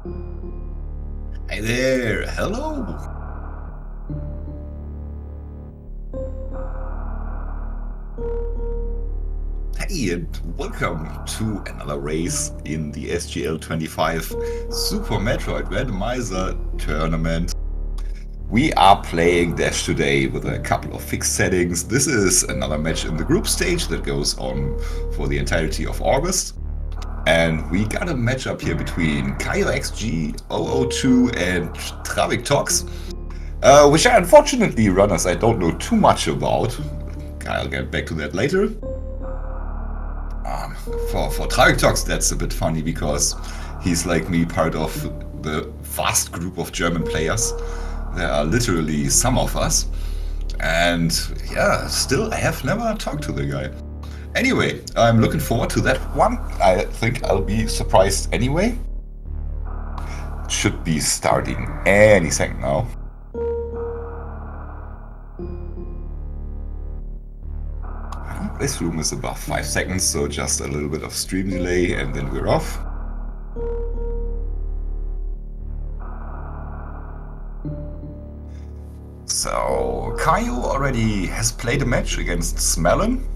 Hi there, hello! Hey, and welcome to another race in the SGL25 Super Metroid Randomizer Tournament. We are playing Dash today with a couple of fixed settings. This is another match in the group stage that goes on for the entirety of August. And we got a matchup here between caioxg002 and Traviktox, which are unfortunately runners I don't know too much about. I'll get back to that later. For Traviktox, that's a bit funny because he's like me, part of the vast group of German players. There are literally some of us. And yeah, still I have never talked to the guy. Anyway, I'm looking forward to that one. I think I'll be surprised anyway. Should be starting any second now. This room is above 5 seconds, so just a little bit of stream delay and then we're off. So, Caio already has played a match against Smelin.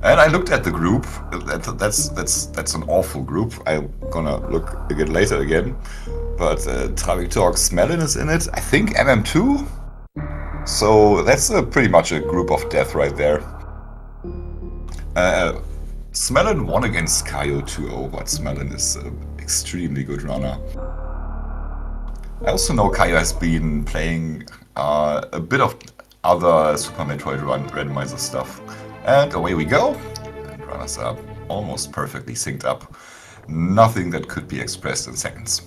And I looked at the group. That's an awful group. I'm gonna look again later again. But Traviktox, Smelin is in it. I think MM2. So that's pretty much a group of death right there. Smelin won against Caio 2-0, but Smelin is an extremely good runner. I also know Caio has been playing a bit of other Super Metroid randomizer stuff. And away we go. And runners are almost perfectly synced up. Nothing that could be expressed in seconds.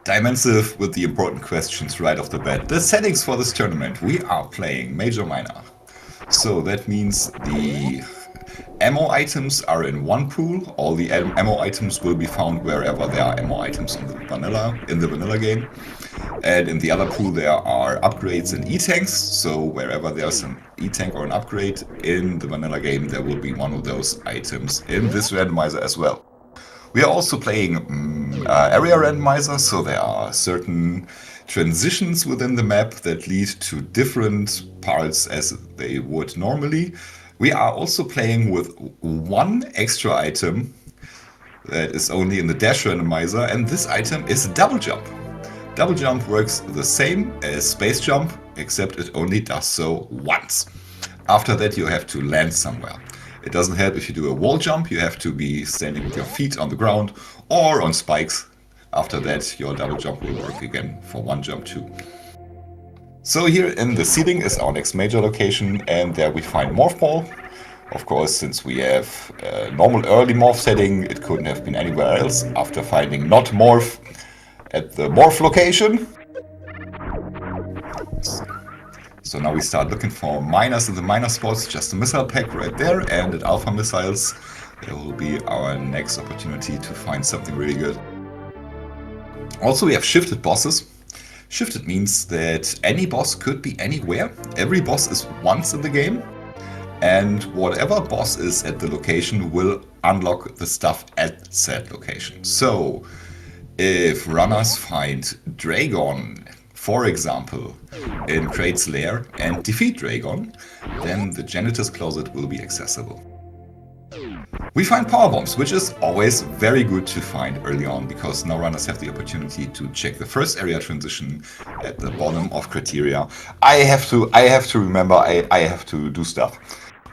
Dimensive with the important questions right off the bat. The settings for this tournament. We are playing Major Minor. So that means the ammo items are in one pool. All the ammo items will be found wherever there are ammo items in the vanilla game. And in the other pool there are upgrades and E-tanks. So wherever there's an E-tank or an upgrade in the vanilla game, there will be one of those items in this randomizer as well. We are also playing area randomizer, so there are certain transitions within the map that lead to different parts as they would normally. We are also playing with one extra item that is only in the dash randomizer, and this item is double jump. Double jump works the same as space jump, except it only does so once. After that you have to land somewhere. It doesn't help if you do a wall jump, you have to be standing with your feet on the ground or on spikes. After that your double jump will work again for one jump too. So here in the ceiling is our next major location, and there we find Morph Ball. Of course, since we have a normal early morph setting, it couldn't have been anywhere else. After finding not morph at the morph location. So now we start looking for miners in the miner spots, just a missile pack right there, and at Alpha Missiles there will be our next opportunity to find something really good. Also we have shifted bosses. Shifted means that any boss could be anywhere. Every boss is once in the game, and whatever boss is at the location will unlock the stuff at said location. So if runners find Dragon, for example, in Kraid's lair and defeat Dragon, then the janitor's closet will be accessible. We find power bombs, which is always very good to find early on, because now runners have the opportunity to check the first area transition at the bottom of criteria. I have to remember I have to do stuff.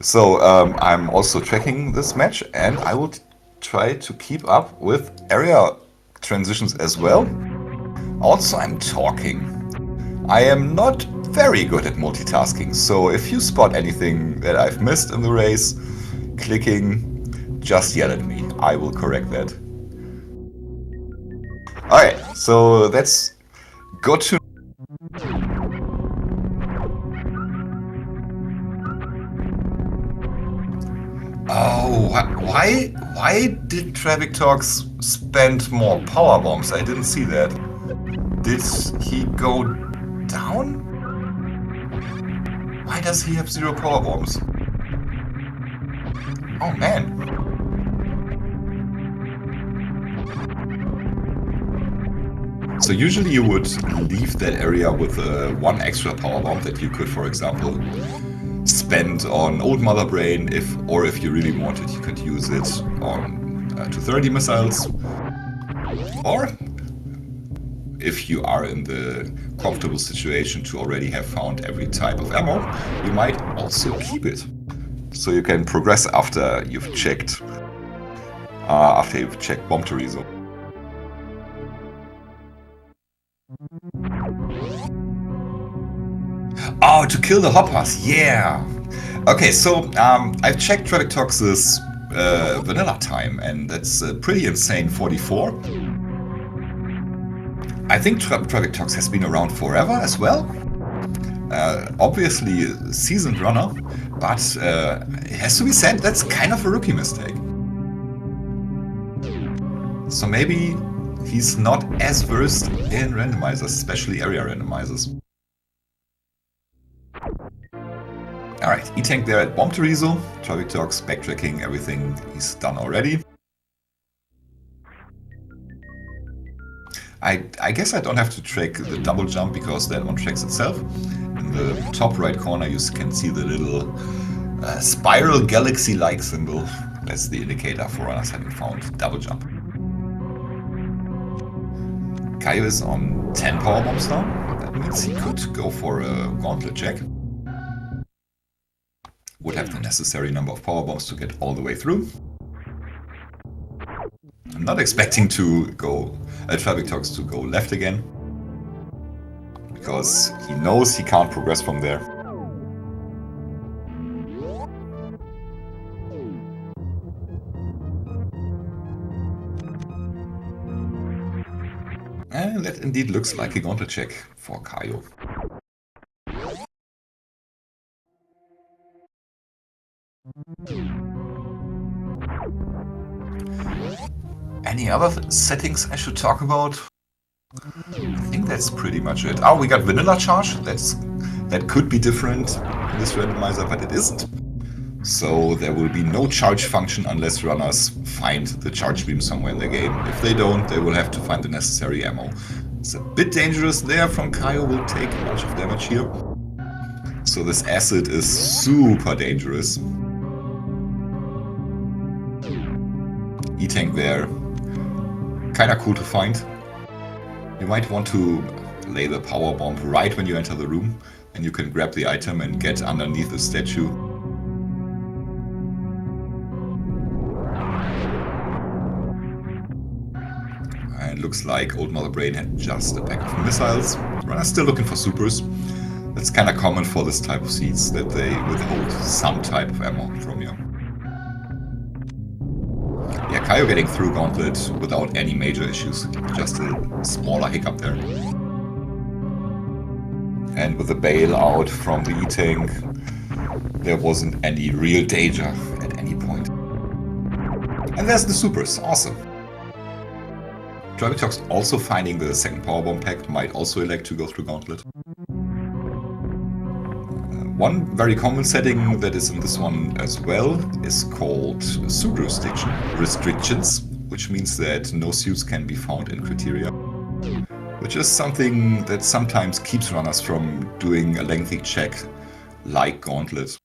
So I'm also tracking this match, and I will try to keep up with area transitions as well. Also, I'm talking. I am not very good at multitasking, so if you spot anything that I've missed in the race, clicking, just yell at me. I will correct that. Alright, so let's go to... Oh, why did Traviktox spend more power bombs? I didn't see that. Did he go down? Why does he have 0 power bombs? Oh man. So usually you would leave that area with one extra power bomb that you could, for example, spend on Old Mother Brain, or if you really wanted, you could use it on 230 missiles. Or if you are in the comfortable situation to already have found every type of ammo, you might also keep it. So you can progress after you've checked Bomb Torizo. Oh, to kill the hoppers, yeah! Okay, so I've checked Traviktox's vanilla time, and that's pretty insane 44. I think Traviktox has been around forever as well. Obviously a seasoned runner, but it has to be said, that's kind of a rookie mistake. So maybe he's not as versed in randomizers, especially area randomizers. Alright, E-Tank there at Bomb Torizo, Traviktox backtracking everything he's done already. I guess I don't have to track the double jump because that one tracks itself. In the top right corner you can see the little spiral galaxy-like symbol. That's the indicator for us having found double jump. Caio is on 10 power bombs now. That means he could go for a gauntlet check. Would have the necessary number of power bombs to get all the way through. I'm not expecting to go Traviktox to go left again, because he knows he can't progress from there. And that indeed looks like a gauntlet check for Caio. Any other settings I should talk about? I think that's pretty much it. Oh, we got vanilla charge. That could be different in this randomizer, but it isn't. So there will be no charge function unless runners find the charge beam somewhere in the game. If they don't, they will have to find the necessary ammo. It's a bit dangerous there from Caio, will take a bunch of damage here. So this acid is super dangerous. E-Tank there. Kinda cool to find. You might want to lay the power bomb right when you enter the room, and you can grab the item and get underneath the statue. And it looks like Old Mother Brain had just a pack of missiles. Runner's still looking for supers. That's kinda common for this type of seeds, that they withhold some type of ammo from you. Yeah, Caio getting through Gauntlet without any major issues, just a smaller hiccup there. And with the bail out from the E-Tank, there wasn't any real danger at any point. And there's the supers, awesome. Traviktox also finding the second powerbomb pack, might also elect to go through Gauntlet. One very common setting that is in this one as well is called suit restrictions, which means that no suits can be found in criteria, which is something that sometimes keeps runners from doing a lengthy check like Gauntlet.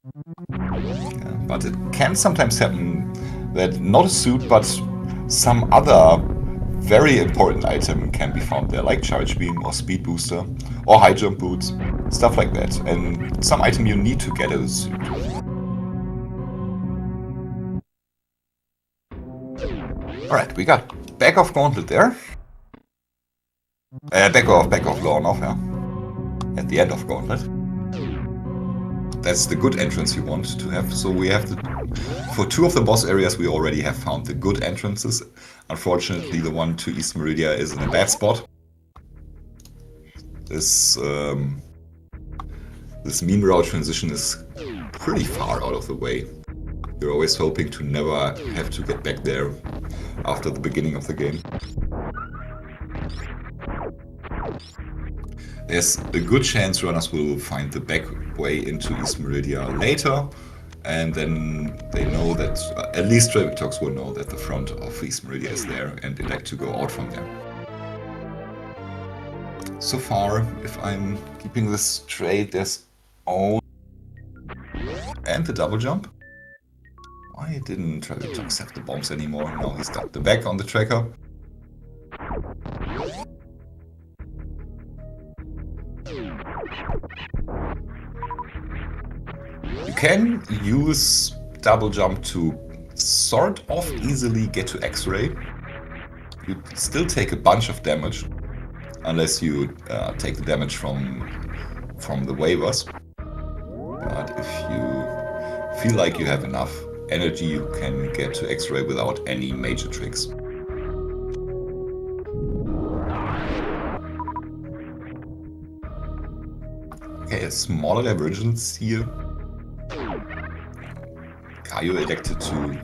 But it can sometimes happen that not a suit, but some other very important item can be found there, like Charge Beam or Speed Booster or High Jump Boots, stuff like that. And some item you need to get as a suit. Alright, we got back of Gauntlet there. Back of Lawn off, yeah. At the end of Gauntlet. That's the good entrance you want to have. So we have for two of the boss areas we already have found the good entrances. Unfortunately, the one to East Meridia is in a bad spot. This meme route transition is pretty far out of the way. You're always hoping to never have to get back there after the beginning of the game. There's a good chance runners will find the back way into East Meridia later, and then they know that, at least Traviktox will know that the front of East Meridia is there and elect to go out from there. So far, if I'm keeping this straight, there's all... And the double jump. Why didn't Traviktox have the bombs anymore? Now he's got the back on the tracker. You can use double jump to sort of easily get to X-ray. You still take a bunch of damage, unless you take the damage from the waivers. But if you feel like you have enough energy, you can get to X-ray without any major tricks. Okay, a smaller divergence here. Caio elected to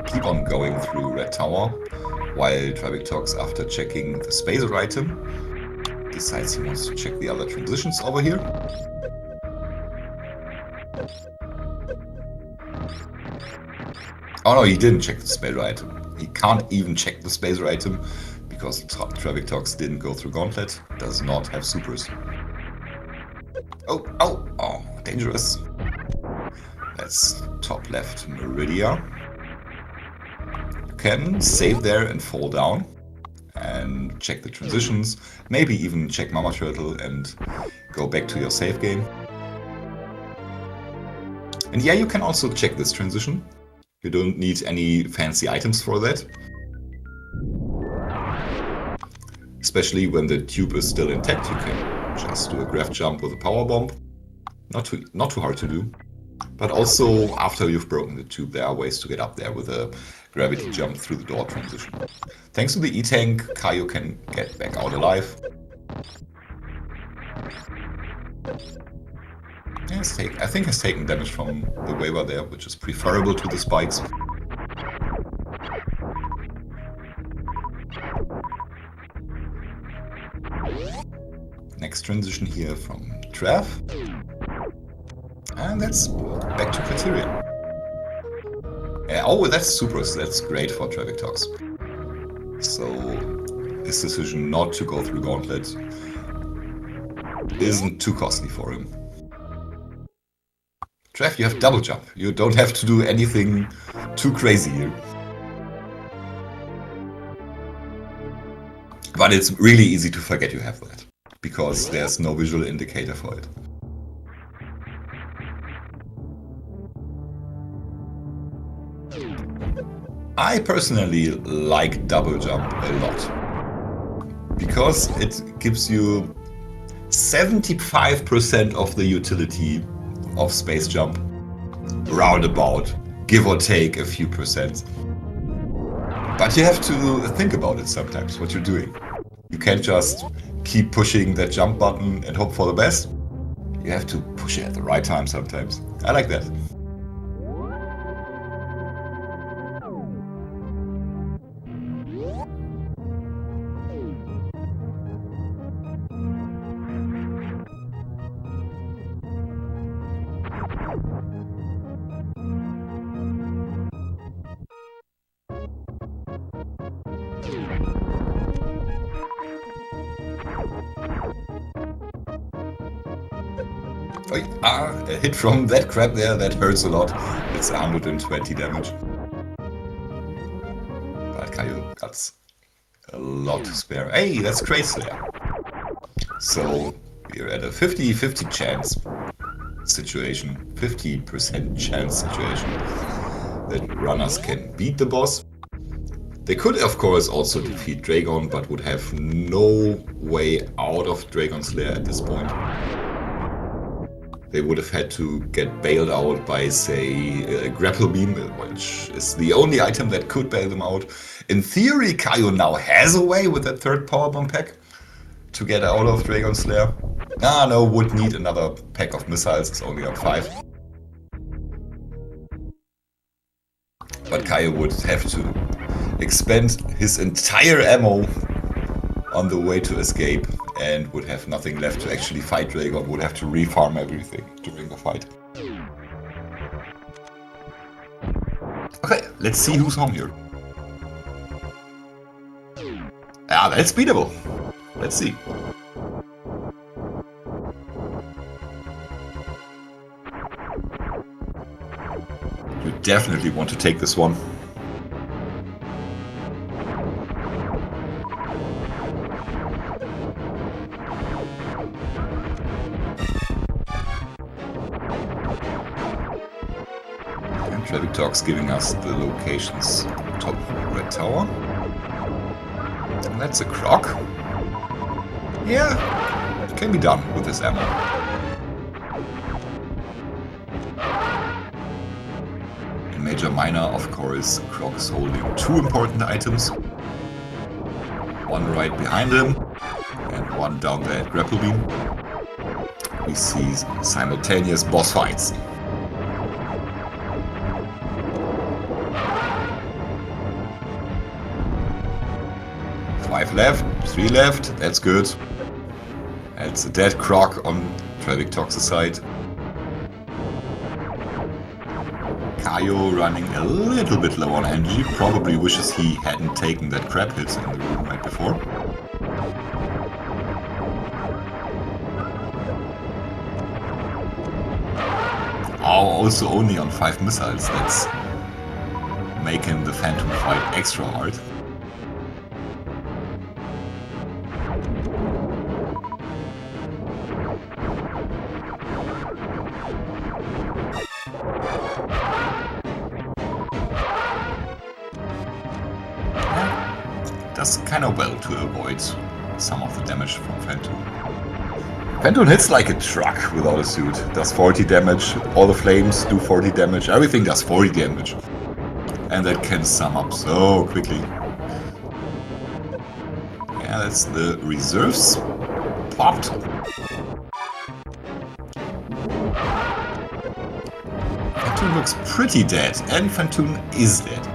keep on going through Red Tower, while Traviktox, after checking the spacer item, decides he wants to check the other transitions over here. Oh no, he didn't check the spacer item. He can't even check the spacer item because Traviktox didn't go through Gauntlet, does not have supers. Oh, dangerous. That's top left Meridia. You can save there and fall down and check the transitions, maybe even check Mama Turtle and go back to your save game. And yeah, you can also check this transition. You don't need any fancy items for that. Especially when the tube is still intact, you can just do a graph jump with a power bomb. Not too hard to do. But also, after you've broken the tube, there are ways to get up there with a gravity jump through the door transition. Thanks to the E-Tank, Caio can get back out alive. I think has taken damage from the waiver there, which is preferable to the spikes. Next transition here from Trav. And that's back to Criterion. Oh, that's supers. That's great for Traviktox. So his decision not to go through Gauntlet isn't too costly for him. Trav, you have double jump. You don't have to do anything too crazy here. But it's really easy to forget you have that, because there's no visual indicator for it. I personally like double jump a lot, because it gives you 75% of the utility of space jump, roundabout, give or take a few percent. But you have to think about it sometimes, what you're doing. You can't just keep pushing that jump button and hope for the best. You have to push it at the right time sometimes. I like that. A hit from that crab there, that hurts a lot. It's 120 damage. But Caio got a lot to spare. Hey, that's Cray Slayer. So we're at a 50-50 chance situation, 50% chance situation that runners can beat the boss. They could, of course, also defeat Dragon, but would have no way out of Dragon Slayer at this point. They would have had to get bailed out by, say, a grapple beam, which is the only item that could bail them out. In theory, Caio now has a way with that third powerbomb pack to get out of Dragon Slayer. No, would need another pack of missiles, it's only on 5. But Caio would have to expend his entire ammo on the way to escape and would have nothing left to actually fight Dragon, would have to refarm everything during the fight. Let's see who's home here. Ah, that's beatable. Let's see. You definitely want to take this one. And Traviktox giving us the locations. Top red tower. And that's a croc. Yeah, it can be done with this ammo. In Major Minor, of course, Croc is holding two important items. One right behind him, and one down there at Grapple Beam. We see simultaneous boss fights. Five left, 3 left, that's good. That's a dead Croc on Traviktox's side. Caio running a little bit low on energy, probably wishes he hadn't taken that crab hit in the room right before. Oh, also only on 5 missiles, that's making the Phantom fight extra hard. Does kind of well to avoid some of the damage from Phantom. Phantom hits like a truck without a suit. Does 40 damage, all the flames do 40 damage, everything does 40 damage. And that can sum up so quickly. Yeah, that's the reserves popped. Phantom looks pretty dead, and Phantom is dead.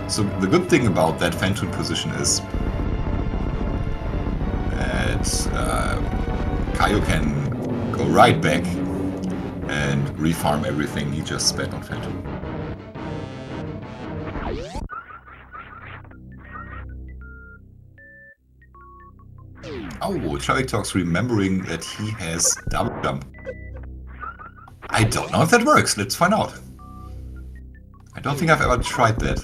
So the good thing about that Phantom position is that Caio can go right back and refarm everything he just spent on Phantom. Oh, Traviktox remembering that he has double jump. I don't know if that works, let's find out. I don't think I've ever tried that.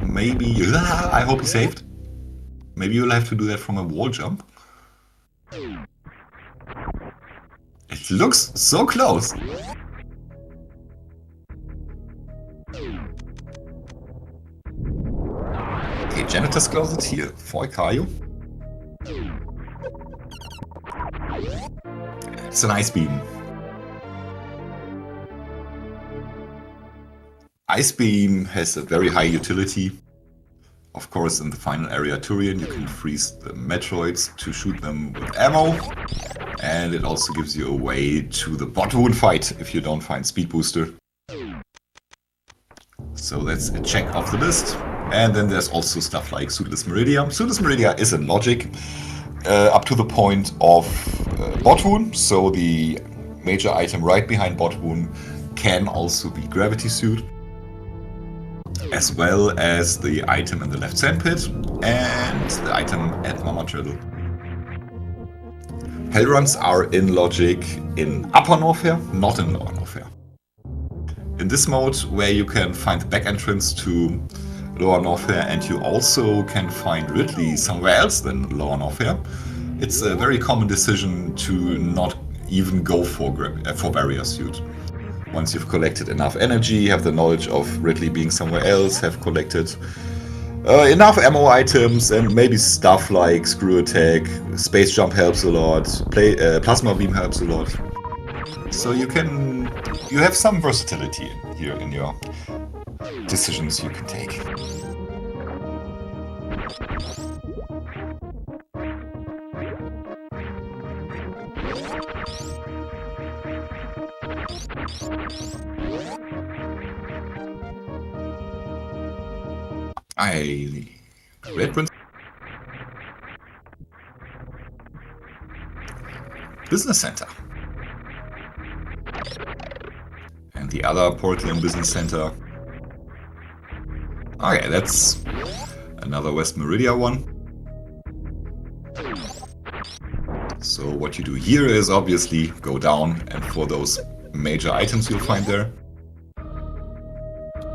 Maybe... I hope he saved. Maybe you'll have to do that from a wall jump. It looks so close. Okay, Janitor's Closet here for Caio. It's an Ice Beam. Ice Beam has a very high utility. Of course, in the final area Turian, you can freeze the Metroids to shoot them with ammo. And it also gives you a way to the bot wound fight if you don't find Speed Booster. So that's a check off the list. And then there's also stuff like Suitless Meridia. Suitless Meridia is in logic up to the point of bot wound. So the major item right behind bot wound can also be Gravity Suit, as well as the item in the left sandpit and the item at Mama Turtle. Hellruns are in logic in Upper Norfair, not in Lower Norfair. In this mode, where you can find the back entrance to Lower Norfair and you also can find Ridley somewhere else than Lower Norfair, it's a very common decision to not even go for Barrier Suit. Once you've collected enough energy, have the knowledge of Ridley being somewhere else, have collected enough ammo items, and maybe stuff like Screw Attack, Space Jump helps a lot, Plasma Beam helps a lot. So you have some versatility here in your decisions you can take. Red Prince. Business Center. And the the other portal in Business Center. Okay, that's another West Meridia one. So what you do here is obviously go down, and for those major items you'll find there.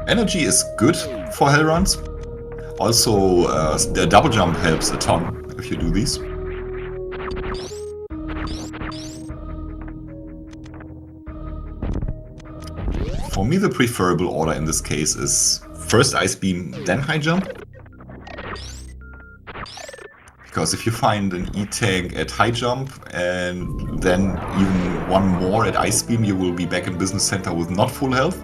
Energy is good for hell runs. Also, the double jump helps a ton if you do these. For me, the preferable order in this case is first Ice Beam, then High Jump. Because if you find an E-Tank at High Jump and then even one more at Ice Beam, you will be back in Business Center with not full health.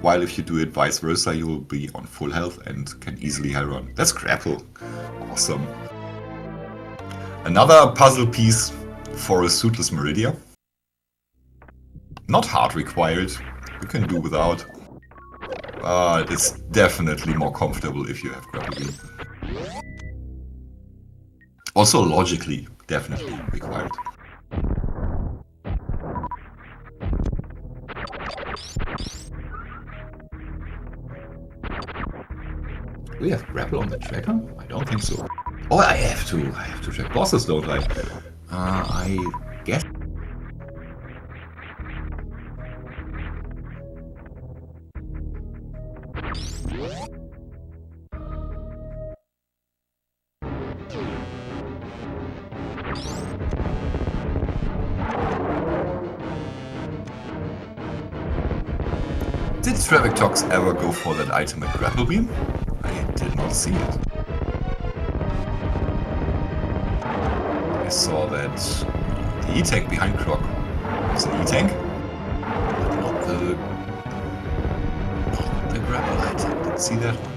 While if you do it vice versa, you will be on full health and can easily high run. That's grapple. Awesome. Another puzzle piece for a suitless Meridia. Not hard required. You can do without. It's definitely more comfortable if you have grapple beam. Also logically, definitely required. Do we have grapple on the tracker? I don't think so. Oh, I have to check bosses, don't I? I guess. Did Traviktox ever go for that item at Grapple Beam? I did not see it. I saw that the E-Tank behind Croc was an E-Tank, but not the Grapple item. Didn't see that one.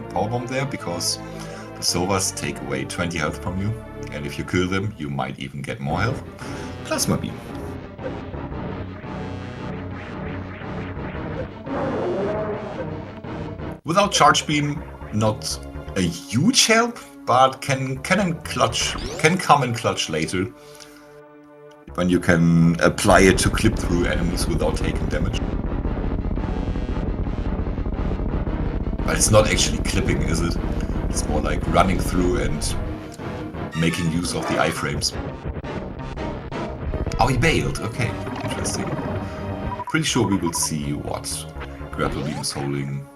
Powerbomb there because the Sovas take away 20 health from you, and if you kill them, you might even get more health. Plasma Beam. Without Charge Beam, not a huge help, but can come in clutch later, when you can apply it to clip through enemies without taking damage. But it's not actually clipping, is it? It's more like running through and making use of the iframes. Oh, he bailed. Okay, interesting. Pretty sure we will see what Grapple Beam is holding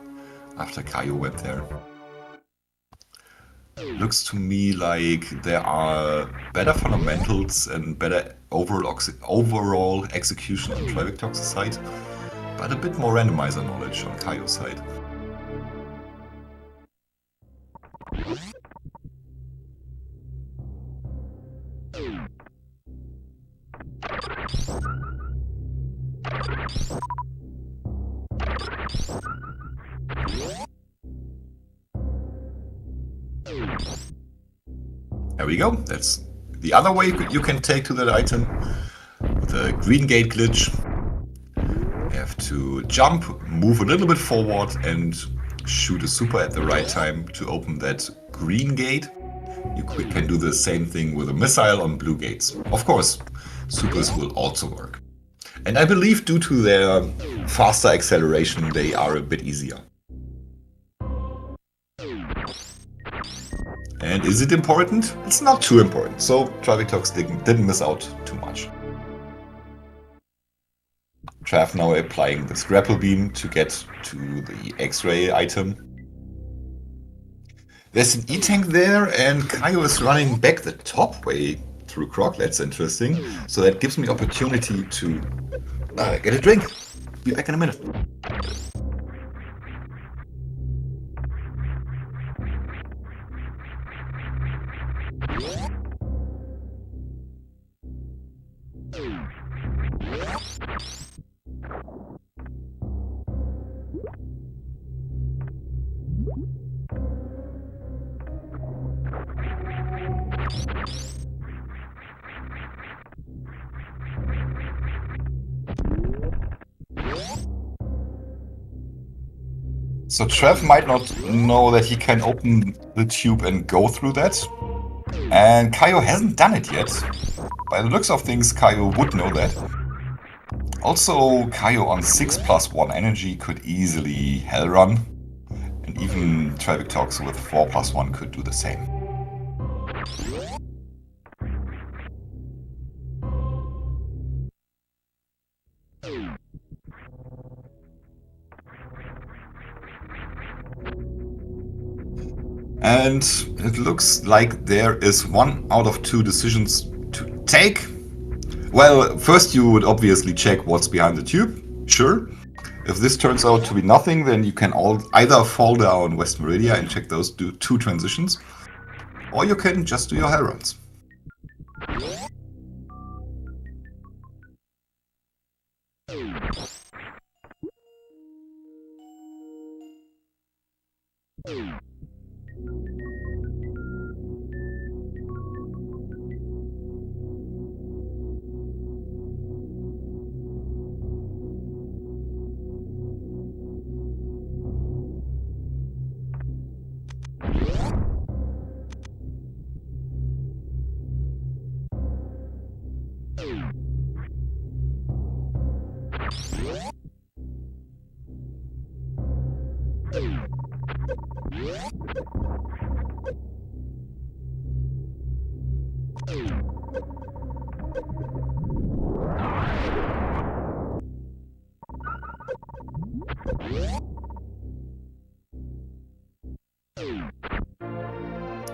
after Kaio went there. Looks to me like there are better fundamentals and better overall execution on Traviktox's side, but a bit more randomizer knowledge on Kaio's side. There we go. That's the other way you can take to that item. The green gate glitch. You have to jump, move a little bit forward, and shoot a super at the right time to open that green gate. You can do the same thing with a missile on blue gates. Of course, supers will also work. And I believe due to their faster acceleration, they are a bit easier. And is it important? It's not too important, so Traviktox didn't miss out too much. Trav now applying this grapple beam to get to the X-ray item. There's an E-Tank there, and Kaio is running back the top way through Croc. That's interesting. So that gives me opportunity to get a drink. Be back in a minute. So Trev might not know that he can open the tube and go through that. And Caio hasn't done it yet. By the looks of things, Caio would know that. Also, Caio on 6+1 energy could easily hell run. And even Traviktox with 4+1 could do the same. And it looks like there is 1 out of 2 decisions to take. Well, first you would obviously check what's behind the tube, sure. If this turns out to be nothing, then you can either fall down West Meridia and check those 2 transitions, or you can just do your hell runs.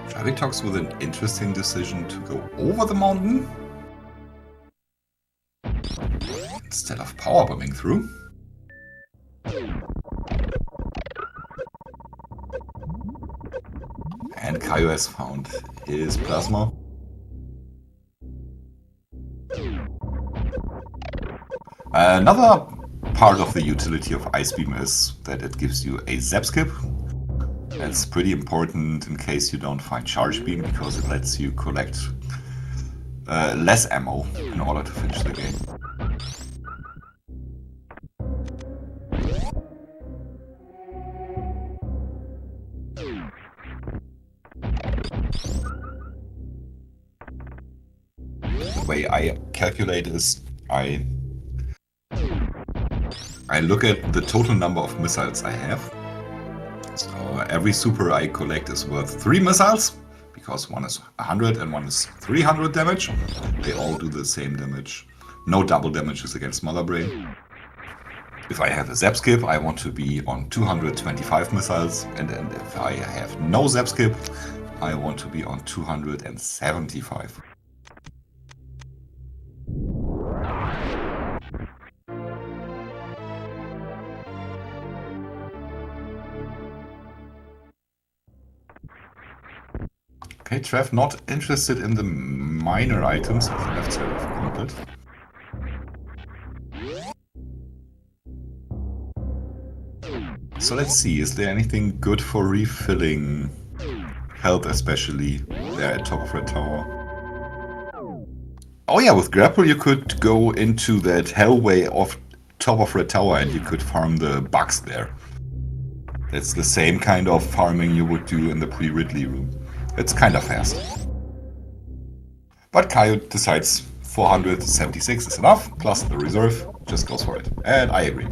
Traviktox with an interesting decision to go over the mountain instead of power bombing through. And Caio has found his plasma. Another part of the utility of Ice Beam is that it gives you a zap skip. That's pretty important in case you don't find Charge Beam, because it lets you collect less ammo in order to finish the game. The way I calculate is I look at the total number of missiles I have. So every super I collect is worth 3 missiles, because one is 100 and one is 300 damage. They all do the same damage. No double damages against Mother Brain. If I have a zap skip, I want to be on 225 missiles, and if I have no zap skip, I want to be on 275. Okay, Trev not interested in the minor items on the left side of the gauntlet. So let's see, is there anything good for refilling health, especially there at top of Red Tower? Oh yeah, with Grapple you could go into that hellway off top of Red Tower and you could farm the bugs there. That's the same kind of farming you would do in the pre-Ridley room. It's kind of fast. But Caio decides 476 is enough, plus the reserve, just goes for it. And I agree.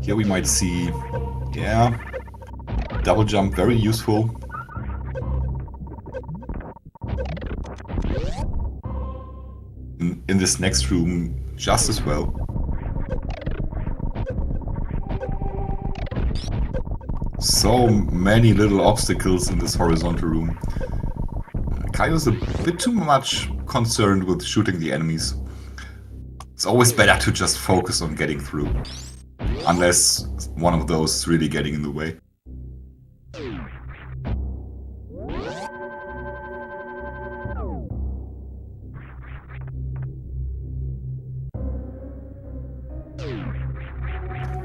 Here we might see, yeah, double jump, very useful. In this next room, just as well. So many little obstacles in this horizontal room. Caio's a bit too much concerned with shooting the enemies. It's always better to just focus on getting through. Unless one of those is really getting in the way.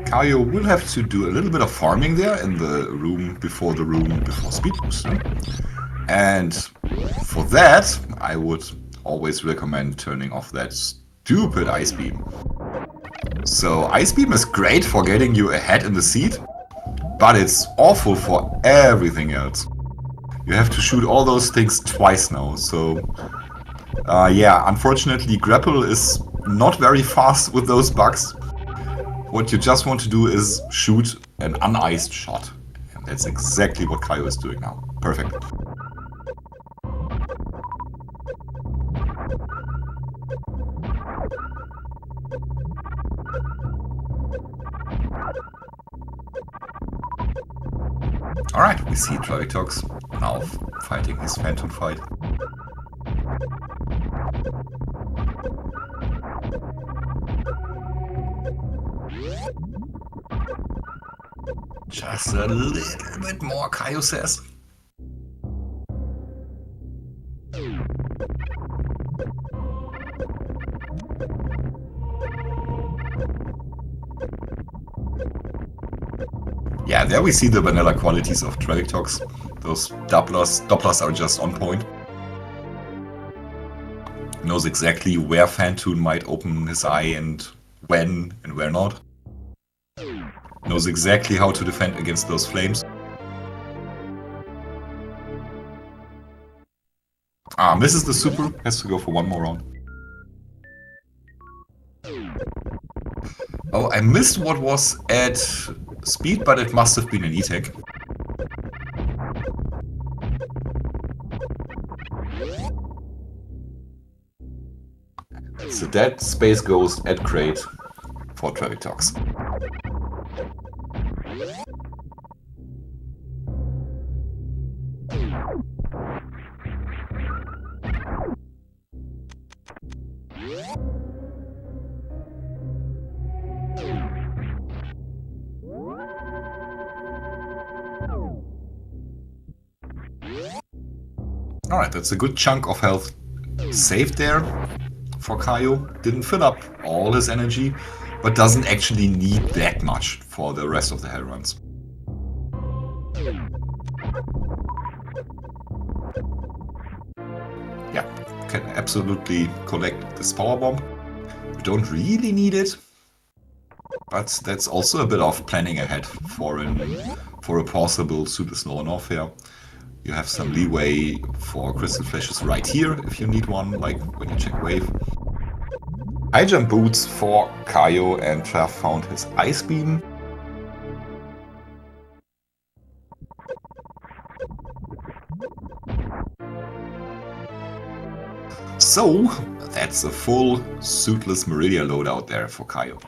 Caio will have to do a little bit of farming there in the room before Speed Booster. And for that, I would always recommend turning off that stupid Ice Beam. So Ice Beam is great for getting you ahead in the seed, but it's awful for everything else. You have to shoot all those things twice now, so... yeah, unfortunately Grapple is not very fast with those bugs. What you just want to do is shoot an uniced shot. And that's exactly what Caio is doing now. Perfect. Alright, we see Traviktox now fighting his Phantom fight. Just a little bit more, Caio says. Yeah, there we see the vanilla qualities of Traviktox. Those Dopplers are just on point. Knows exactly where Phantom might open his eye and when and where not. Knows exactly how to defend against those flames. Ah, misses the super, has to go for one more round. Oh, I missed what was at speed, but it must have been an E-Tech. So that Space Ghost at crate for Traviktox. Alright, that's a good chunk of health saved there for Caio. Didn't fill up all his energy, but doesn't actually need that much for the rest of the hell runs. Yeah, can absolutely collect this power bomb. You don't really need it, but that's also a bit of planning ahead for a possible super slow warfare. You have some leeway for crystal flashes right here if you need one, like when you check wave. High jump boots for Caio, and Trav found his Ice Beam. So that's a full suitless Meridia loadout there for Caio.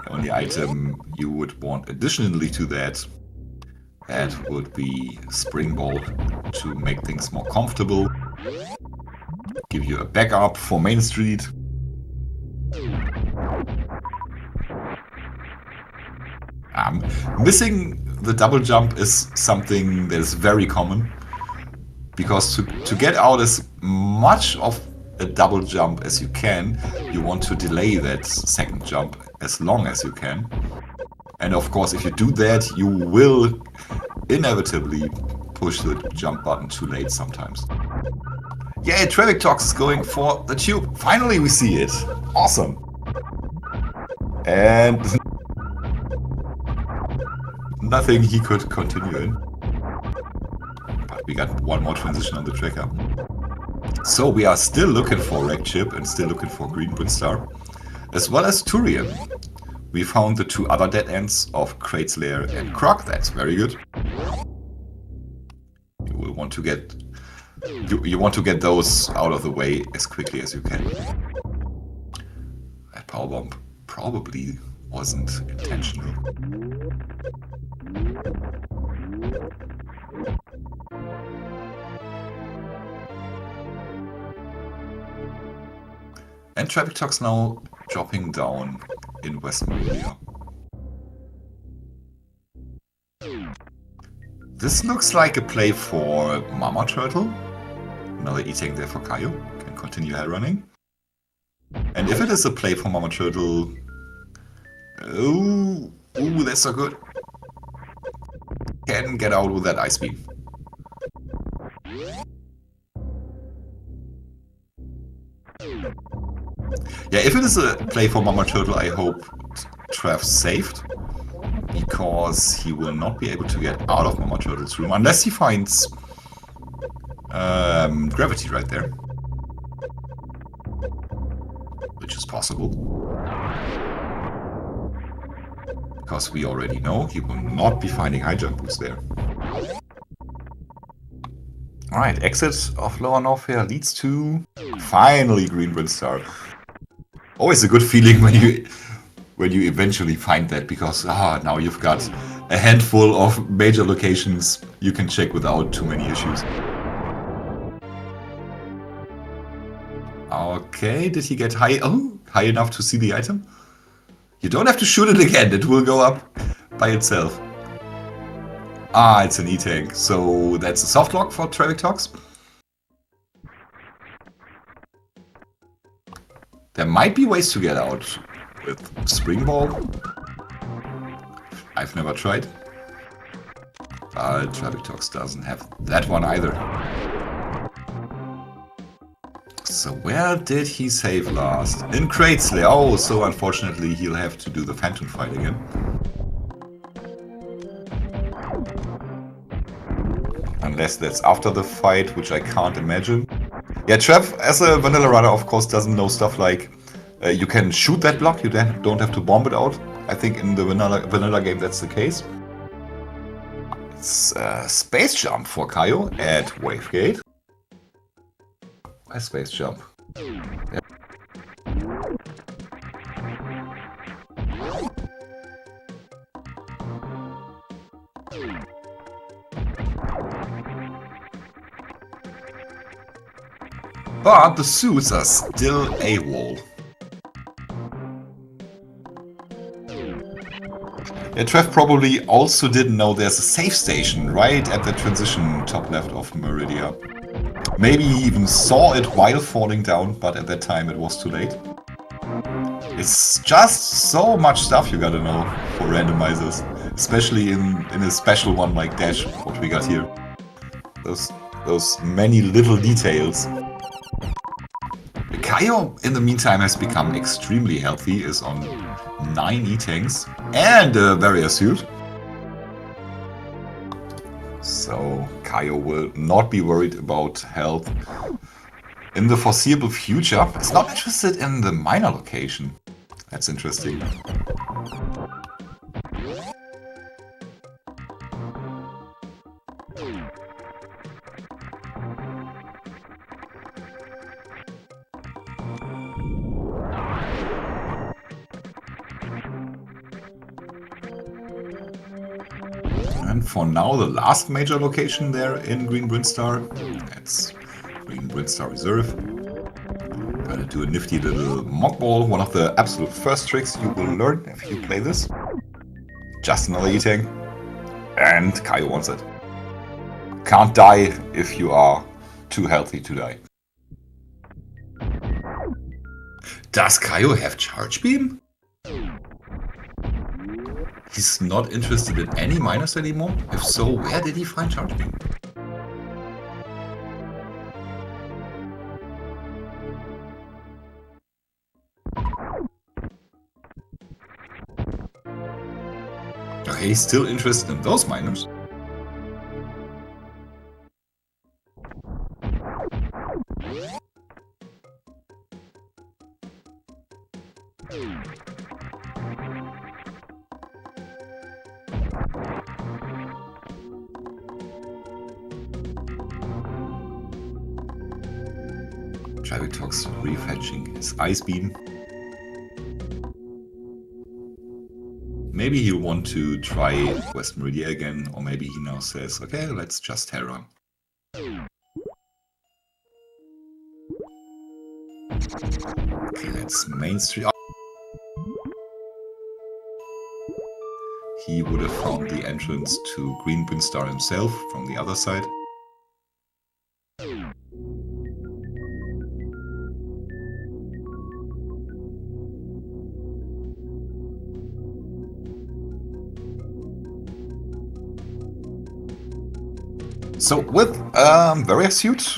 The only item you would want additionally to that would be Spring Ball to make things more comfortable. Give you a backup for Main Street. Missing the double jump is something that is very common, because to get out as much of a double jump as you can, you want to delay that second jump as long as you can. And of course, if you do that, you will inevitably push the jump button too late sometimes. Yeah, Traviktox is going for the tube. Finally we see it. Awesome. And nothing he could continue in. But we got one more transition on the tracker. So we are still looking for Wreck Chip and still looking for Green Brinstar, as well as Turian. We found the two other dead ends of Crate's Lair and Croc. That's very good. You will want to get you want to get those out of the way as quickly as you can. That power bomb probably wasn't intentional. And Traviktox now dropping down in West Meridia. This looks like a play for Mama Turtle. Another E-Tank there for Caio. Can continue hell running. And if it is a play for Mama Turtle... Ooh, that's so good. Can get out with that Ice Beam. Yeah, if it is a play for Mama Turtle, I hope Trev saved, because he will not be able to get out of Mama Turtle's room unless he finds gravity right there, which is possible, because we already know he will not be finding high jump boost there. Alright, exit of Lower Norfair leads to finally Green Windstar. Always a good feeling when you eventually find that, because now you've got a handful of major locations you can check without too many issues. Okay, did he get high enough to see the item? You don't have to shoot it again, it will go up by itself. Ah, it's an E-tank, so that's a soft lock for Traviktox. There might be ways to get out with Spring Ball. I've never tried. But Traviktox doesn't have that one either. So where did he save last? In Cratesley. Oh, so unfortunately he'll have to do the Phantom fight again. Unless that's after the fight, which I can't imagine. Yeah, Trev, as a vanilla runner, of course, doesn't know stuff like you can shoot that block, you then don't have to bomb it out. I think in the vanilla game that's the case. It's Space Jump for Caio at Wavegate. Why Space Jump? Yeah. But the suits are still AWOL. Yeah, Trev probably also didn't know there's a safe station right at the transition top left of Meridia. Maybe he even saw it while falling down, but at that time it was too late. It's just so much stuff you gotta know for randomizers, especially in a special one like Dash, what we got here. Those many little details. Caio, in the meantime, has become extremely healthy, is on 9 E-tanks and a barrier suit. So Caio will not be worried about health in the foreseeable future. He's not interested in the minor location. That's interesting. And for now, the last major location there in Green Windstar, that's Green Windstar Reserve. Gonna do a nifty little mock ball, one of the absolute first tricks you will learn if you play this. Just another E-tank, and Caio wants it. Can't die if you are too healthy to die. Does Caio have Charge Beam? He's not interested in any minors anymore? If so, where did he find Charge Beam? Okay, he's still interested in those minors. Traviktox refetching his Ice Beam. Maybe he'll want to try West Meridia again, or maybe he now says, okay, let's just Terra. Okay, that's Main Street. He would have found the entrance to Green Windstar himself from the other side. So with Barrier Suit,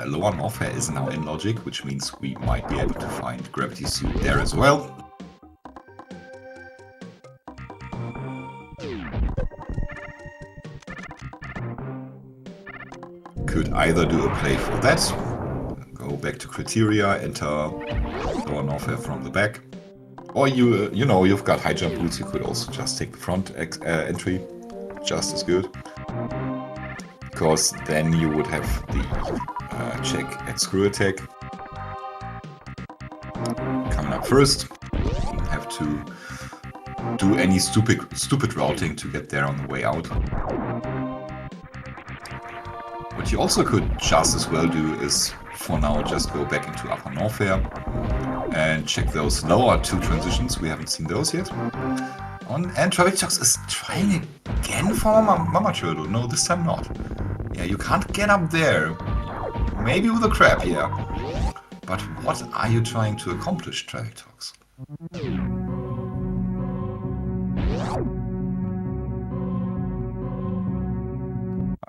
lower warfare is now in logic, which means we might be able to find gravity suit there as well. Could either do a play for that, go back to criteria, enter lower warfare from the back, or you know, you've got high jump boots, you could also just take the front entry, just as good. Because then you would have the check at screw attack coming up first. You wouldn't have to do any stupid routing to get there on the way out. What you also could just as well do is, for now, just go back into upper warfare and check those lower two transitions. We haven't seen those yet. And Traviktox is trying again for Mama Turtle. No, this time not. Yeah, you can't get up there. Maybe with a crab, yeah. But what are you trying to accomplish, Traviktox?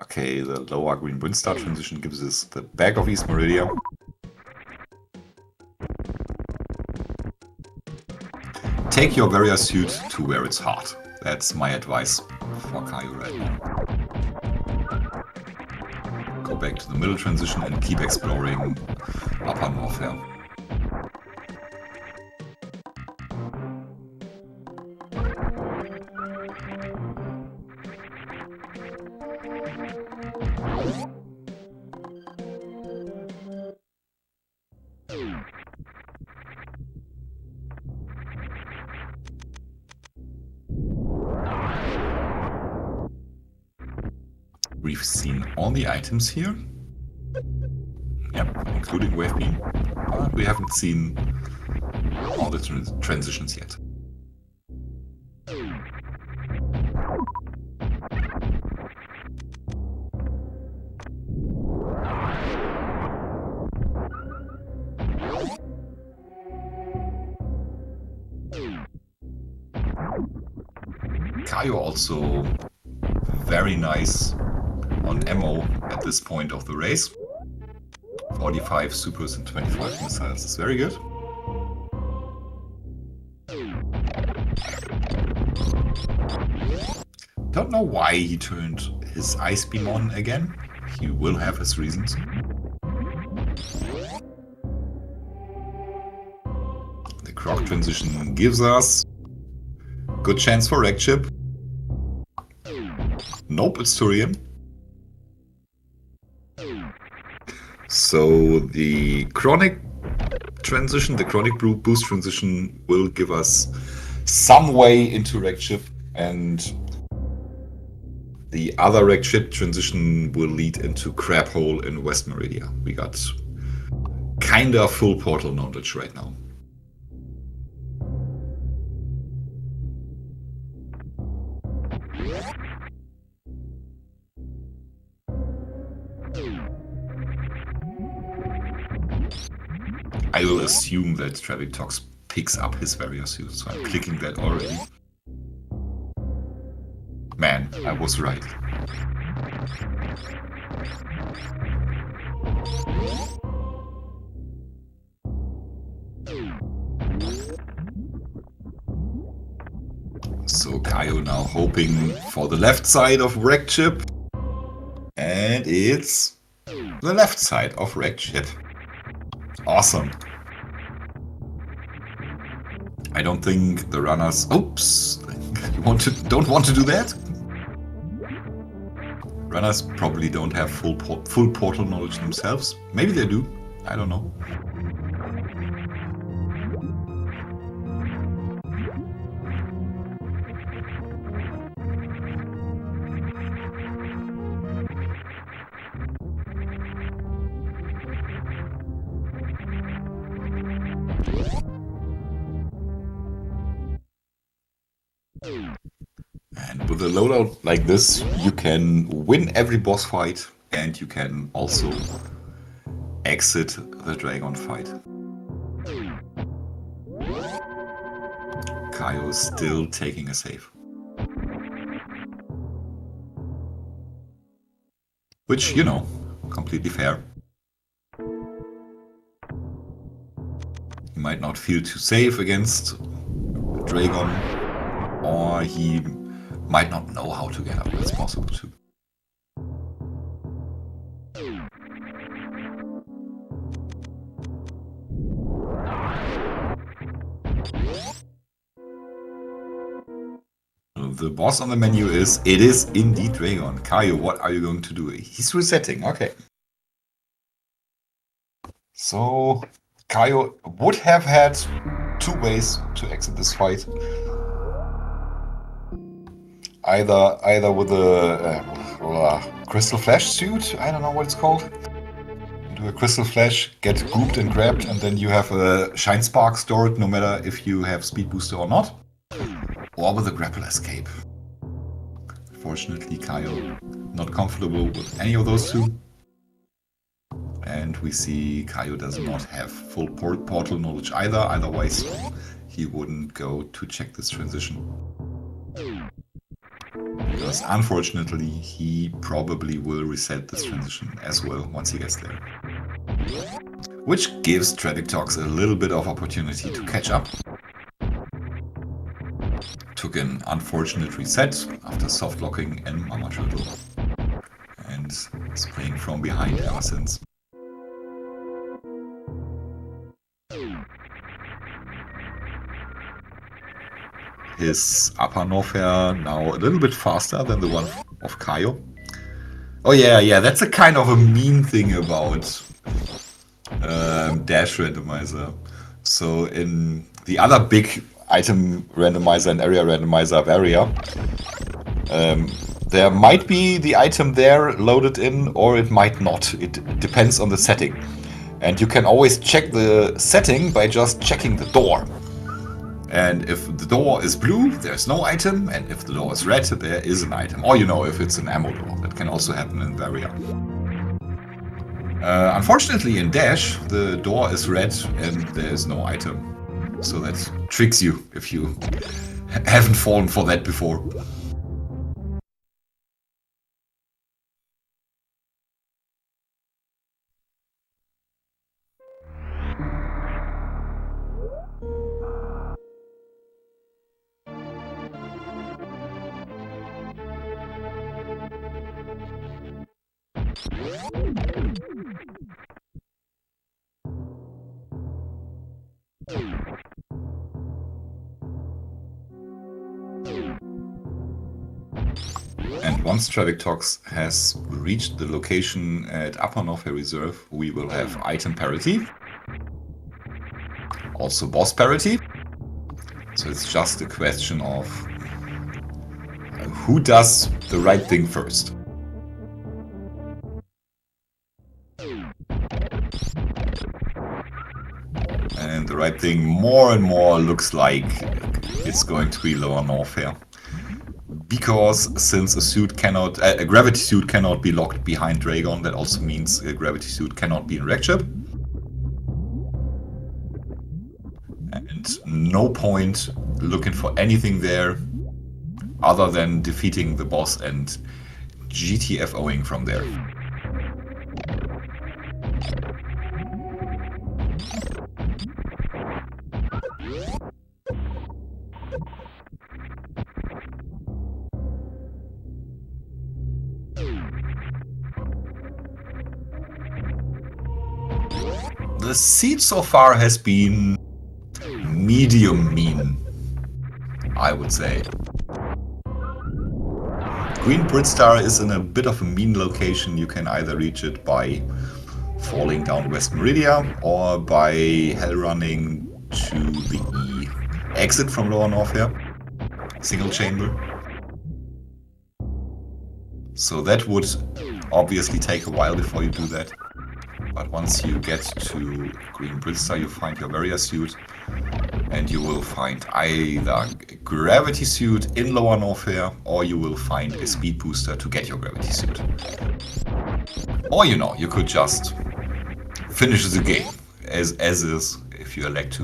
Okay, the lower green Windstar transition gives us the back of East Meridia. Take your warrior suit to where it's hot. That's my advice for Caio right now. Go back to the middle transition and keep exploring upper warfare. We've seen all the items here. Yep, including wave beam. But we haven't seen all the transitions yet. Caio also very nice on ammo at this point of the race. 45 supers and 25 missiles is very good. Don't know why he turned his ice beam on again. He will have his reasons. The Croc transition gives us good chance for wreck chip. Nope, it's Turian. So the chronic transition, the chronic boost transition will give us some way into wreck chip, and the other wreck chip transition will lead into crab hole in West Meridia. We got kinda full portal knowledge right now. I will assume that Traviktox picks up his warrior suit, so I'm clicking that already. Man, I was right. So Caio now hoping for the left side of wreck chip. And it's the left side of wreck chip. Awesome. I don't think the runners... Oops! You don't want to do that? Runners probably don't have full portal knowledge themselves. Maybe they do. I don't know. And with a loadout like this, you can win every boss fight, and you can also exit the dragon fight. Caio is still taking a save. Which, you know, completely fair. might not feel too safe against Dragon, or he might not know how to get up. That's possible too. The boss on the menu is, it is indeed Dragon. Caio, what are you going to do? He's resetting, okay. So, Caio would have had 2 ways to exit this fight. Either with a Crystal Flash suit, I don't know what it's called. You do a Crystal Flash, get grouped and grabbed, and then you have a Shine Spark stored no matter if you have Speed Booster or not. Or with a Grapple Escape. Fortunately, Caio not comfortable with any of those 2. And we see Caio does not have full portal knowledge either, otherwise he wouldn't go to check this transition. Because unfortunately he probably will reset this transition as well once he gets there. Which gives Traviktox a little bit of opportunity to catch up. Took an unfortunate reset after soft locking and Mama Turtle. And is playing from behind ever since. His upper Norfair now a little bit faster than the one of Caio. Oh yeah, that's a kind of a mean thing about dash randomizer. So in the other big item randomizer and area randomizer of area, there might be the item there loaded in, or it might not. It depends on the setting. And you can always check the setting by just checking the door. And if the door is blue, there's no item, and if the door is red, there is an item. Or if it's an ammo door. That can also happen in Varia. Unfortunately in Dash, the door is red and there is no item. So that tricks you if you haven't fallen for that before. And once Traviktox has reached the location at Upper Norfair Reserve, we will have item parity. Also boss parity. So it's just a question of who does the right thing first. And the right thing more and more looks like it's going to be Lower Norfair. Because since a gravity suit cannot be locked behind Dragon, that also means a gravity suit cannot be in wreck chip. And no point looking for anything there other than defeating the boss and GTFOing from there. The seed so far has been medium mean, I would say. Green Britstar is in a bit of a mean location. You can either reach it by falling down West Meridia or by hell running to the exit from Lower Norfair, single chamber. So that would obviously take a while before you do that. But once you get to Green Britstar, you find your Varia suit, and you will find either a gravity suit in Lower Norfair, or you will find a speed booster to get your gravity suit. Or you could just finish the game as is if you elect to.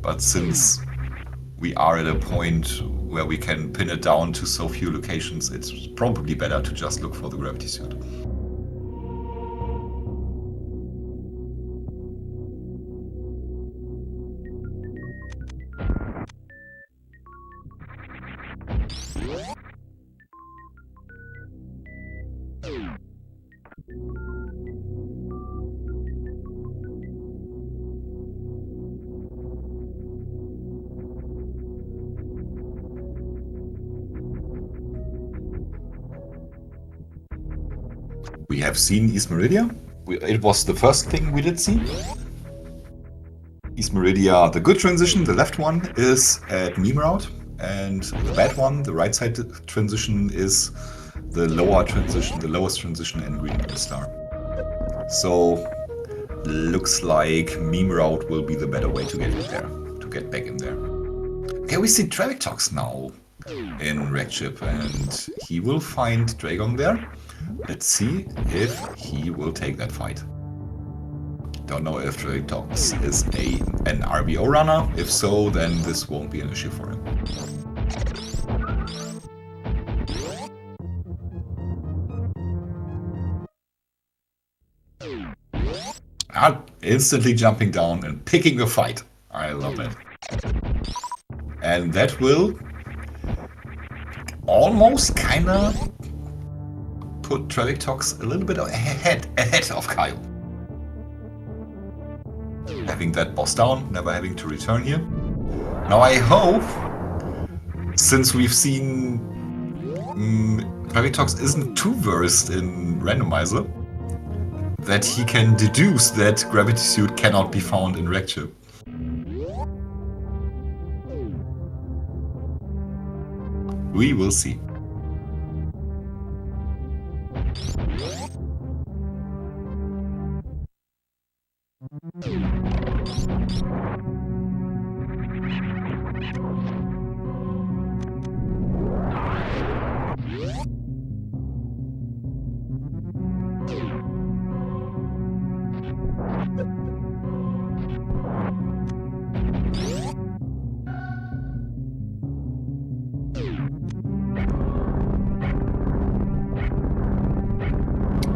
But since we are at a point where we can pin it down to so few locations, it's probably better to just look for the gravity suit. We have seen East Meridia. It was the first thing we did see. East Meridia, the good transition, the left one, is at meme route, and the bad one, the right side transition, is the lower transition, the lowest transition in Green Star. So looks like meme route will be the better way to get in there, to get back in there. Okay, we see Traviktox now in red chip, and he will find Dragon there. Let's see if he will take that fight. Don't know if Traviktox is an RBO runner. If so, then this won't be an issue for him. Instantly jumping down and picking the fight. I love it. And that will almost kinda put Traviktox a little bit ahead of Caio. Having that boss down, never having to return here. Now I hope, since we've seen Traviktox isn't too versed in Randomizer, that he can deduce that Gravity Suit cannot be found in Rec Chip. We will see.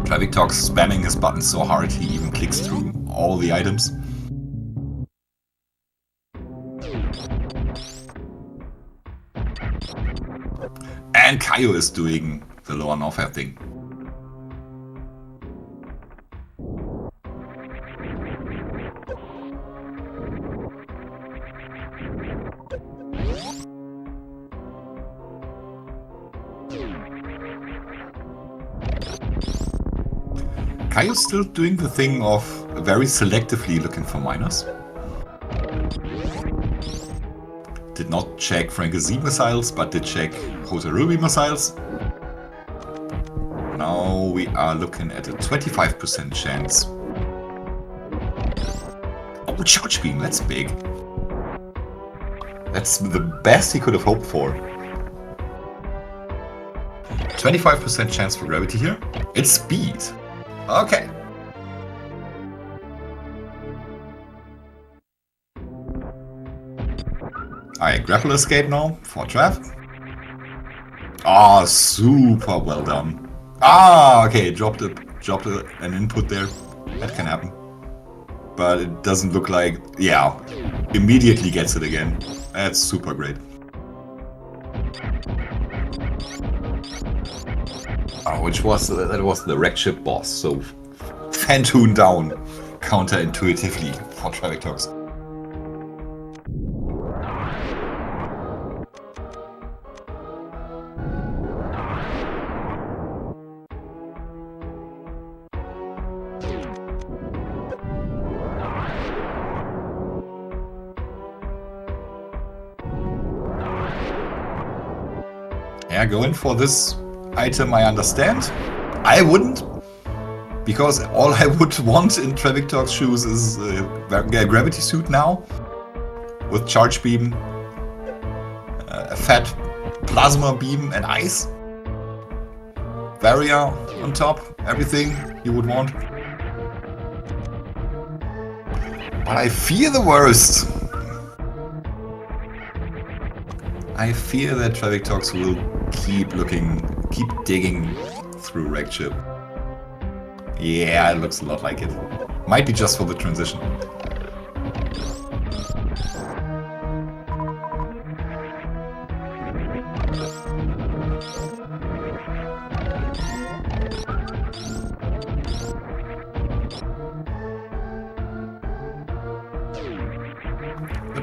Traviktox spamming his buttons so hard he even clicks through all the items. And Caio is doing the lower north-air thing. Caio's still doing the thing of very selectively looking for miners. Did not check Frank-Z missiles, but did check Jose Ruby missiles. Now we are looking at a 25% chance. Oh, charge beam, that's big. That's the best he could have hoped for. 25% chance for gravity here. It's speed. Okay. Alright, grapple escape now for Trav. Ah, oh, super well done. Ah, okay, dropped an input there. That can happen. But it doesn't look like, yeah, immediately gets it again. That's super great. Oh, that was the wreck ship boss, so Fantoon down counterintuitively for Traviktox. Yeah, going for this item I understand. I wouldn't, because all I would want in Traviktox shoes is a gravity suit now, with charge beam, a fat plasma beam and ice, barrier on top, everything you would want. But I fear the worst. I fear that Traviktox will keep digging through Rec Chip. Yeah, it looks a lot like it. Might be just for the transition.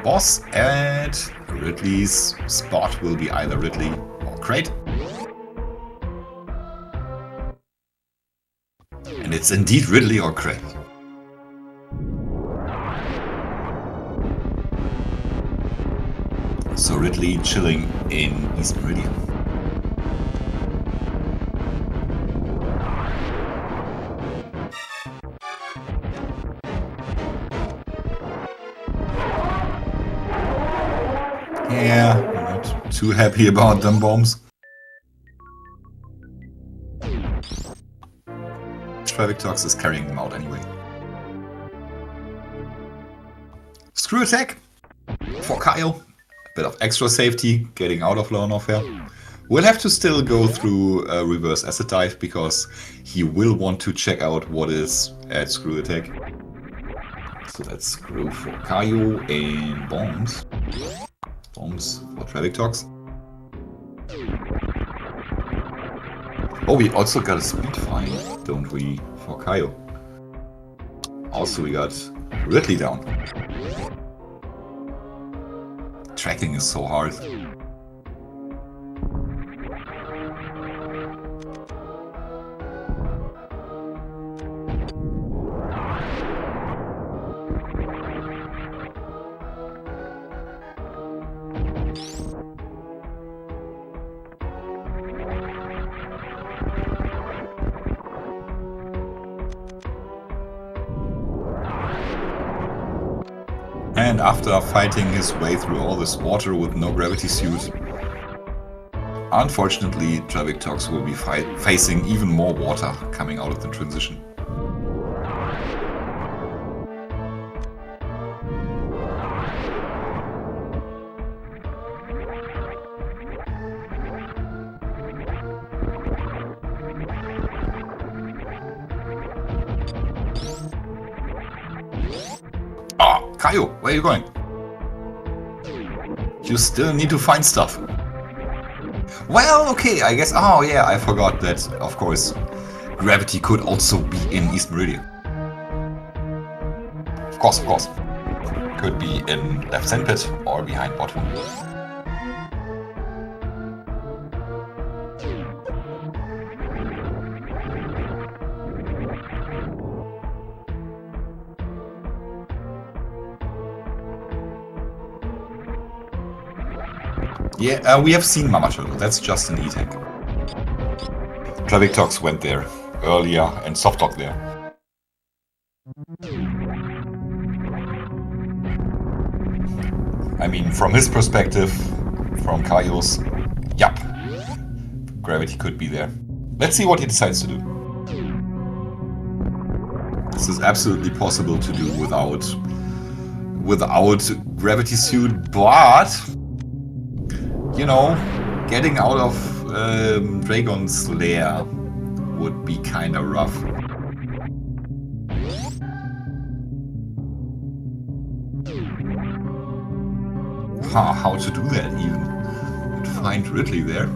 boss, and Ridley's spot will be either Ridley or Crate. And it's indeed Ridley or Crate. So Ridley chilling in East Meridian. Yeah, not too happy about them bombs. Traviktox is carrying them out anyway. Screw attack for Kyle. Bit of extra safety, getting out of lone warfare. We'll have to still go through a reverse acid dive because he will want to check out what is at screw attack. So that's screw for Kaio and bombs. Bombs for Traviktox. Oh, we also got a speed find, don't we, for Kaio? Also, we got Ridley down. Tracking is so hard. And after fighting his way through all this water with no gravity suit, unfortunately Traviktox will be facing even more water coming out of the transition. Kaio, where are you going? You still need to find stuff. Well, okay, I guess... Oh, yeah, I forgot that, of course, gravity could also be in East Meridian. Of course. Could be in left sandpit or behind bottom. Yeah, we have seen Mama Turtle. That's just an E-tank. Traviktox went there earlier and soft-locked there. I mean, from his perspective, from Kaio's, yup, gravity could be there. Let's see what he decides to do. This is absolutely possible to do without gravity suit, but... You know, getting out of Dragon's lair would be kinda rough. How to do that even? To find Ridley there.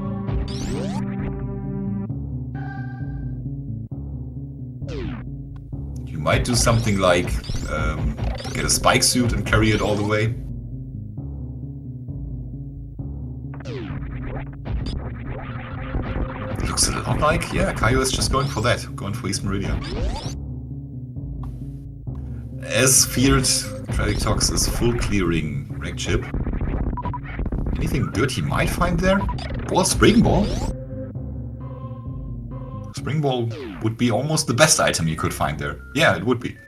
You might do something like get a spike suit and carry it all the way. Looks a lot like, yeah, Kaio is just going for that, going for East Meridian. As feared, Traviktox is full clearing wreck chip. Anything good he might find there? Ball, Spring Ball? Spring Ball would be almost the best item you could find there. Yeah, it would be.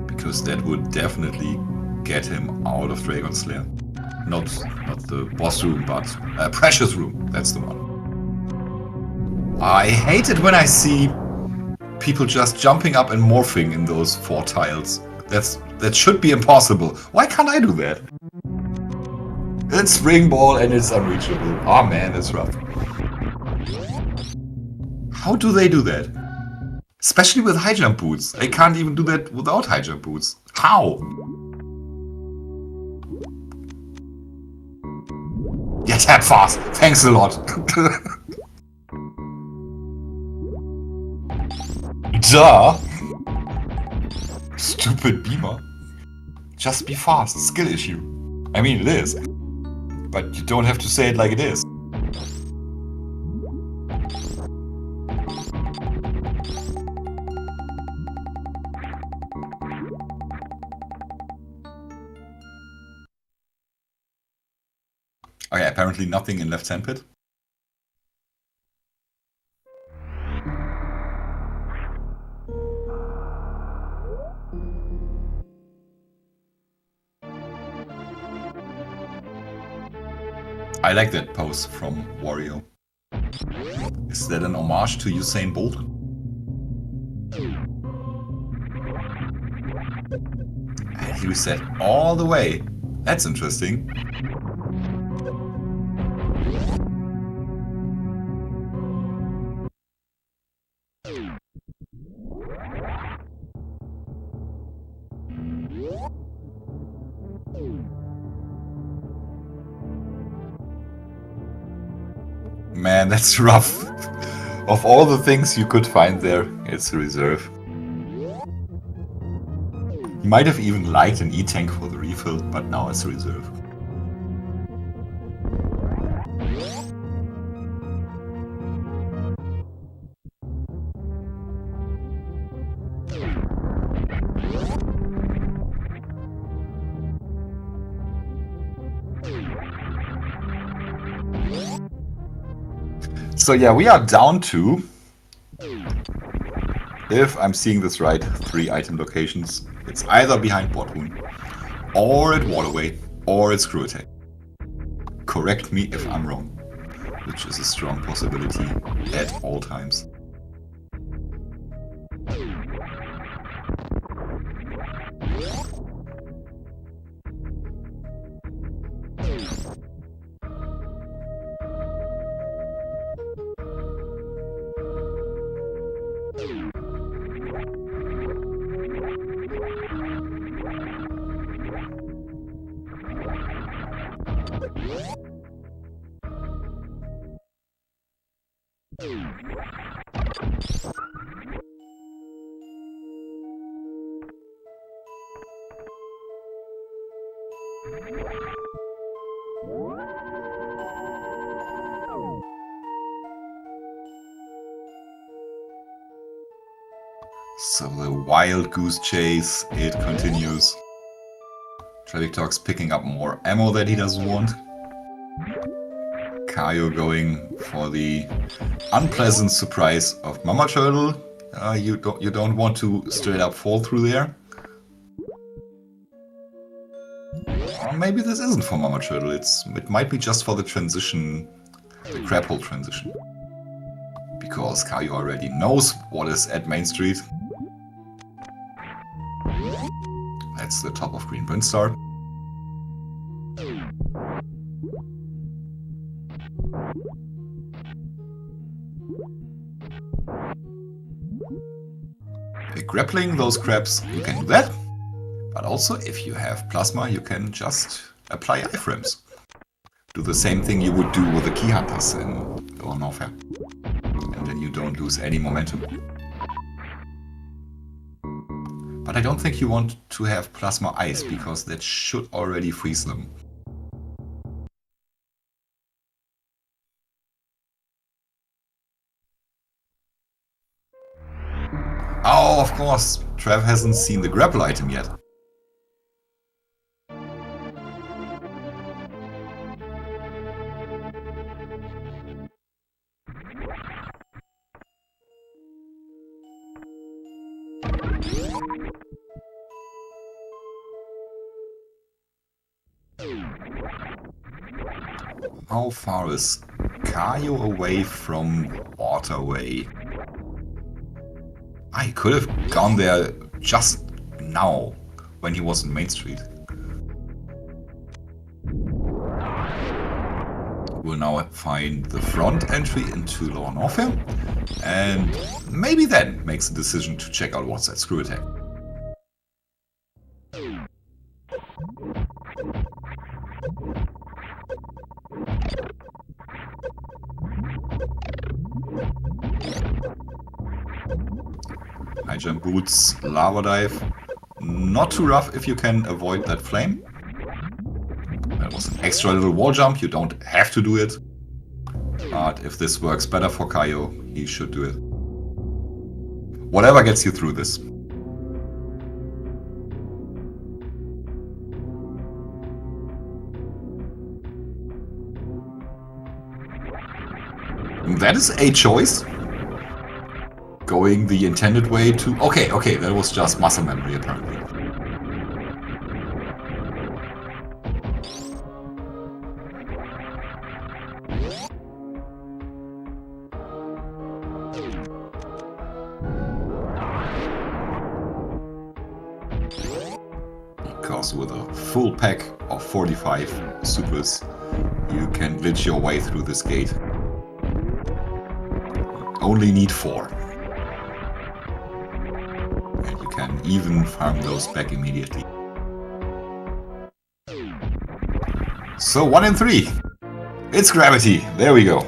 Because that would definitely get him out of Dragon's Lair. Not the boss room, but Precious Room. That's the one. I hate it when I see people just jumping up and morphing in those 4 tiles. That should be impossible. Why can't I do that? It's Spring Ball and it's unreachable. Oh man, that's rough. How do they do that? Especially with high jump boots. I can't even do that without high jump boots. How? Yeah, tap fast. Thanks a lot. Duh. Stupid beamer. Just be fast, skill issue. I mean, it is. But you don't have to say it like it is. Okay, apparently nothing in left sandpit. I like that pose from Wario. Is that an homage to Usain Bolt? And he reset all the way. That's interesting. Man, that's rough. Of all the things you could find there, it's a reserve. He might have even liked an E-tank for the refill, but now it's a reserve. So yeah, we are down to, if I'm seeing this right, 3 item locations. It's either behind Botwoon, or at Waterway, or at Screw Attack. Correct me if I'm wrong, which is a strong possibility at all times. So the wild goose chase, it continues. Traviktox picking up more ammo that he doesn't want. Caio going for the unpleasant surprise of Mama Turtle. You don't want to straight up fall through there. Or maybe this isn't for Mama Turtle. It might be just for the transition, the crab hole transition. Because Caio already knows what is at Main Street. That's the top of Green Brinstar. Grappling those crabs, you can do that. But also, if you have plasma, you can just apply iframes. Do the same thing you would do with the key hunters in Lower Norfair. And then you don't lose any momentum. But I don't think you want to have plasma ice, because that should already freeze them. Oh, of course! Trav hasn't seen the grapple item yet. How far is Caio away from Waterway? I could have gone there just now, when he was in Main Street. We'll now find the front entry into Lower Norfair, and maybe then makes a decision to check out what's at Screw Attack. High jump boots, lava dive. not too rough if you can avoid that flame. That was an extra little wall jump, you don't have to do it. But if this works better for Caio, he should do it. Whatever gets you through this. That is a choice. Going the intended way to... Okay, that was just muscle memory apparently. Because with a full pack of 45 supers, you can glitch your way through this gate. Only need 4. And you can even farm those back immediately. So 1 in 3. It's gravity. There we go.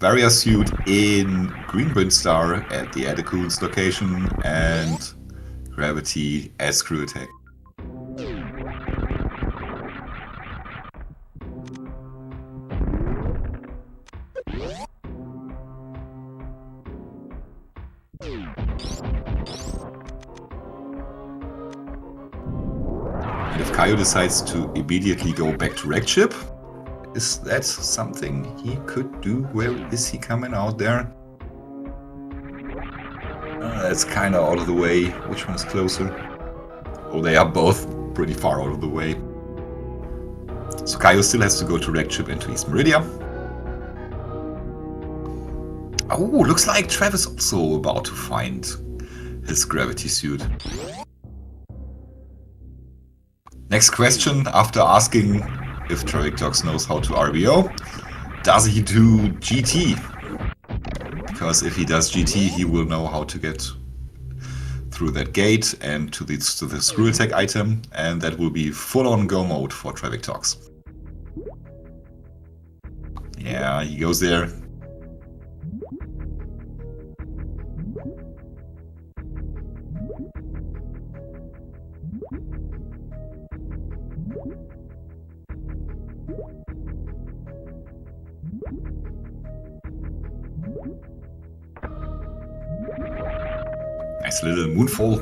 Barrier suit in Green Brinstar at the Adecoons location and gravity as screw attack. And if Caio decides to immediately go back to Wrecked Ship, is that something he could do? Where is he coming out there? That's kind of out of the way. Which one is closer? Oh, they are both pretty far out of the way. So Caio still has to go to Wrecked Ship and to East Meridia. Oh, looks like Trav is also about to find his gravity suit. Next question, after asking if Traviktox knows how to RBO, does he do GT? Because if he does GT, he will know how to get through that gate and to the screw attack item, and that will be full-on go mode for Traviktox. Yeah, he goes there. Nice little moonfall.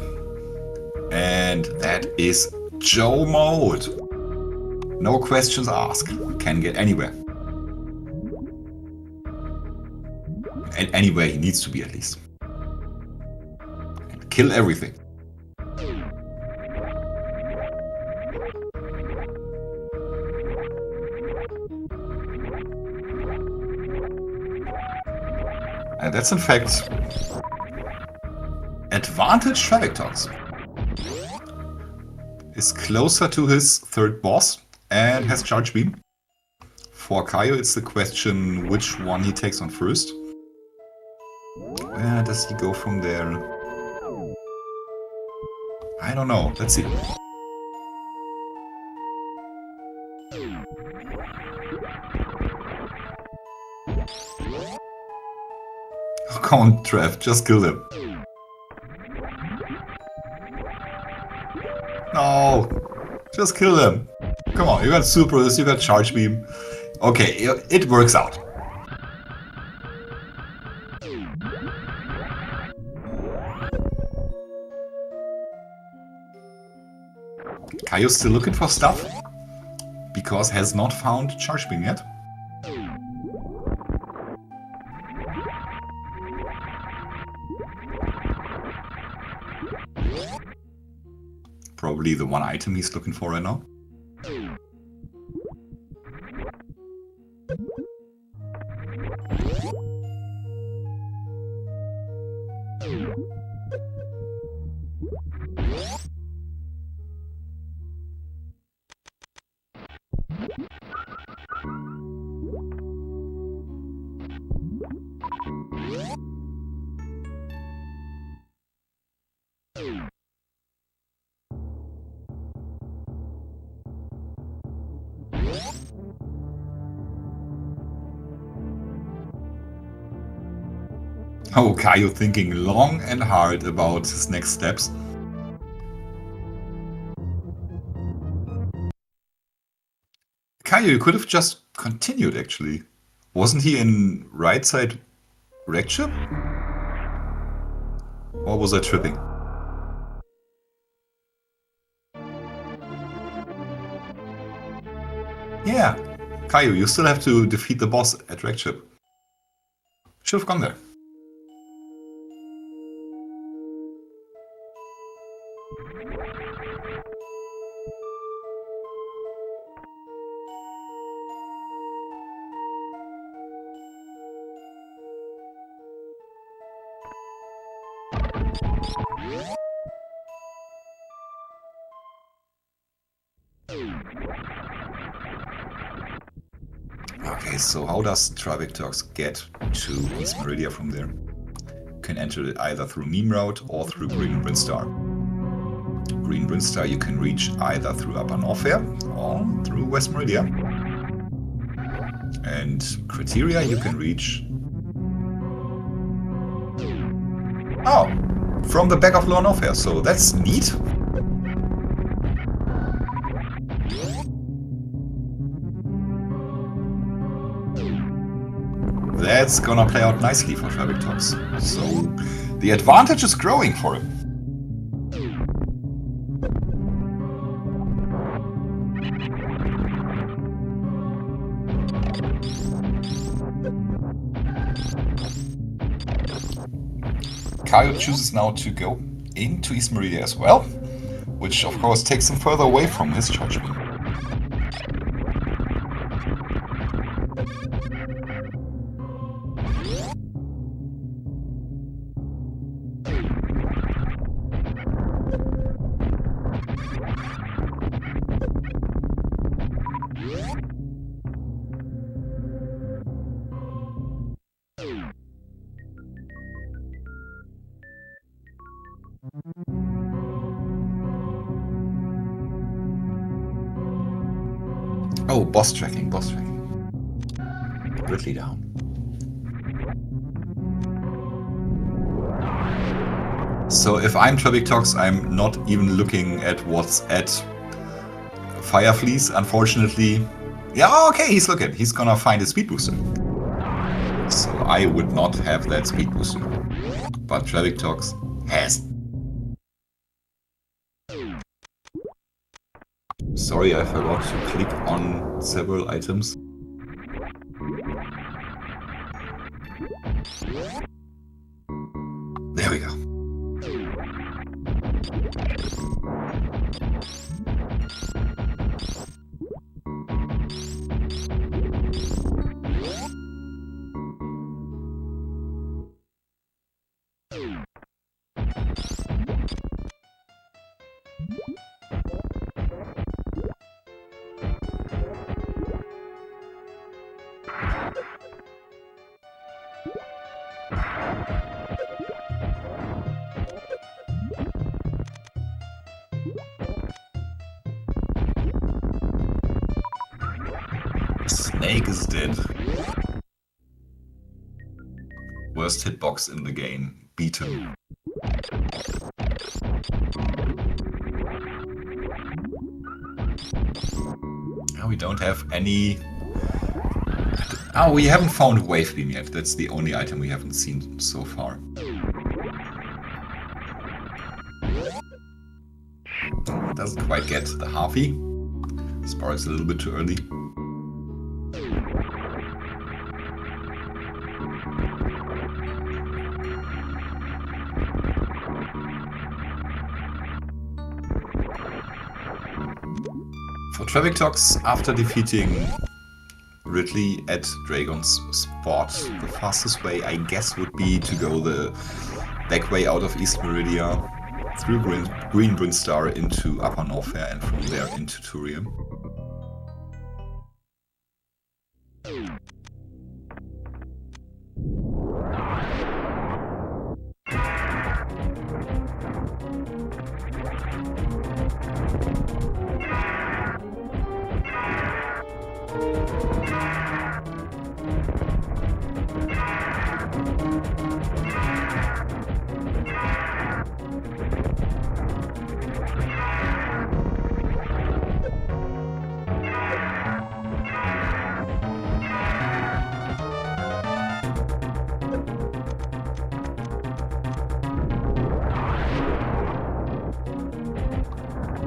And that is Joe mode. No questions asked. Can get anywhere. And anywhere he needs to be at least. And kill everything. And that's in fact advantage Traviktox. Is closer to his third boss and has charge beam. For Caio it's the question which one he takes on first. Where does he go from there? I don't know. Let's see. Oh, come on, Trav, just kill him. No, just kill him. Come on, you got supers, you got charge beam. Okay, it works out. Caio's still looking for stuff because has not found charge beam yet. Probably the one item he's looking for right now. Oh, Caio thinking long and hard about his next steps. Caio, you could have just continued, actually. Wasn't he in right side wreck ship? Or was I tripping? Yeah, Caio, you still have to defeat the boss at wreck ship. Should have gone there. Okay, so how does Traviktox get to East Meridia from there? You can enter it either through Meme Route or through Green Brinstar. Green Brinstar you can reach either through Upper Norfair or through West Meridia. And Criteria you can reach... Oh! From the back of Lower Norfair, so that's neat. That's gonna play out nicely for Traviktox. So the advantage is growing for him. Caio chooses now to go into East Meridia as well, which of course takes him further away from his charge beam. Oh, boss tracking, boss tracking. Ridley down. So if I'm Traviktox, I'm not even looking at what's at Firefleece, unfortunately. Yeah, okay, he's looking. He's gonna find a speed booster. So I would not have that speed booster. But Traviktox has. Sorry, I forgot to click on several items. There we go. Snake is dead. Worst hitbox in the game. Beat him. Now we don't have any... Oh, we haven't found Wave Beam yet. That's the only item we haven't seen so far. Doesn't quite get the Harvey. Sparks a little bit too early. For Traviktox, after defeating Ridley at Dragon's Spot, the fastest way, I guess, would be to go the back way out of East Meridia, through Green Brinstar into Upper Norfair, and from there into Turium.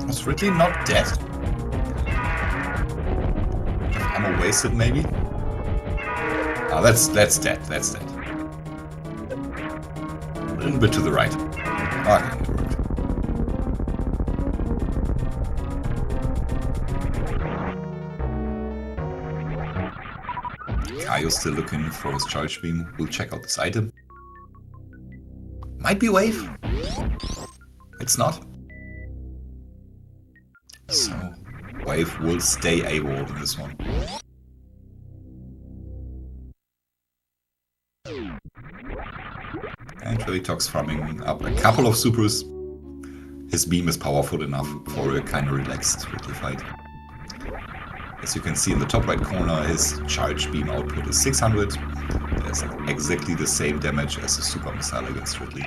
Was Ridley not dead? Ammo wasted, maybe? Ah, that's dead. That's dead. A little bit to the right. Okay, it worked. Caio's still looking for his charge beam. We'll check out this item. Might be wave. It's not. So, wave will stay AWOL in this one. And Traviktox farming up a couple of supers. His beam is powerful enough for a kind of relaxed Ridley fight. As you can see in the top right corner, his charge beam output is 600. That's exactly the same damage as a super missile against Ridley.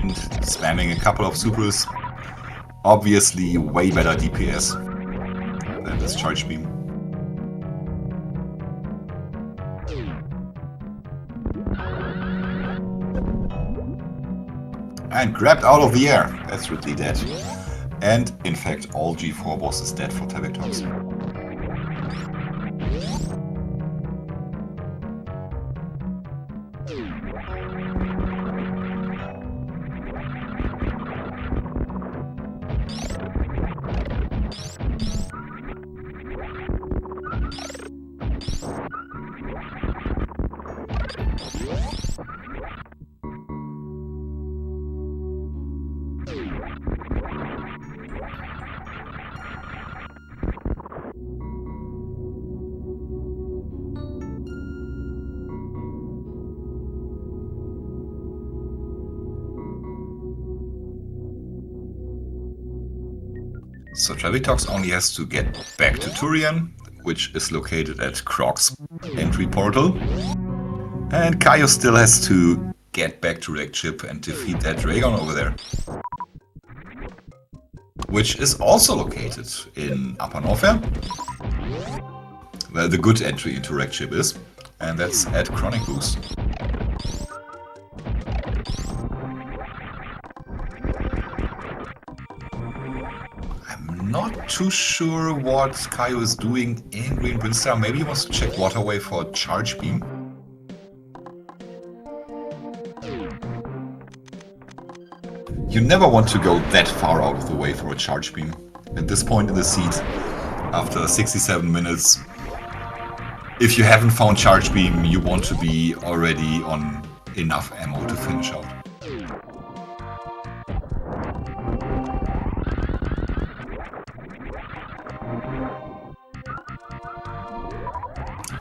And spamming a couple of supers. Obviously way better DPS than this charge beam. And grabbed out of the air. That's Ridley dead. And in fact all G4 boss is dead for Traviktox. So Traviktox only has to get back to Turian, which is located at Krog's entry portal. And Caio still has to get back to Wrecked Ship and defeat that dragon over there. Which is also located in Upper Norfair, where the good entry into Wrecked Ship is. And that's at Chronic Boost. Not too sure what Caio is doing in Green Brinstar. Maybe he wants to check Waterway for a charge beam. You never want to go that far out of the way for a charge beam. At this point in the seed, after 67 minutes, if you haven't found charge beam, you want to be already on enough ammo to finish out.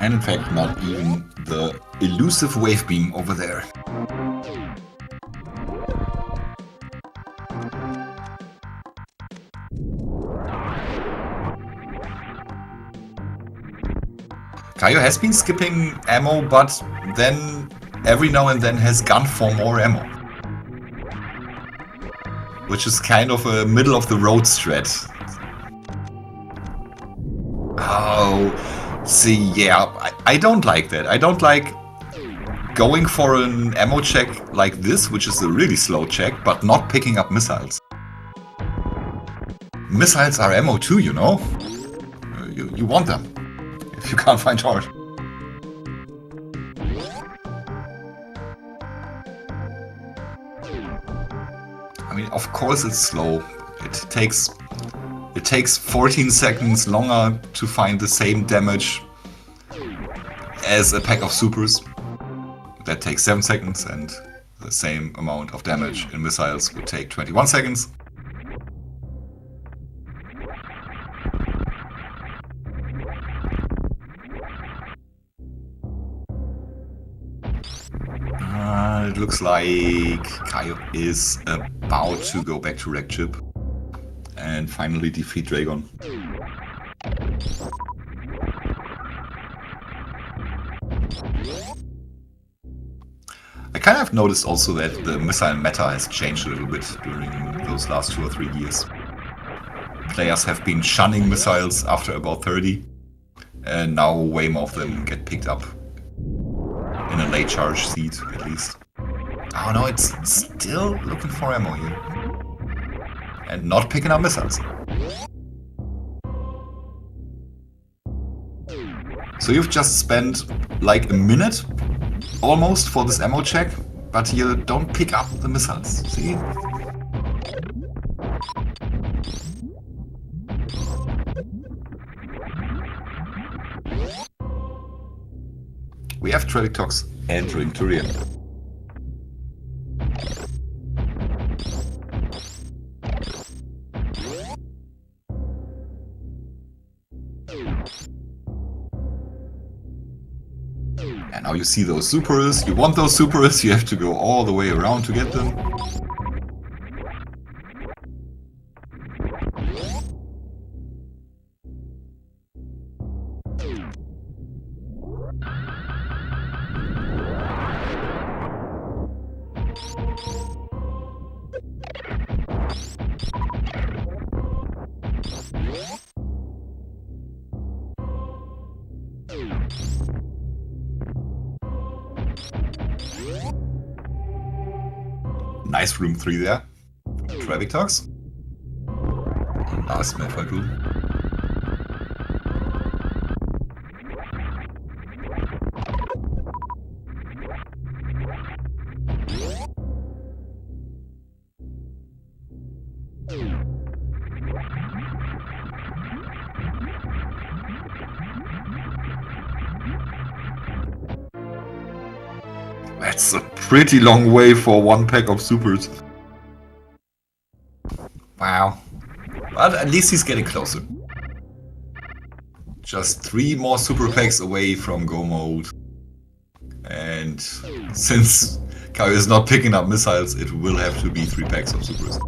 And in fact, not even the elusive wave beam over there. Caio has been skipping ammo, but then every now and then has gone for more ammo. Which is kind of a middle of the road strat. Oh, see, yeah, I don't like that. I don't like going for an ammo check like this, which is a really slow check, but not picking up missiles. Missiles are ammo too, you know? You want them, if you can't find charge. I mean, of course it's slow. It takes 14 seconds longer to find the same damage as a pack of supers. That takes 7 seconds, and the same amount of damage in missiles would take 21 seconds. It looks like Caio is about to go back to Wreck Chip and finally defeat Dragon. I kind of noticed also that the missile meta has changed a little bit during those last 2 or 3 years. Players have been shunning missiles after about 30, and now way more of them get picked up in a late charge seat, at least. Oh no, it's still looking for ammo here. And not picking up missiles. So you've just spent like a minute almost for this ammo check, but you don't pick up the missiles, see? We have Traviktox entering Turian. And now you see those supers, you want those supers, you have to go all the way around to get them. Nice room 3 there, Traviktox. Last Medfight room. That's a pretty long way for one pack of supers. Wow. But at least he's getting closer. Just 3 more super packs away from go mode. And since Caio is not picking up missiles, it will have to be 3 packs of supers.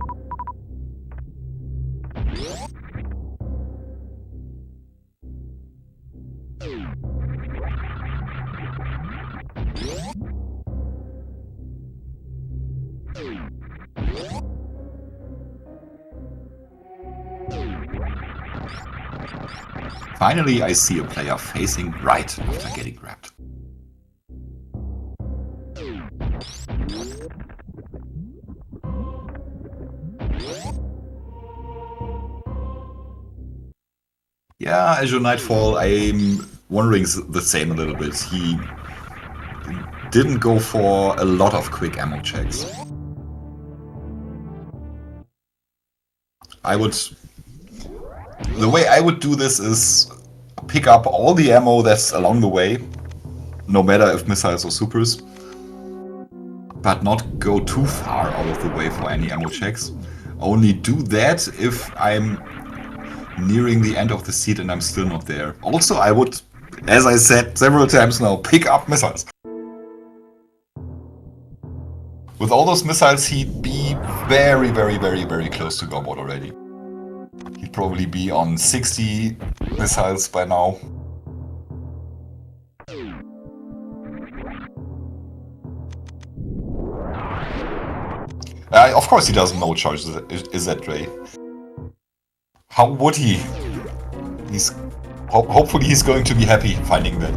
Finally, I see a player facing right after getting grabbed. Yeah, Azure Nightfall, I'm wondering the same a little bit. He didn't go for a lot of quick ammo checks. The way I would do this is pick up all the ammo that's along the way, no matter if missiles or supers, but not go too far out of the way for any ammo checks. Only do that if I'm nearing the end of the seat and I'm still not there. Also, I would, as I said several times now, pick up missiles. With all those missiles, he'd be very, very, very, very close to go mode already. He'd probably be on 60 missiles by now. Of course he doesn't know charge is that Dre. How would he? Hopefully he's going to be happy finding that.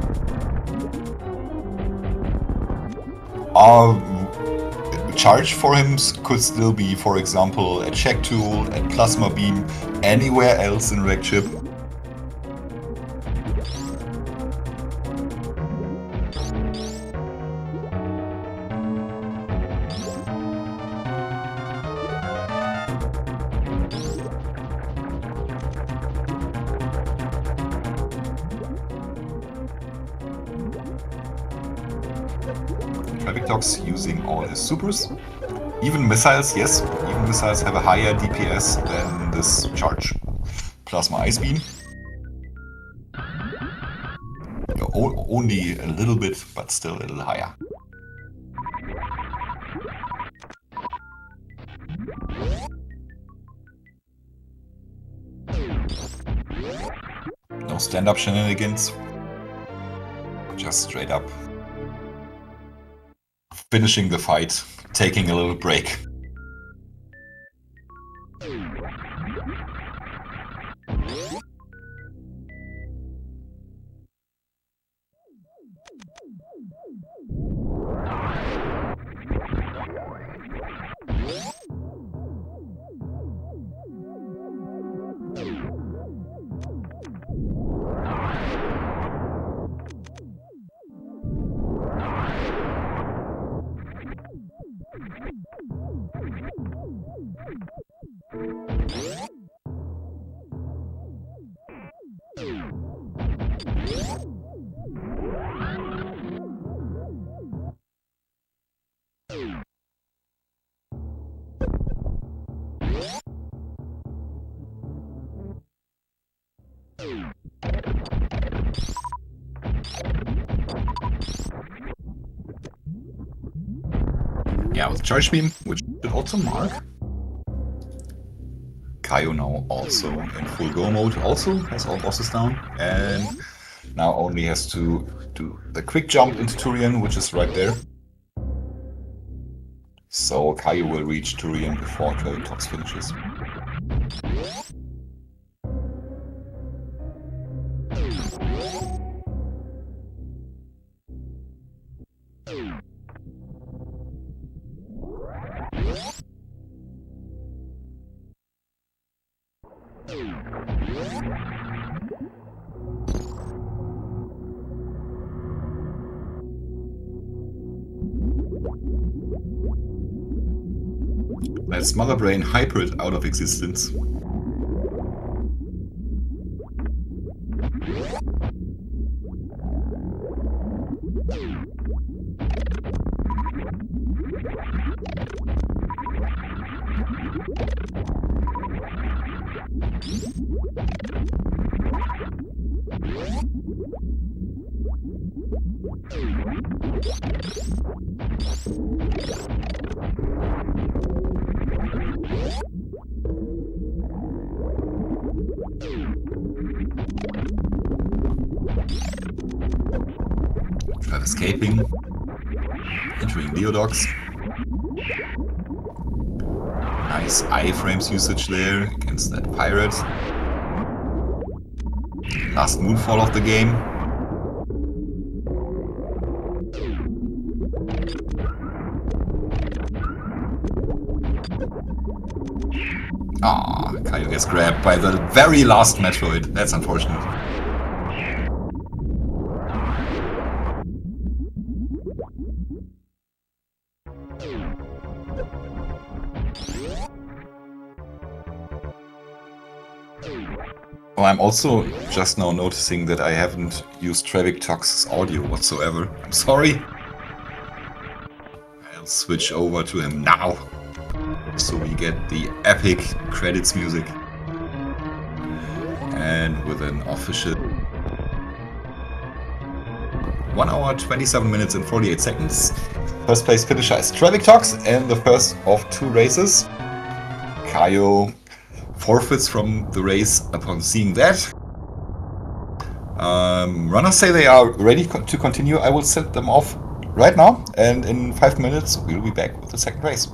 Charge for him could still be, for example, a check tool, a plasma beam, anywhere else in reg chip. Traviktox using all his supers. Even missiles, yes, even missiles have a higher DPS than this charge. Plasma Ice Beam. Only a little bit, but still a little higher. No stand-up shenanigans. Just straight up finishing the fight, taking a little break. Yeah, with Charge Beam, which should also mark. Caio now also in full go mode, also has all bosses down, and now only has to do the quick jump into Turian, which is right there. So Caio will reach Turian before Traviktox finishes. Let's Mother Brain Hybrid out of existence. Try escaping, entering Leodox. Nice iframes usage there against that pirate. Last moonfall of the game. Ah, Caio gets grabbed by the very last Metroid. That's unfortunate. Oh, I'm also just now noticing that I haven't used Traviktox's audio whatsoever. I'm sorry. I'll switch over to him now, so we get the epic credits music. And with an official 1 hour, 27 minutes and 48 seconds. First place finisher is Traviktox and the first of 2 races. Caio forfeits from the race upon seeing that. Runners say they are ready to continue. I will send them off right now, and in 5 minutes we'll be back with the second race.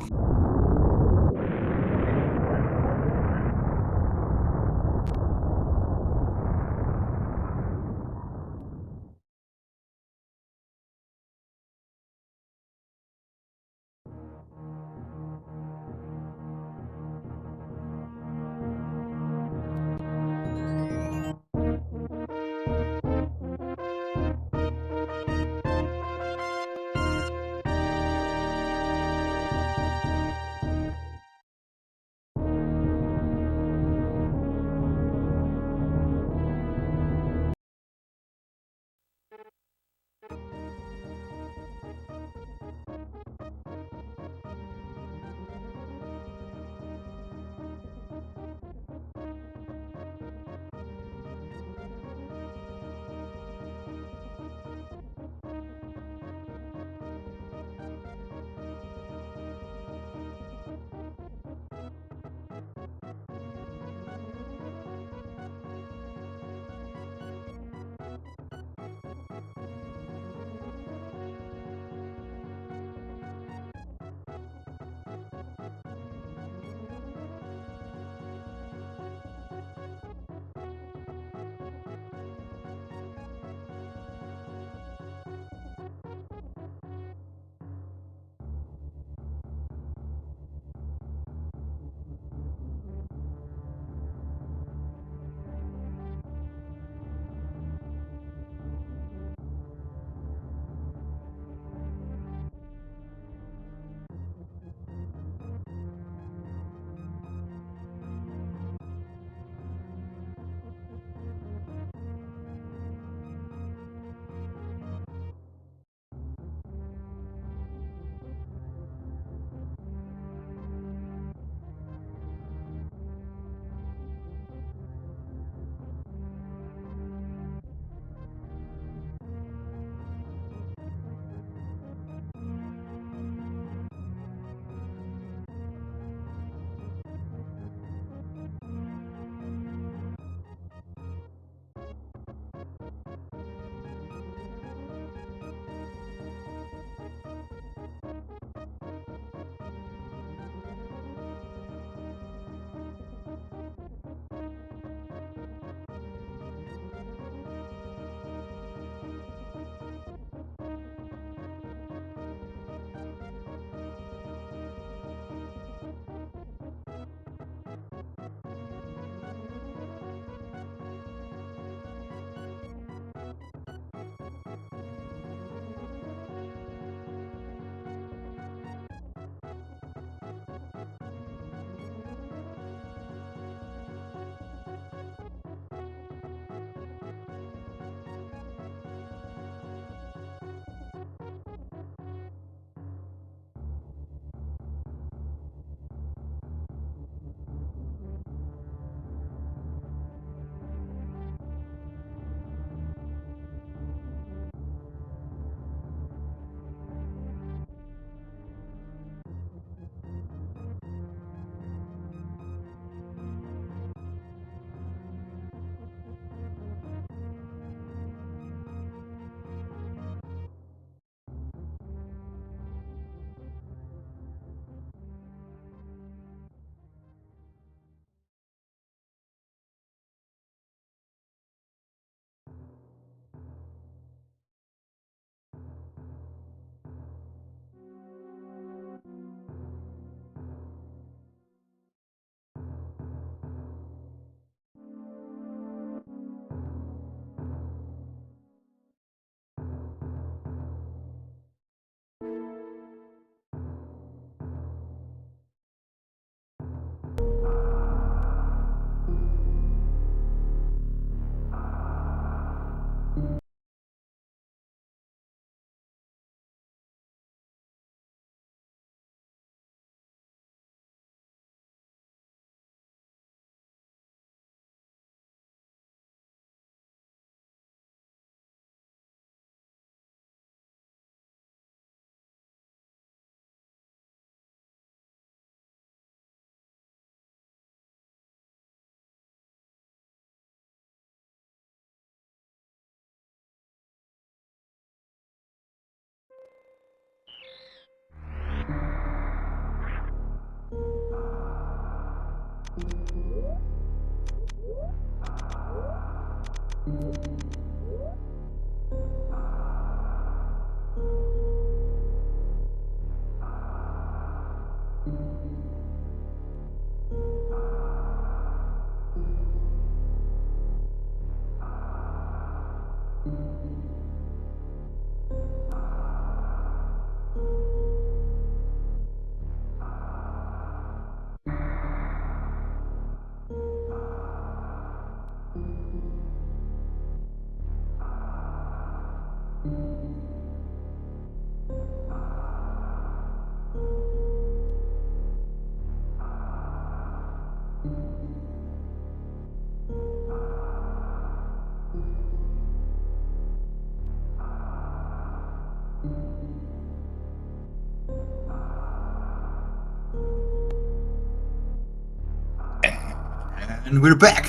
And we're back!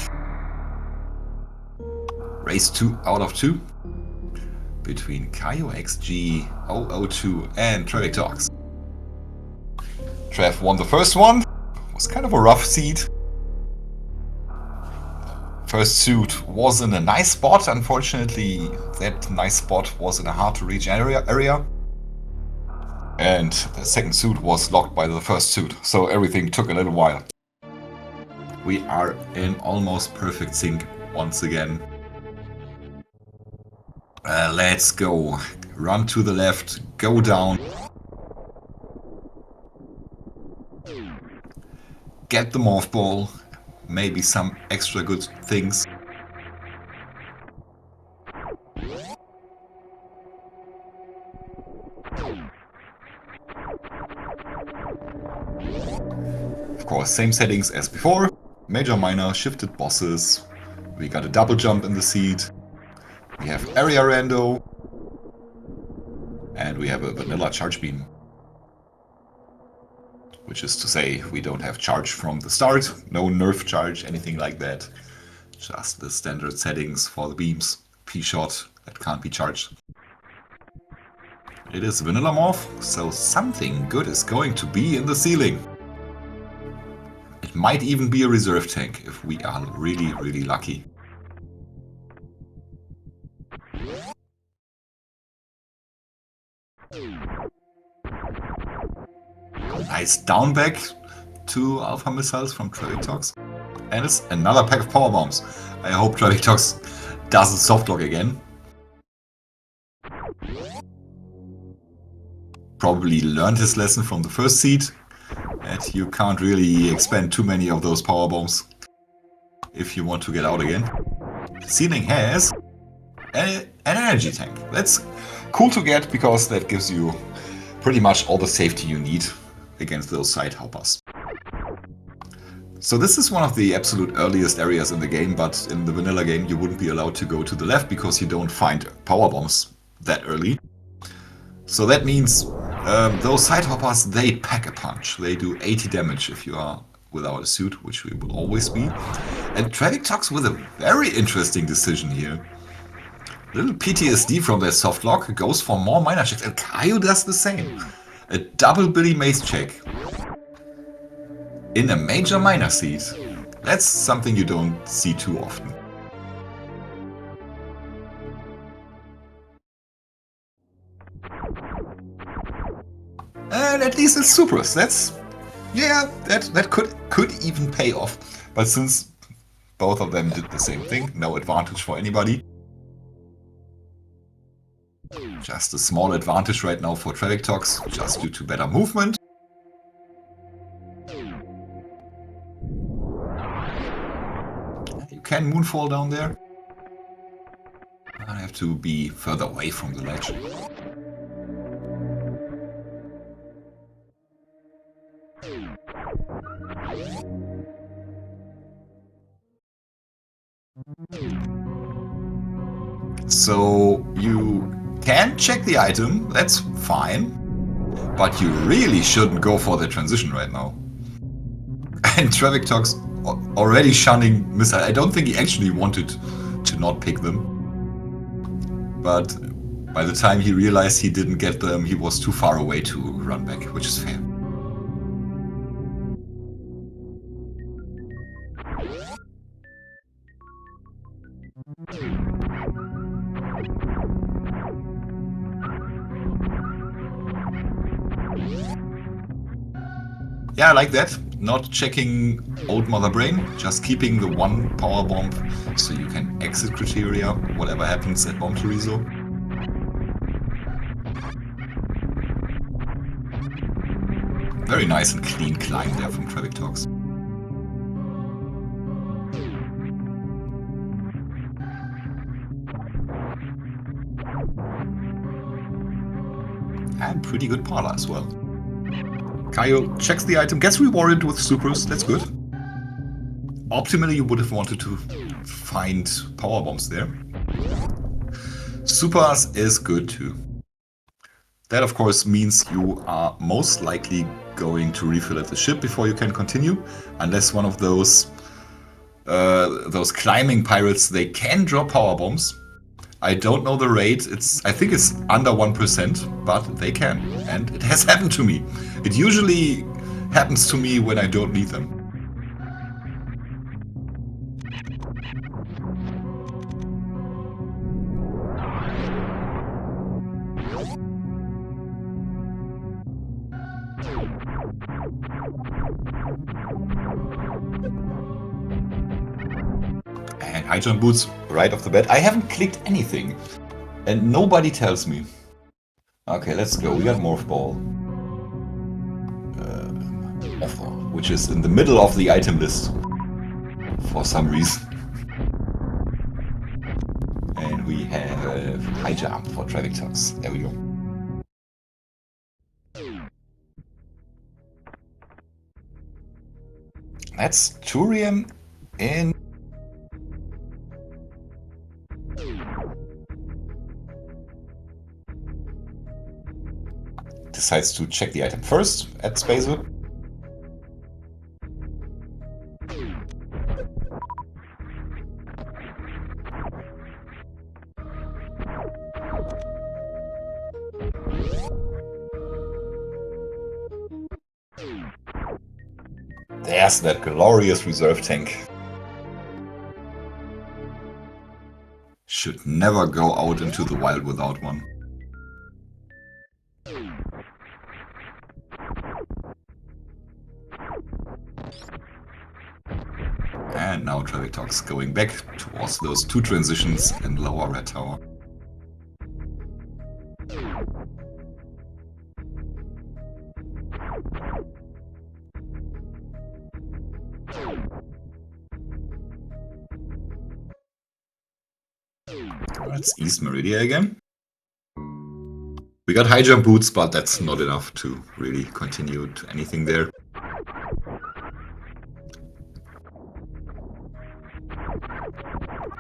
Race 2 out of 2 between caioxg002 and Traviktox. Trav won the first one. It was kind of a rough seat. First suit was in a nice spot. Unfortunately, that nice spot was in a hard to reach area. And the second suit was locked by the first suit, so everything took a little while. We are in almost perfect sync once again. Let's go. Run to the left, go down. Get the morph ball. Maybe some extra good things. Of course, same settings as before. Major, minor, shifted bosses. We got a double jump in the seat. We have area rando. And we have a vanilla charge beam. Which is to say, we don't have charge from the start. No nerf charge, anything like that. Just the standard settings for the beams. P-shot, that can't be charged. It is vanilla morph, so something good is going to be in the ceiling. It might even be a reserve tank, if we are really, really lucky. Nice down back, 2 alpha missiles from Traviktox. And it's another pack of power bombs. I hope Traviktox doesn't softlock again. Probably learned his lesson from the first seed. And you can't really expend too many of those power bombs if you want to get out again. The ceiling has an energy tank. That's cool to get because that gives you pretty much all the safety you need against those side hoppers. So this is one of the absolute earliest areas in the game, but in the vanilla game you wouldn't be allowed to go to the left because you don't find power bombs that early. So that means those side hoppers, they pack a punch. They do 80 damage if you are without a suit, which we will always be. And Traviktox with a very interesting decision here. Little PTSD from that softlock, goes for more minor checks, and Caio does the same. A double Billy Mace check. In a major minor seat. That's something you don't see too often. And at least it's Supras. That's, yeah, that could even pay off. But since both of them did the same thing, no advantage for anybody. Just a small advantage right now for Traviktox, just due to better movement. You can moonfall down there. I have to be further away from the ledge. So you can check the item, that's fine, but you really shouldn't go for the transition right now. And Traviktox already shunning missile. I don't think he actually wanted to not pick them, but by the time he realized he didn't get them, he was too far away to run back, which is fair. Yeah, I like that. Not checking Old Mother Brain, just keeping the one power bomb so you can exit criteria, whatever happens at Bomb Chorizo. Very nice and clean climb there from Traviktox. And pretty good parlor as well. Caio checks the item, gets rewarded with supers, that's good. Optimally, you would have wanted to find power bombs there. Supers is good too. That of course means you are most likely going to refill at the ship before you can continue, unless one of those climbing pirates, they can drop power bombs. I don't know the rate, I think it's under 1%, but they can, and it has happened to me. It usually happens to me when I don't need them. And high jump boots right off the bat. I haven't clicked anything, and nobody tells me. Okay, let's go. We got Morph Ball. Which is in the middle of the item list for some reason. And we have high jump for Traviktox. There we go. That's Turian in... Decides to check the item first at Spacewood. There's that glorious reserve tank. Should never go out into the wild without one. And now Traviktox going back towards those two transitions in lower red tower. That's East Meridia again. We got high jump boots, but that's not enough to really continue to anything there.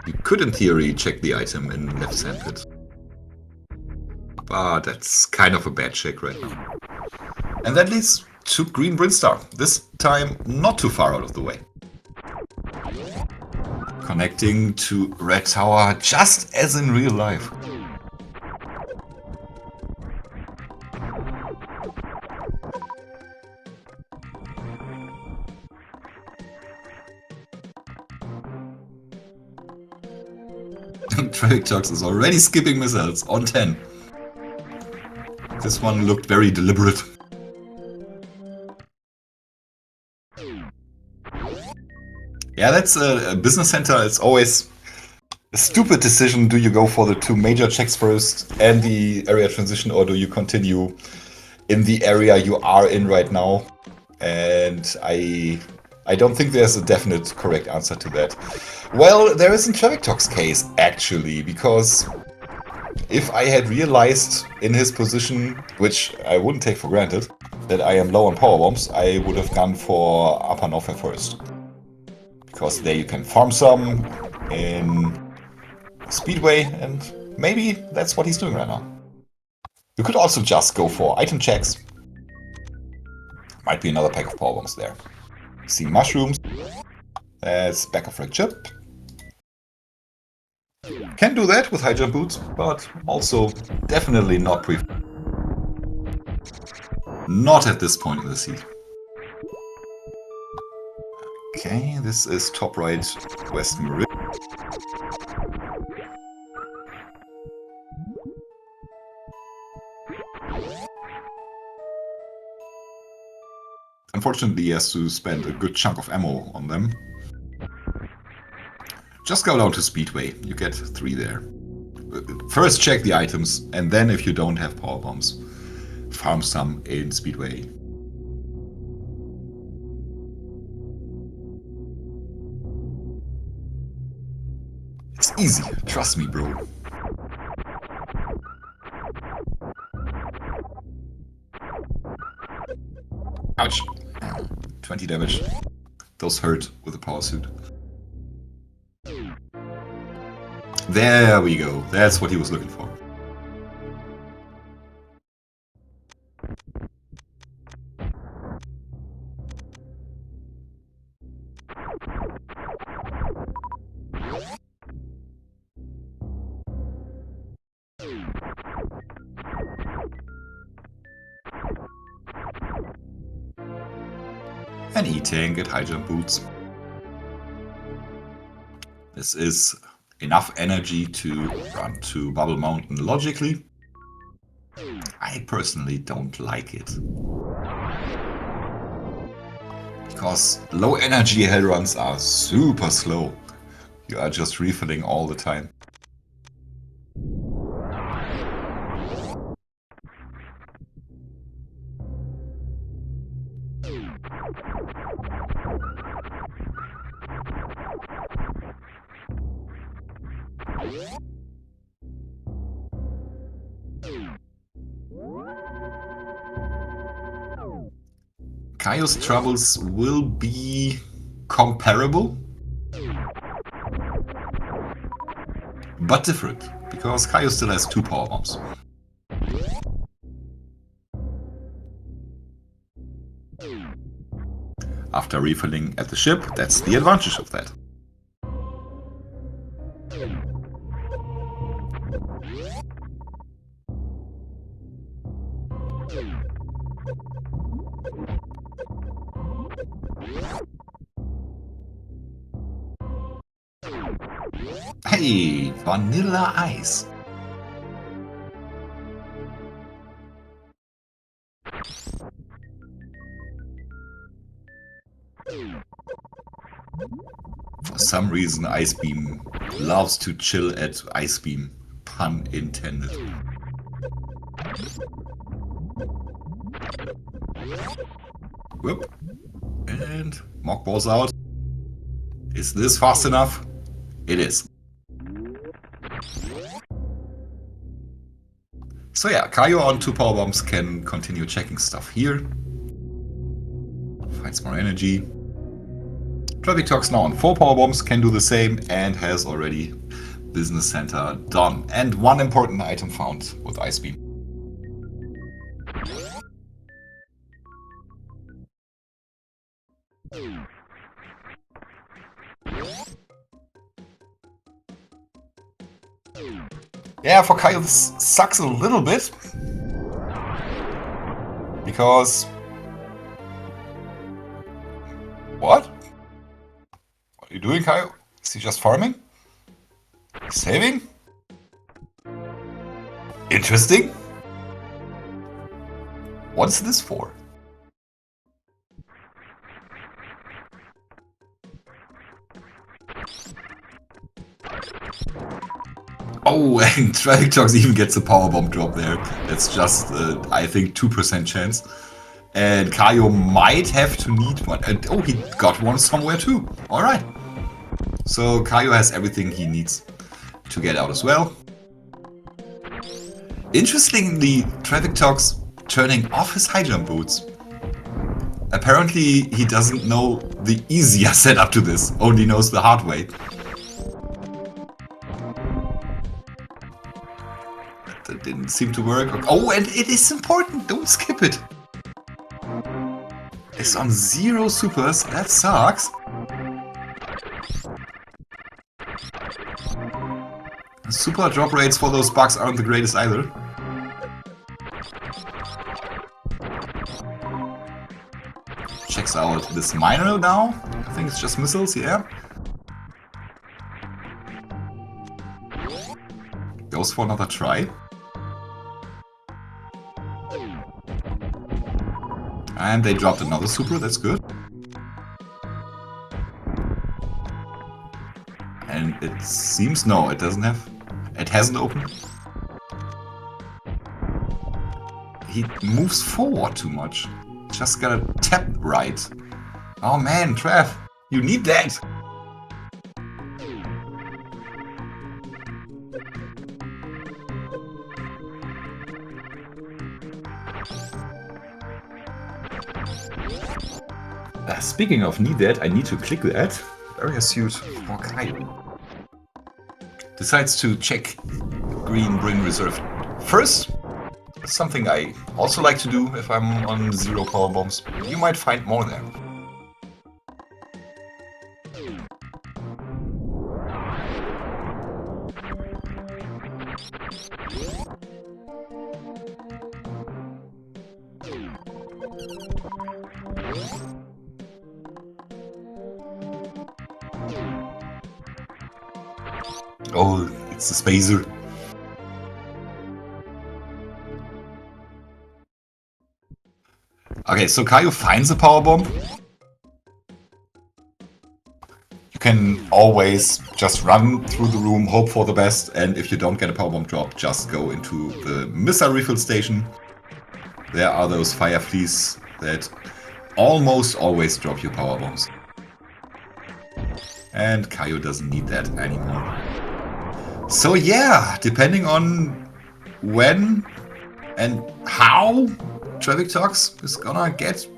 You could, in theory, check the item in left sandpit. But that's kind of a bad check right now. And that leads to Green Brinstar. This time not too far out of the way. Connecting to Red Tower just as in real life. Traviktox is already skipping missiles on 10. This one looked very deliberate. Yeah, that's a business center. It's always a stupid decision. Do you go for the two major checks first and the area transition, or do you continue in the area you are in right now? And I don't think there's a definite correct answer to that. Well, there is in Traviktox's case, actually, because if I had realized in his position, which I wouldn't take for granted, that I am low on power bombs, I would have gone for Upper Norfair first. Because there you can farm some in Speedway, and maybe that's what he's doing right now. You could also just go for item checks. Might be another pack of power bombs there. See mushrooms. That's back of wreck chip. Can do that with high jump boots, but also definitely not not at this point in the seed. Okay, this is top right west meridian. Unfortunately, he has to spend a good chunk of ammo on them. Just go down to Speedway, you get 3 there. First check the items, and then if you don't have power bombs, farm some in Speedway. It's easy, trust me, bro. Ouch. 20 damage. Those hurt with the power suit. There we go. That's what he was looking for. An E-tank at high jump boots. This is enough energy to run to Bubble Mountain logically. I personally don't like it. Because low energy hell runs are super slow. You are just refilling all the time. Caio's troubles will be comparable, but different, because Caio still has 2 power bombs. After refilling at the ship, that's the advantage of that. Hey, Vanilla Ice. For some reason, Ice Beam loves to chill at Ice Beam. Pun intended. Whoop. And Mock Ball's out. Is this fast enough? It is. So yeah, Caio on 2 power bombs can continue checking stuff here. Finds more energy. Traviktox now on 4 power bombs can do the same and has already Business Center done. And 1 important item found with Ice Beam. Yeah, for Caio this sucks a little bit. Because... What? What are you doing, Caio? Is he just farming? Saving? Interesting. What's this for? Oh, and Traviktox even gets a powerbomb drop there. That's just, I think, 2% chance. And Caio might have to need one. And oh, he got one somewhere too. Alright. So Caio has everything he needs to get out as well. Interestingly, Traviktox turning off his high jump boots. Apparently, he doesn't know the easier setup to this, only knows the hard way. That didn't seem to work. Oh, and it is important, don't skip it. It's on 0 supers, that sucks. Super drop rates for those bugs aren't the greatest either. Checks out this miner now. I think it's just missiles, yeah. Goes for another try. And they dropped another super, that's good. And it seems, no, it doesn't have, it hasn't opened. He moves forward too much. Just gotta tap right. Oh man, Trav, you need that! Speaking of need that, I need to click that. Area suit for Caio. Decides to check green bring reserve first. Something I also like to do if I'm on 0 power bombs. You might find more there. Oh, it's the spacer. Okay, so Caio finds a power bomb. You can always just run through the room, hope for the best, and if you don't get a power bomb drop, just go into the missile refill station. There are those fire fleas that almost always drop you power bombs. And Caio doesn't need that anymore. So yeah, depending on when and how Traviktox is gonna get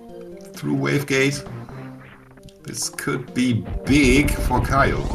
through Wavegate, this could be big for Caio.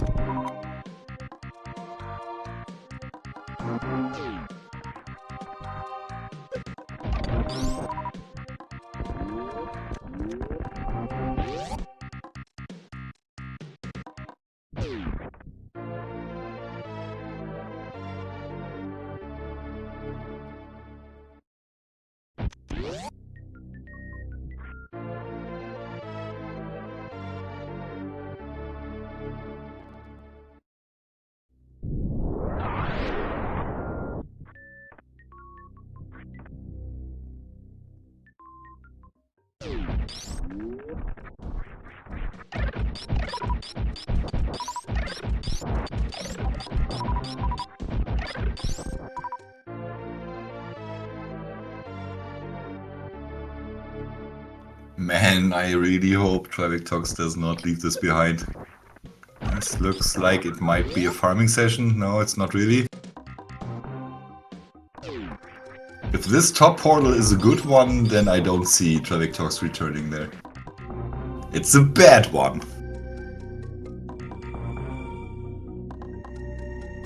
Man, I really hope Traviktox does not leave this behind. This looks like it might be a farming session. No, it's not really. If this top portal is a good one, then I don't see Traviktox returning there. It's a bad one.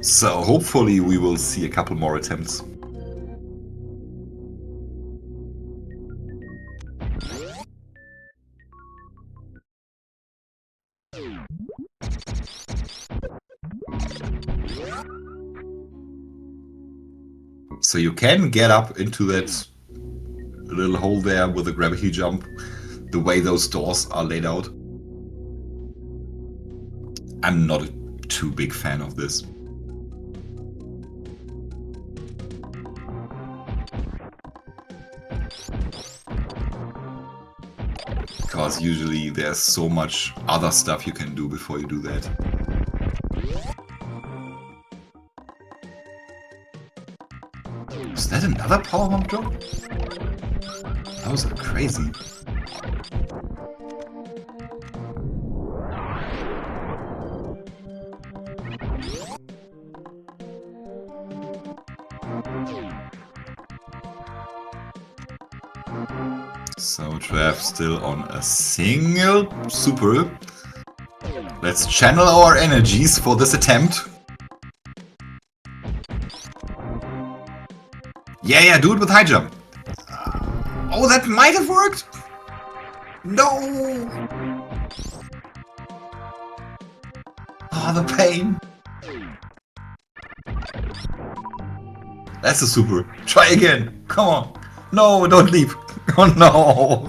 So hopefully we will see a couple more attempts. So you can get up into that little hole there with a gravity jump, the way those doors are laid out. I'm not a too big fan of this. Because usually there's so much other stuff you can do before you do that. Is that another power bomb drop? Those are crazy. So Trav still on a single super. Let's channel our energies for this attempt. Yeah, do it with high jump. Oh, that might have worked. No. Oh, the pain. That's a super. Try again. Come on. No, don't leave. Oh no.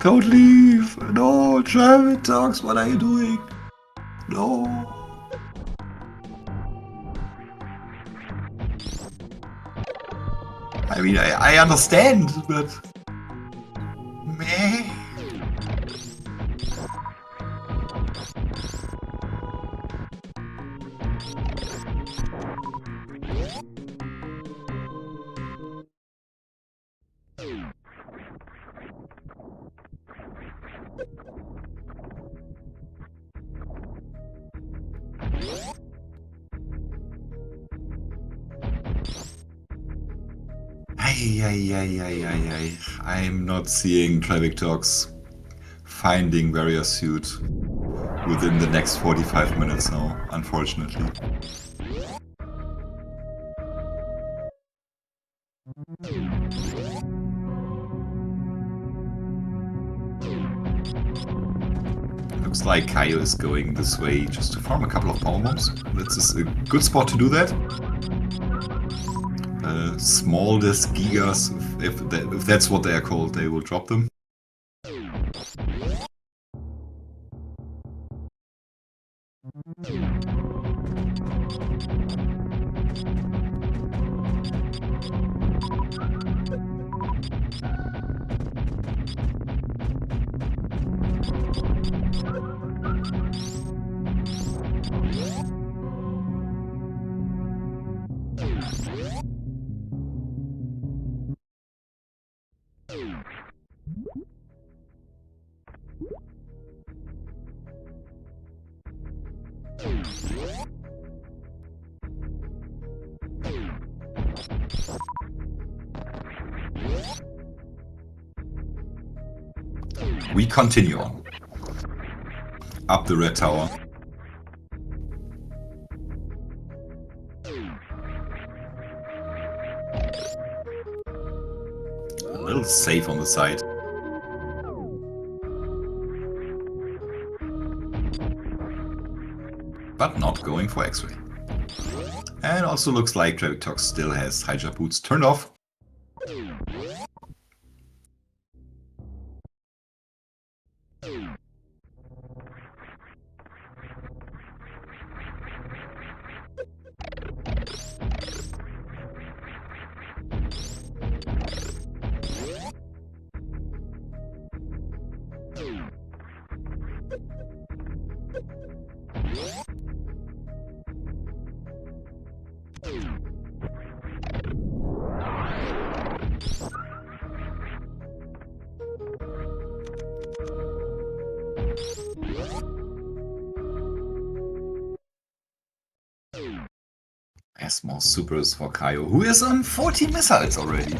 Don't leave. No, Traviktox, what are you doing? No. I mean, I understand, but... Meh. I'm not seeing Traviktox finding barrier suit within the next 45 minutes now, unfortunately. Looks like Caio is going this way just to farm a couple of power bombs. That's a good spot to do that. Smallest gigas, if that's what they are called, they will drop them. We continue on. Up the red tower. A little safe on the side. But not going for X-ray. And also looks like Traviktox still has high jump boots turned off. More supers for Caio, who is on 40 missiles already.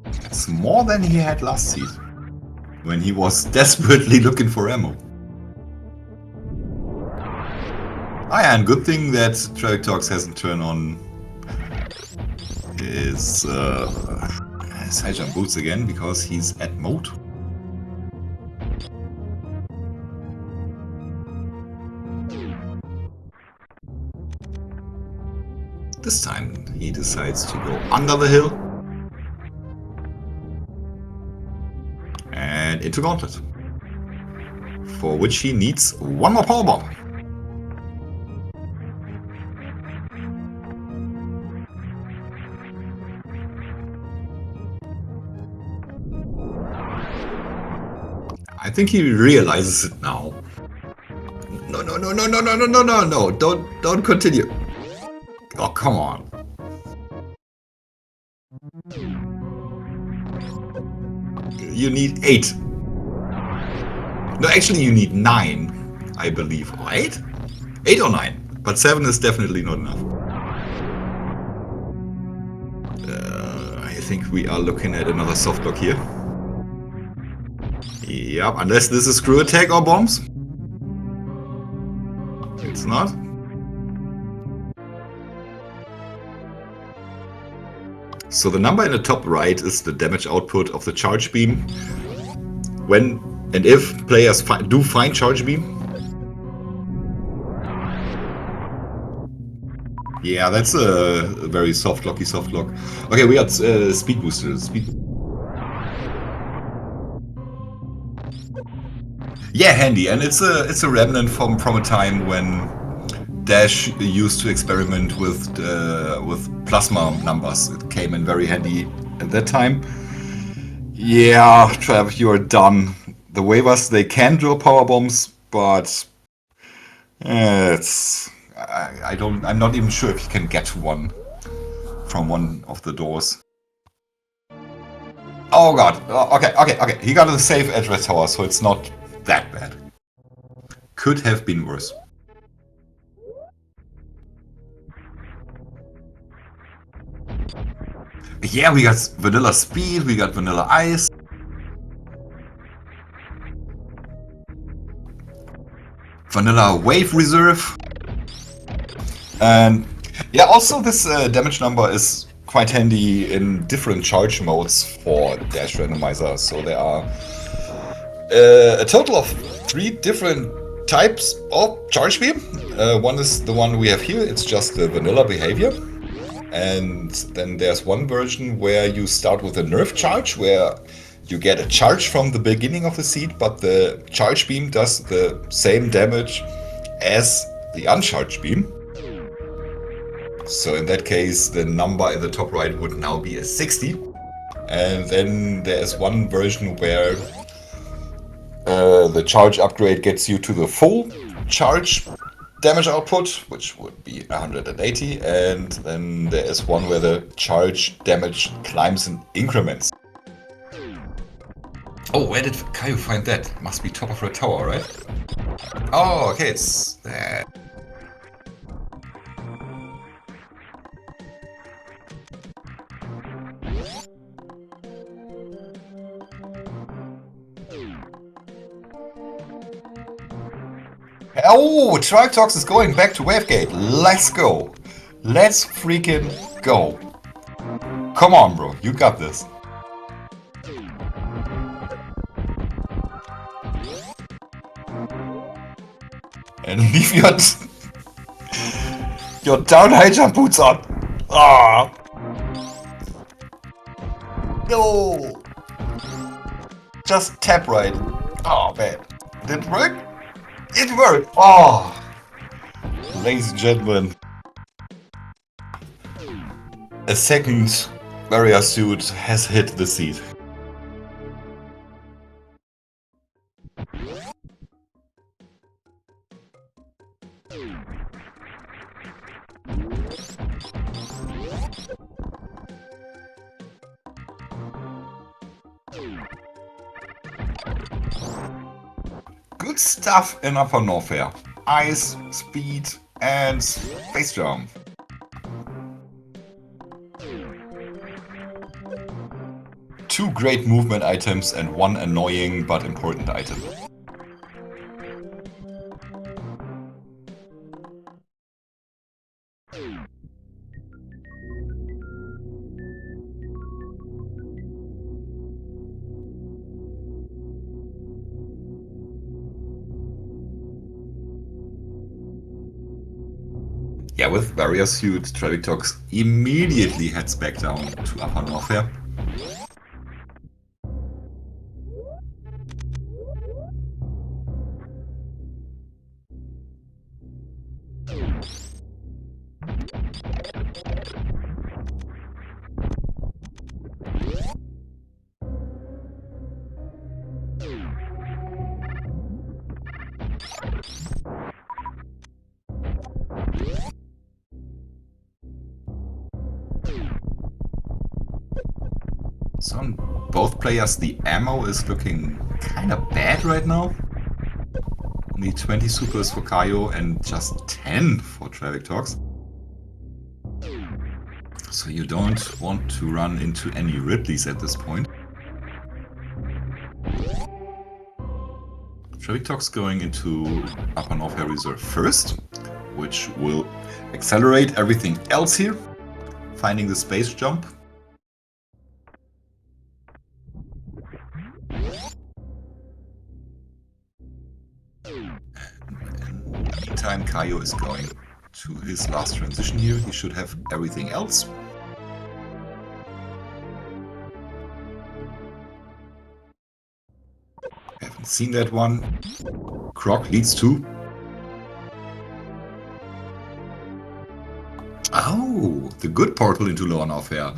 That's more than he had last season, when he was desperately looking for ammo. Ah, and good thing that Traviktox hasn't turned on his high jump boots again, because he's at mode. This time he decides to go under the hill and into Gauntlet, for which he needs one more power bomb. I think he realizes it now. No, don't continue. Oh, come on. You need 8. No, actually you need 9, I believe. Or 8? 8 or 9. But 7 is definitely not enough. I think we are looking at another soft block here. Yep, unless this is screw attack or bombs. It's not. So the number in the top right is the damage output of the charge beam when and if players do find charge beam. Yeah, that's a very soft lock. Okay, we got speed boosters. Yeah, handy, and it's a remnant from a time when Dash used to experiment with plasma numbers. It came in very handy at that time. Yeah, Trav, you're done. The waivers, they can draw power bombs, but I'm not even sure if you can get one from one of the doors. Oh god. Oh, okay. He got a safe at Red Tower, so it's not that bad. Could have been worse. Yeah, we got vanilla speed, we got vanilla ice. Vanilla wave reserve. And yeah, also this damage number is quite handy in different charge modes for Dash Randomizer. So there are a total of 3 different types of charge beam. One is the one we have here, it's just the vanilla behavior. And then there's one version where you start with a nerf charge, where you get a charge from the beginning of the seed, but the charge beam does the same damage as the uncharged beam. So in that case, the number in the top right would now be a 60. And then there's one version where the charge upgrade gets you to the full charge damage output, which would be 180, and then there is one where the charge damage climbs in increments. Oh, where did Caio find that? Must be top of Red Tower, right? Oh, okay, it's there. Oh, Traviktox is going back to Wavegate. Let's go. Let's freaking go. Come on, bro. You got this. And leave your down high jump boots on. Ah. No. Just tap right. Oh, man. Did it work? It worked! Oh! Ladies and gentlemen, a second barrier suit has hit the seat. Good stuff in Upper Norfair. Ice, speed, and space jump. Two great movement items and one annoying but important item. Yeah, with Barrier Suit, Traviktox immediately heads back down to Upper Norfair. So on both players, the ammo is looking kind of bad right now. Only 20 supers for Caio and just 10 for Traviktox. So you don't want to run into any Ridleys at this point. Traviktox going into Upper Norfair Reserve first, which will accelerate everything else here. Finding the space jump. In the meantime, Caio is going to his last transition here. He should have everything else. Haven't seen that one. Croc leads to. the good portal into lower Norfair.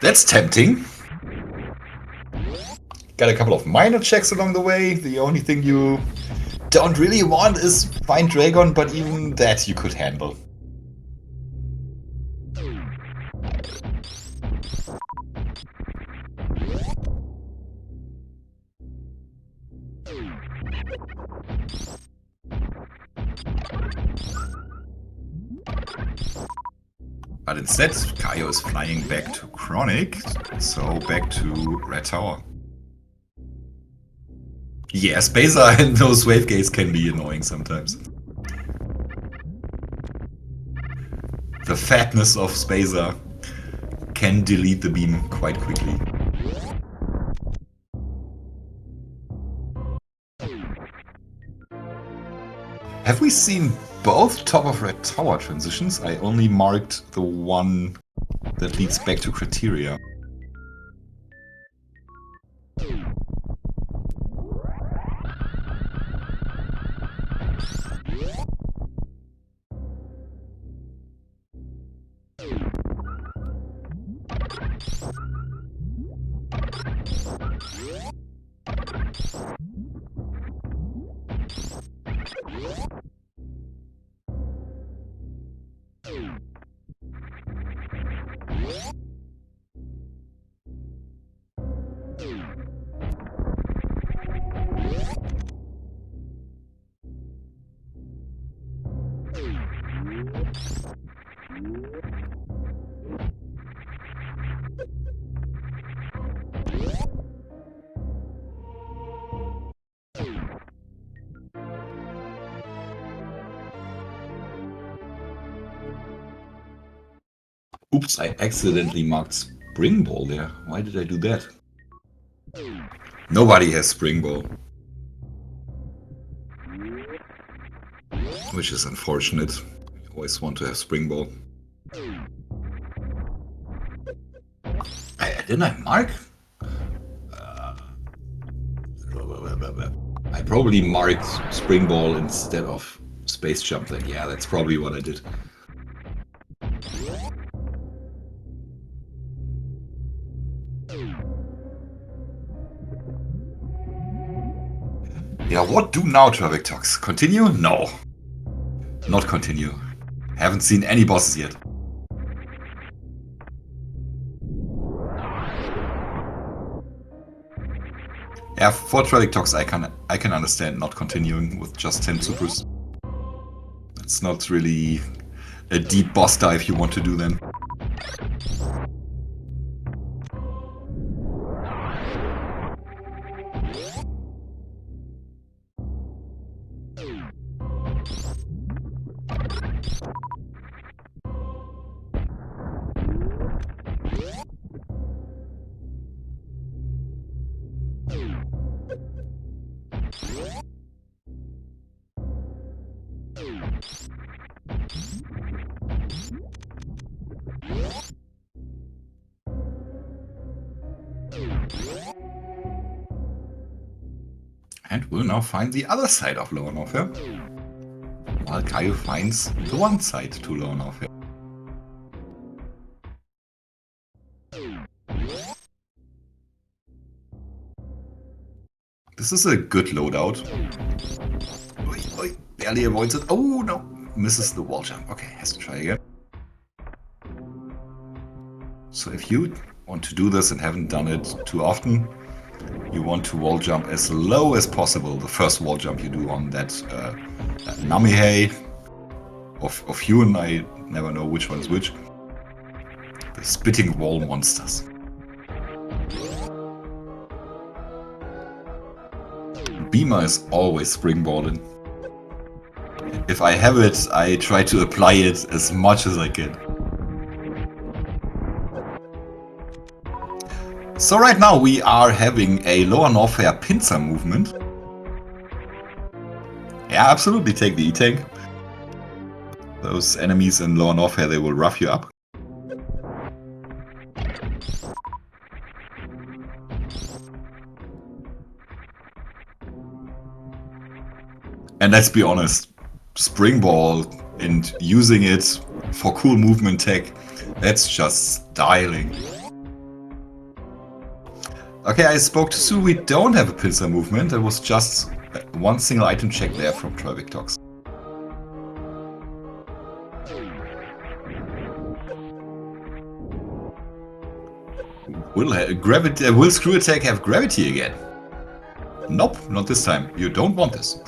That's tempting. Got a couple of minor checks along the way. The only thing you don't really want is Find Dragon, but even that you could handle. But instead, Kaio is flying back to Chronic, so back to Red Tower. Yeah, Spacer and those wave gates can be annoying sometimes. The fatness of Spacer can delete the beam quite quickly. Have we seen both top of Red Tower transitions? I only marked the one that leads back to Criteria. Oops, I accidentally marked Spring Ball there. Why did I do that? Nobody has Spring Ball. Which is unfortunate. You always want to have Spring Ball. Didn't I mark? I probably marked Spring Ball instead of Space Jump then. Yeah, that's probably what I did. Yeah, what do now, Traviktox? Continue? No. Not continue. Haven't seen any bosses yet. Yeah, for Traviktox I can understand not continuing with just 10 supers. It's not really a deep boss dive you want to do then. And we'll now find the other side of Lower Norfair, while Kaio finds the one side to Lower Norfair. This is a good loadout. Oi, barely avoids it. Oh no, misses the wall jump. Okay, has to try again. So if you want to do this and haven't done it too often, you want to wall jump as low as possible. The first wall jump you do on that Namihei of Hyun, I never know which one is which. The spitting wall monsters. Beamer is always springballing. If I have it, I try to apply it as much as I can. So right now we are having a Lower Norfair pincer movement. Yeah, absolutely take the E-Tank. Those enemies in Lower Norfair, they will rough you up. And let's be honest, Spring Ball and using it for cool movement tech It's just styling. Okay, I spoke to Sue. We don't have a pincer movement. There was just one single item check there from Traviktox. Will Screw Attack have gravity again? Nope, not this time. You don't want this.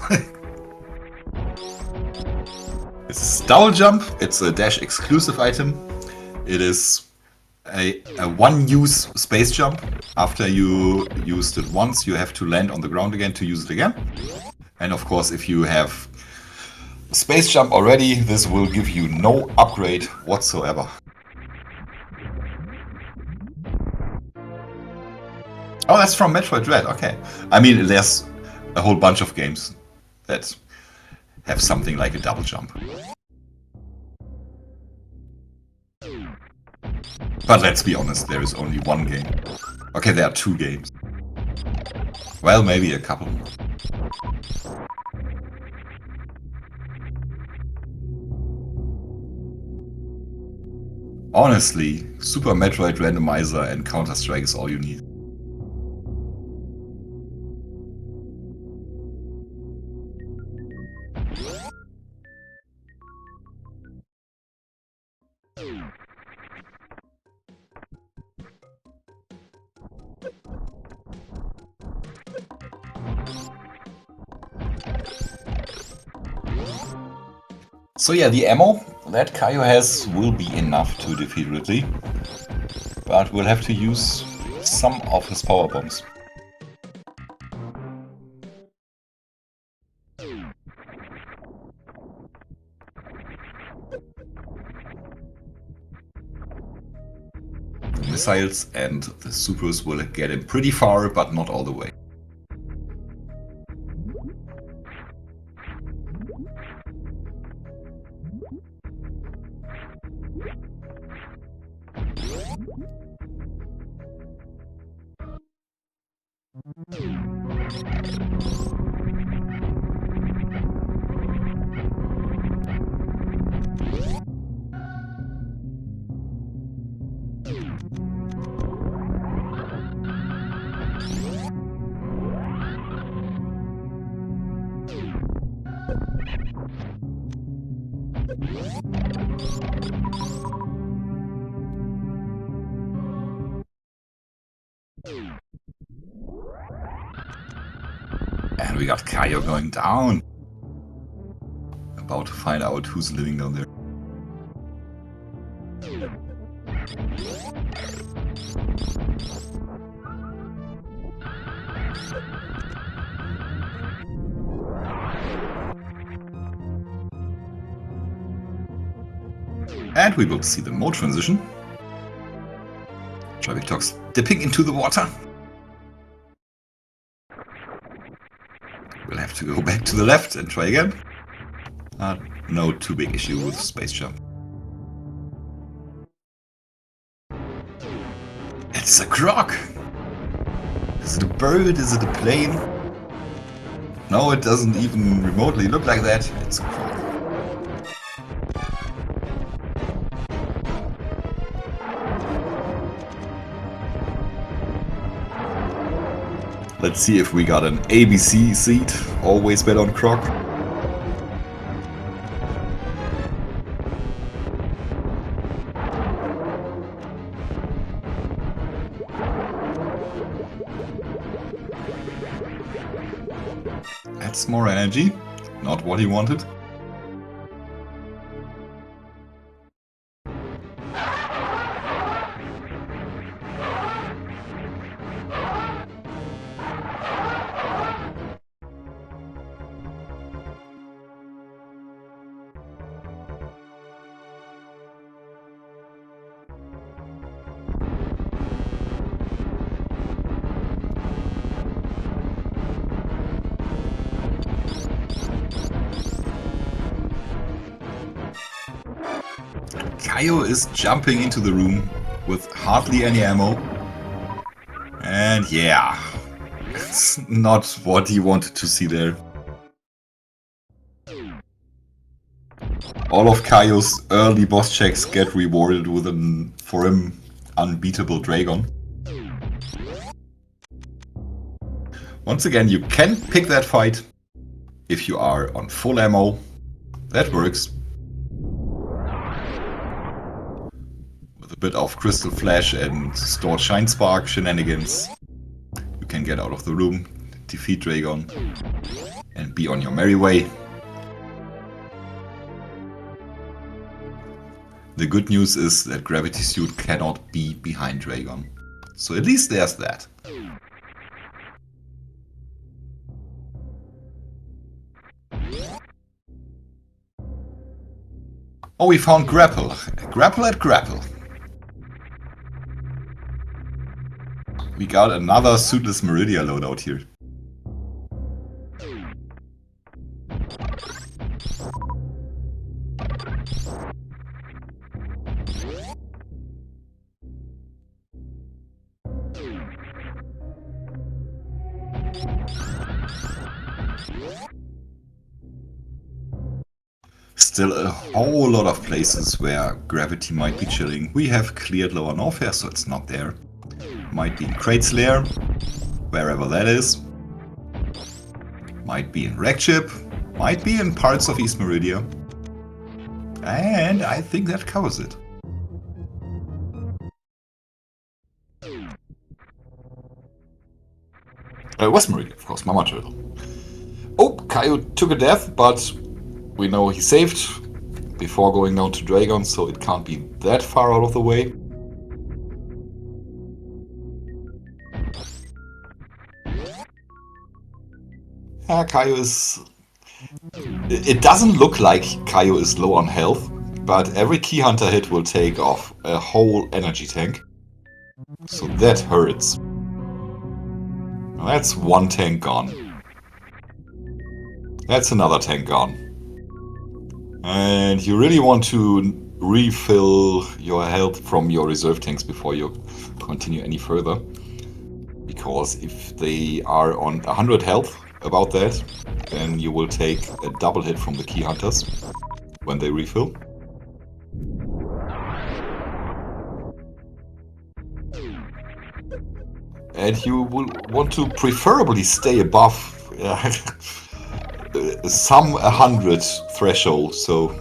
It's Double Jump. It's a Dash exclusive item. It is a one-use space jump. After you used it once, you have to land on the ground again to use it again. And of course, if you have space jump already, this will give you no upgrade whatsoever. Oh, that's from Metroid Dread, okay. I mean, there's a whole bunch of games that have something like a double jump. But let's be honest, there is only one game. Okay, there are 2 games. Well, maybe a couple more. Honestly, Super Metroid Randomizer and Counter-Strike is all you need. So yeah, the ammo that Caio has will be enough to defeat Ridley, but we'll have to use some of his power bombs. The missiles and the supers will get him pretty far, but not all the way. And we got Caio going down. About to find out who's living down there. And we will see the mode transition. Traviktox dipping into the water. We'll have to go back to the left and try again. No too big issue with space jump. It's a croc! Is it a bird? Is it a plane? No, it doesn't even remotely look like that. It's a croc. Let's see if we got an ABC seat. Always bet on croc. That's more energy. Not what he wanted. Caio is jumping into the room with hardly any ammo. And yeah, it's not what he wanted to see there. All of Caio's early boss checks get rewarded with an, for him, unbeatable Dragon. Once again, you can pick that fight if you are on full ammo. That works. With a bit of Crystal Flash and Stored Shine Spark shenanigans, you can get out of the room, defeat Dragon, and be on your merry way. The good news is that Gravity Suit cannot be behind Dragon. So at least there's that. Oh, we found Grapple. Grapple at Grapple. We got another Suitless Meridia loadout here. Still a whole lot of places where Gravity might be chilling. We have cleared Lower Norfair, so it's not there. Might be in Crate's Lair, wherever that is. Might be in Wreckship. Might be in parts of East Meridia. And I think that covers it. West Meridia, of course, Mama Turtle. Oh, Caio took a death, but we know he saved before going down to Dragon, so it can't be that far out of the way. Caio is... It doesn't look like Caio is low on health, but every Key Hunter hit will take off a whole energy tank. So that hurts. That's one tank gone. That's another tank gone. And you really want to refill your health from your reserve tanks before you continue any further. Because if they are on 100 health, about that, then you will take a double hit from the Key Hunters when they refill. And you will want to preferably stay above some 100 threshold, so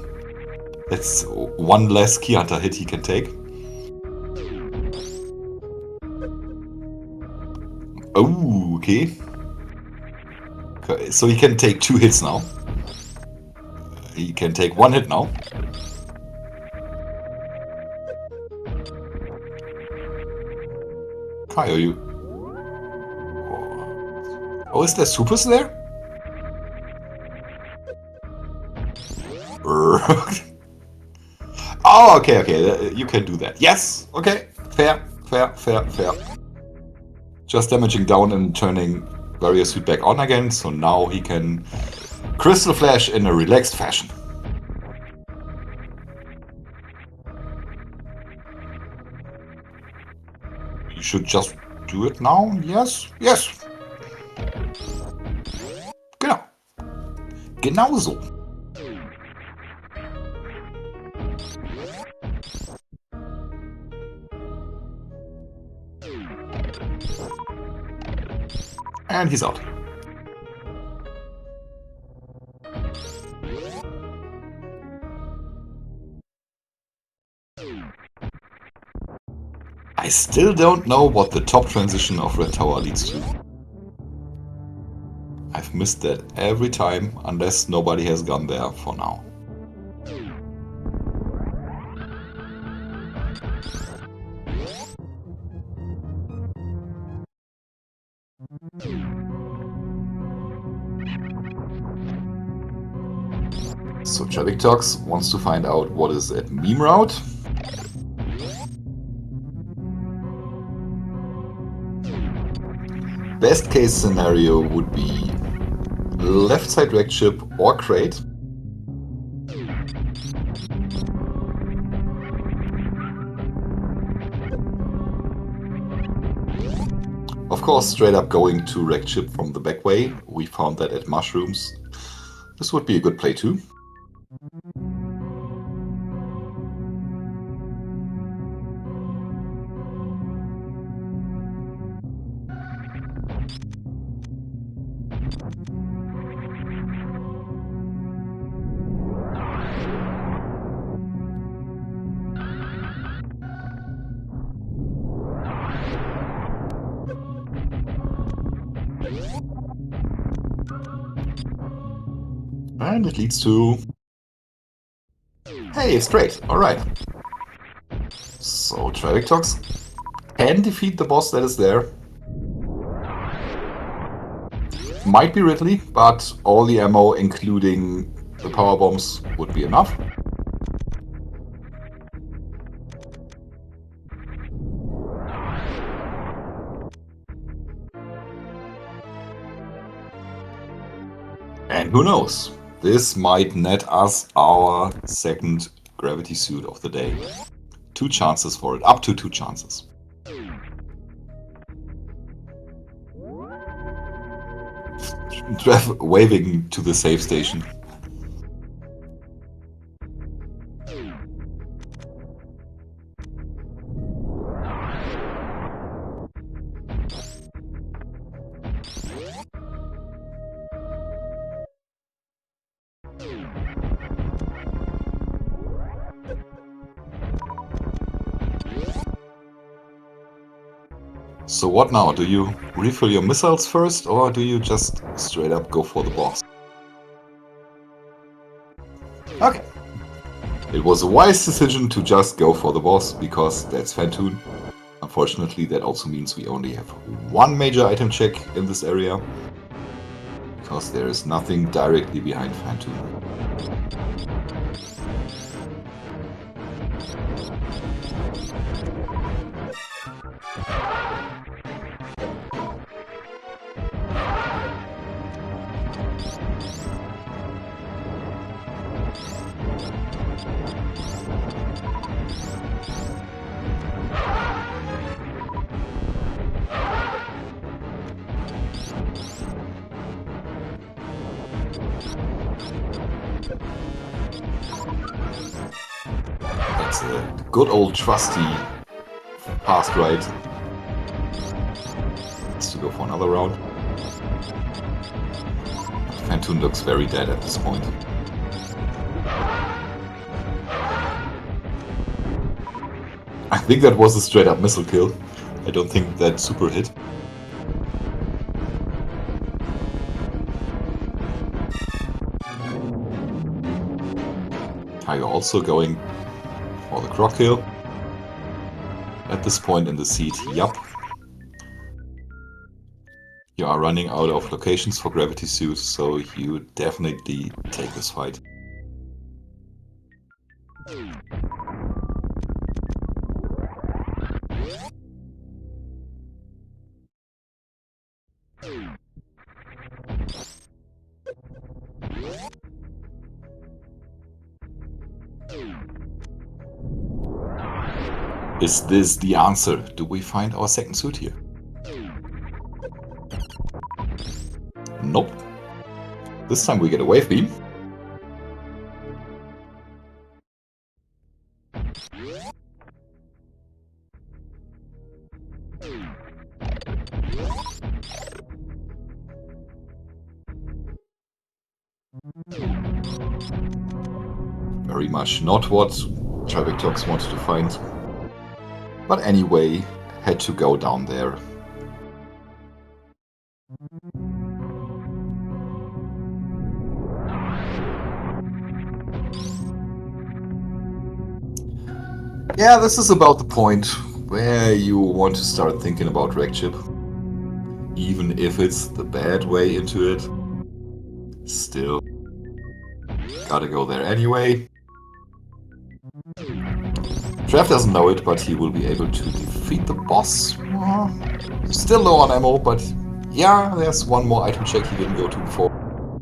that's one less Key Hunter hit he can take. Oh, okay. So he can take 2 hits now. He can take 1 hit now. Caio, you... Oh, is there supers there? Oh, okay, you can do that. Yes, okay, fair. Just damaging down and turning Warrior Suit back on again, so now he can Crystal Flash in a relaxed fashion. You should just do it now, yes. Genau so. And he's out. I still don't know what the top transition of Red Tower leads to. I've missed that every time, unless nobody has gone there for now. So Traviktox wants to find out what is at meme route. Best case scenario would be left side Wreckship or Crate. Of course, straight up going to Wreckship from the back way. We found that at Mushrooms. This would be a good play too. And it leads to... Hey, straight. Alright. So, Traviktox can defeat the boss that is there. Might be Ridley, but all the ammo, including the power bombs, would be enough. And who knows? This might net us our second gravity suit of the day. 2 chances for it, up to 2 chances. Trev waving to the save station. So what now? Do you refill your missiles first, or do you just straight up go for the boss? Okay. It was a wise decision to just go for the boss, because that's Phantoon. Unfortunately, that also means we only have 1 major item check in this area, because there is nothing directly behind Phantoon. That's a good old trusty past right. Let's go for another round. Phantoon looks very dead at this point. I think that was a straight up missile kill. I don't think that super hit. Are you also going for the croc kill? At this point in the seed, yup. You are running out of locations for gravity suits, so you definitely take this fight. Is this the answer? Do we find our second suit here? Nope. This time we get a wave beam. Very much not what Traviktox wanted to find. But anyway, had to go down there. Yeah, this is about the point where you want to start thinking about Wreck Chip. Even if it's the bad way into it. Still, gotta go there anyway. Trev doesn't know it, but he will be able to defeat the boss. Still low on ammo, but yeah, there's 1 more item check he didn't go to before.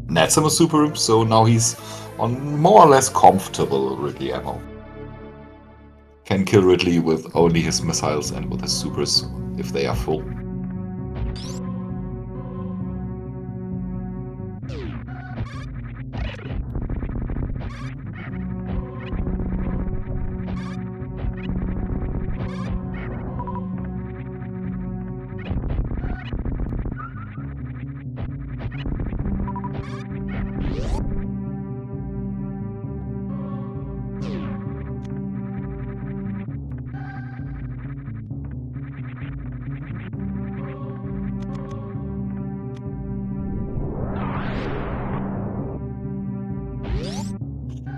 Nets him a super, so now he's on more or less comfortable Ridley ammo. Can kill Ridley with only his missiles and with his supers, if they are full.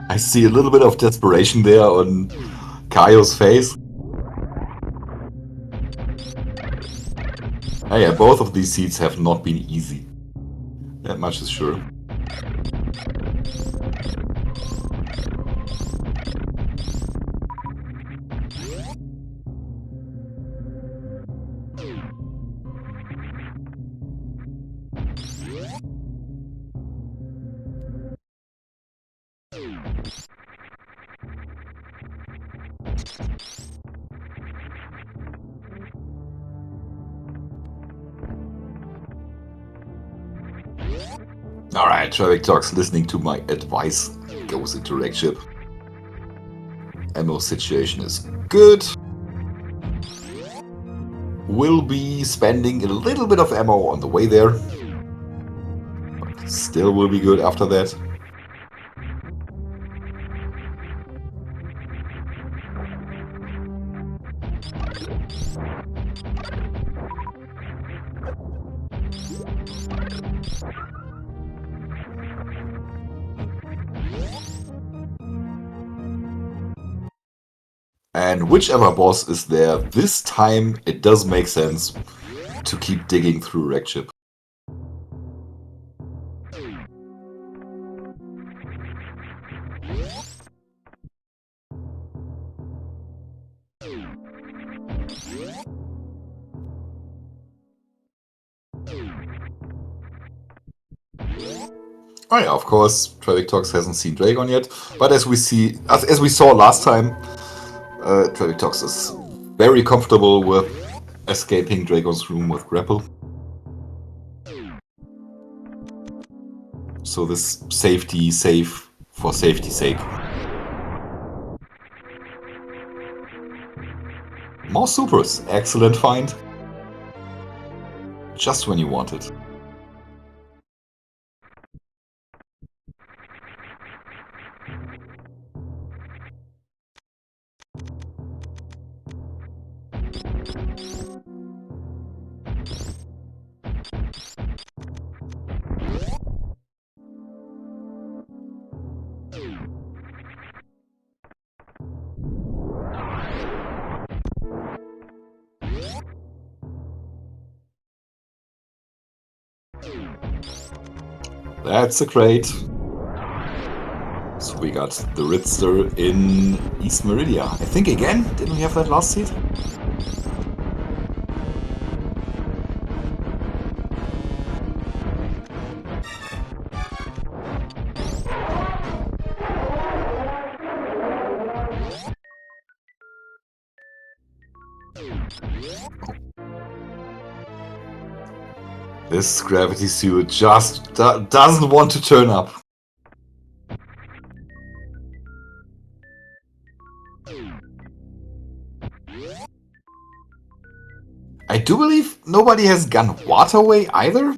I see a little bit of desperation there on Kaio's face. Oh yeah, both of these seeds have not been easy. That much is sure. Alright, Traviktox, listening to my advice, goes into wreck ship. Ammo situation is good. Will be spending a little bit of ammo on the way there. But still will be good after that. And whichever boss is there, this time it does make sense to keep digging through wreck ship. Oh yeah, of course, Traviktox hasn't seen Dragon yet, but as we saw last time, Traviktox is very comfortable with escaping Dragon's room with grapple. So this safety save for safety's sake. More supers, excellent find. Just when you want it. That's a crate. So we got the Ritster in East Meridia. I think again, didn't we have that last seed? This gravity suit just doesn't want to turn up. I do believe nobody has gone waterway either,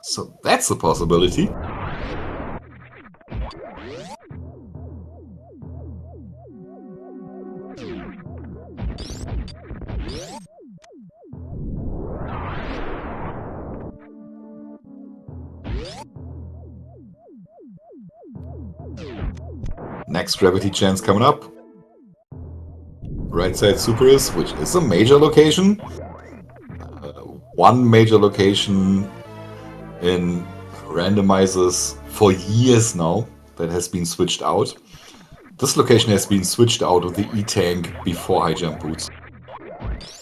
so that's a possibility. Next gravity chance coming up. Right side super is, which is a major location. One major location in randomizers for years now that has been switched out. This location has been switched out with the E-Tank before high jump boots.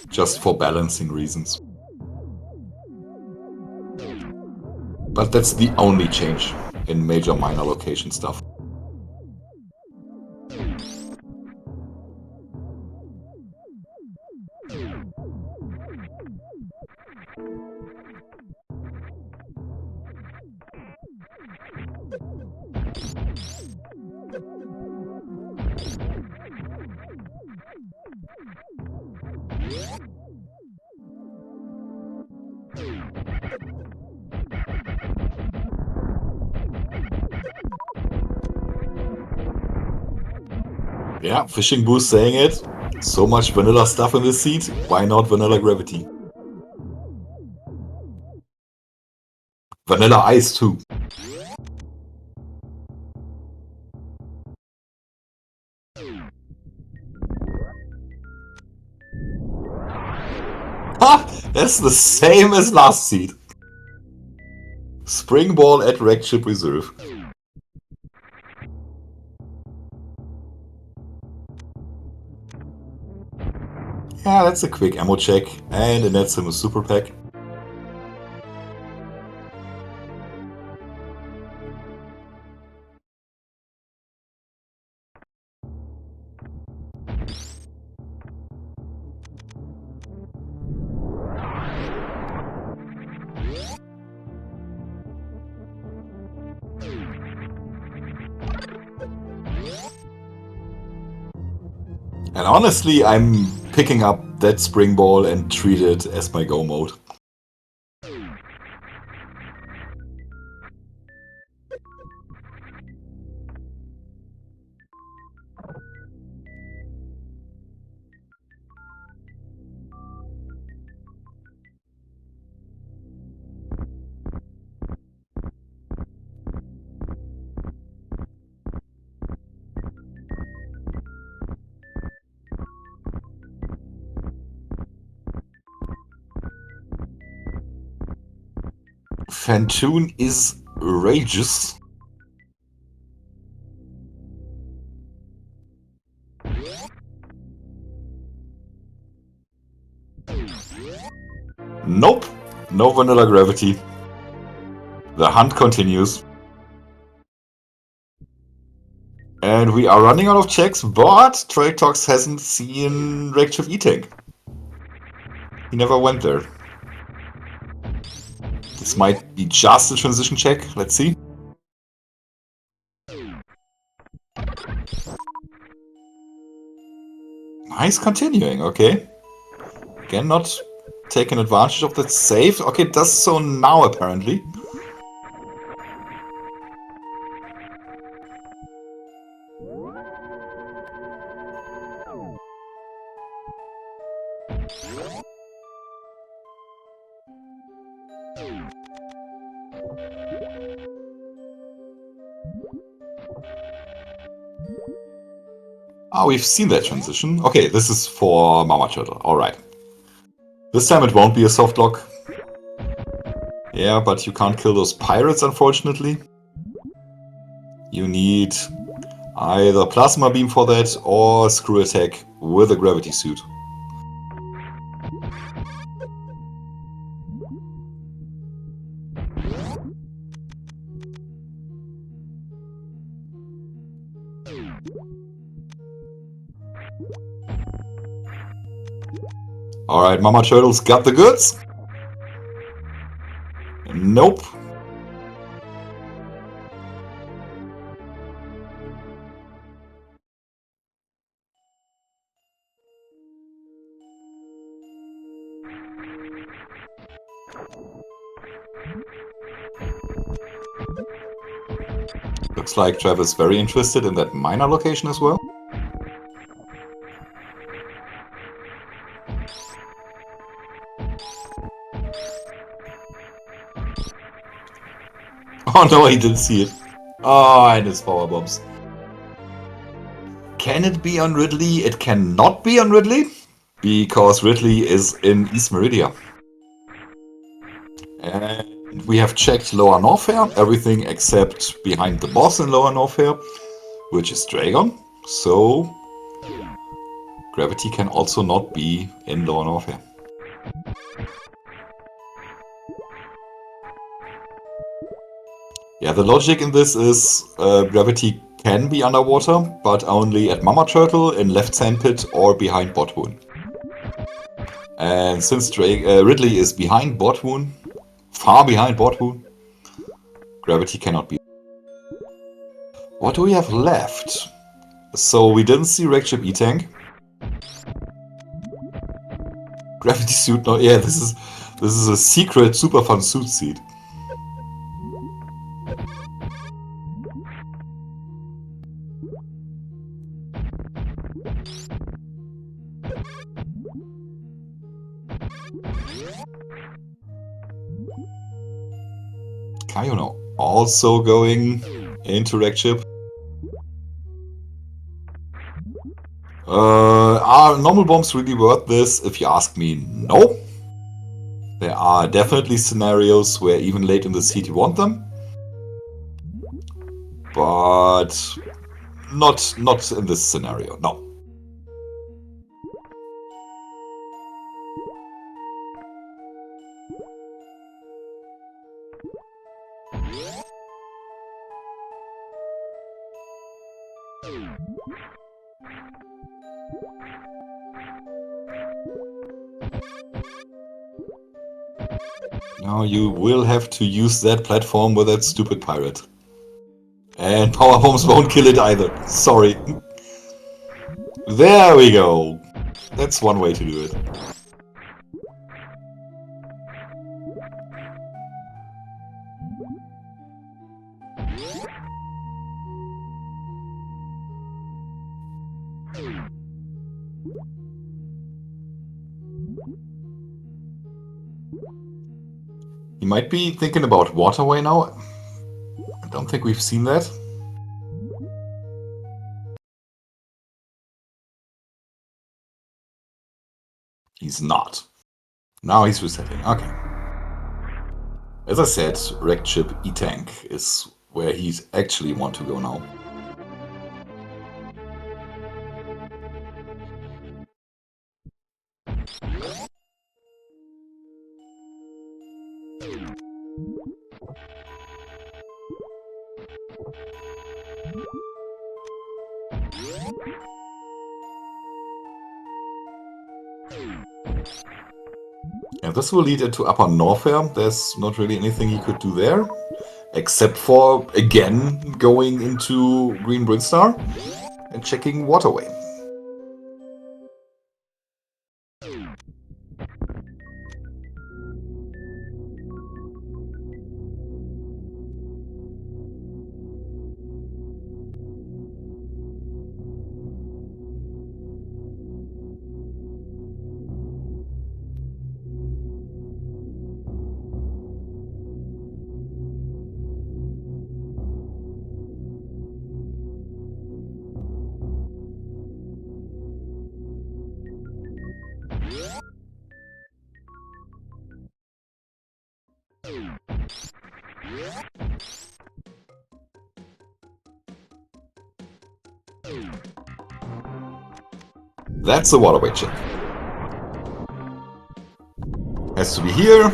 Just for balancing reasons. But that's the only change in major minor location stuff. Yeah, Fishing Boost saying it. So much vanilla stuff in this seed, why not vanilla gravity? Vanilla ice too. That's the same as last seed. Spring ball at wrecked ship reserve. Yeah, that's a quick ammo check, and it nets him a super pack. And honestly, I'm picking up that spring ball and treat it as my go mode. Fantoon is rageous. Nope, no vanilla gravity. The hunt continues. And we are running out of checks, but Traviktox hasn't seen wrecked ship E-Tank. He never went there. This might be just a transition check, let's see. Nice continuing, okay. Again, not taking advantage of that save. Okay, it does so now apparently. Ah, we've seen that transition. Okay, this is for Mama Turtle. Alright. This time it won't be a soft lock. Yeah, but you can't kill those pirates, unfortunately. You need either Plasma Beam for that, or Screw Attack with a Gravity Suit. Alright, Mama Turtle's got the goods. Nope. Looks like Trav is very interested in that miner location as well. Oh no, he didn't see it. Oh, and his power bombs. Can it be on Ridley? It cannot be on Ridley, because Ridley is in East Meridia. And we have checked Lower Norfair, everything except behind the boss in Lower Norfair, which is Dragon. So Gravity can also not be in Lower Norfair. Yeah, the logic in this is Gravity can be underwater, but only at Mama Turtle, in left sandpit, or behind Botwoon. And since Ridley is behind Botwoon, far behind Botwoon, Gravity cannot be. What do we have left? So we didn't see wrecked ship E-Tank. Gravity suit, no, yeah, this is a secret super fun suit seed. Kayuno also going into wrecked ship. Are normal bombs really worth this? If you ask me, no. There are definitely scenarios where even late in the seed you want them, but not in this scenario, no. Now you will have to use that platform with that stupid pirate. And power bombs won't kill it either. Sorry. There we go. That's one way to do it. He might be thinking about waterway now. I don't think we've seen that. He's not. Now he's resetting. Okay. As I said, wrecked ship E-Tank is where he's actually want to go now. Yeah, this will lead into Upper Norfair. There's not really anything he could do there, except for, again, going into Green Brinstar and checking Waterway. That's the waterway check. Has to be here,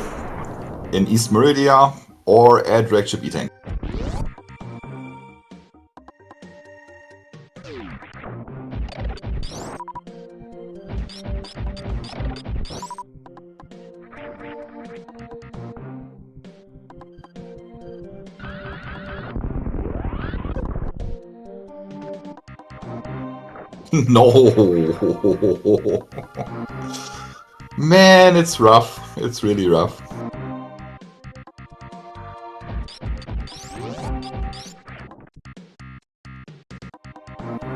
in East Meridia, or at wrecked ship E-Tank. No! Man, it's rough. It's really rough.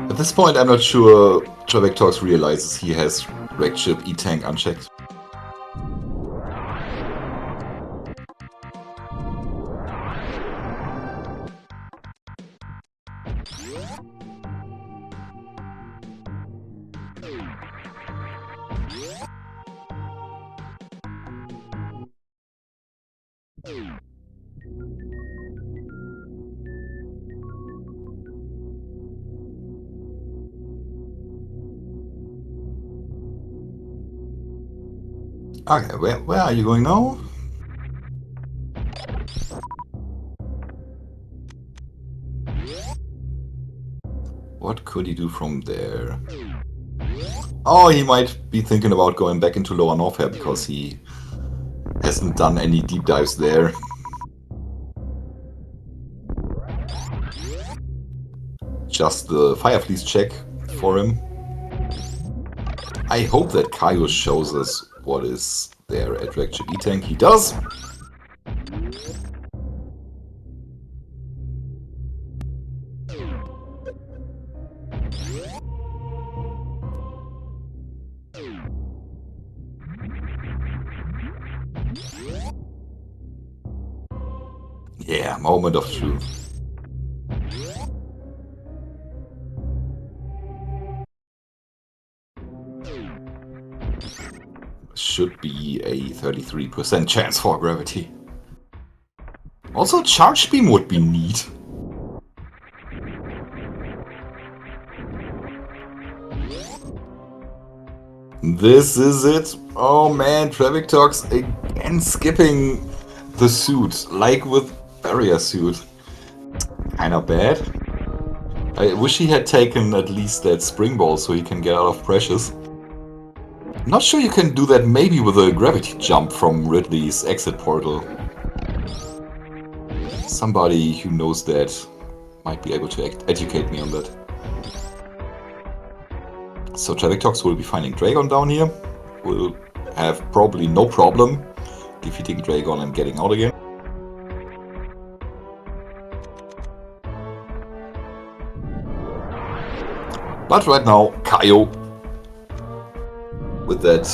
At this point, I'm not sure Traviktox realizes he has wrecked ship E-Tank unchecked. Okay, where are you going now? What could he do from there? Oh, he might be thinking about going back into Lower Norfair because he hasn't done any deep dives there. Just the Fire Fleece check for him. I hope that Caio shows us what is there at wrecked ship E-Tank. He does! Yeah, moment of truth. should be a 33% chance for gravity. Also, charge beam would be neat. This is it. Oh man, Traviktox again skipping the suit, like with barrier suit. Kinda bad. I wish he had taken at least that spring ball so he can get out of pressures. Not sure you can do that maybe with a gravity jump from Ridley's exit portal. Somebody who knows that might be able to educate me on that. So Traviktox will be finding Dragon down here. Will have probably no problem defeating Dragon and getting out again. But right now, Caio with that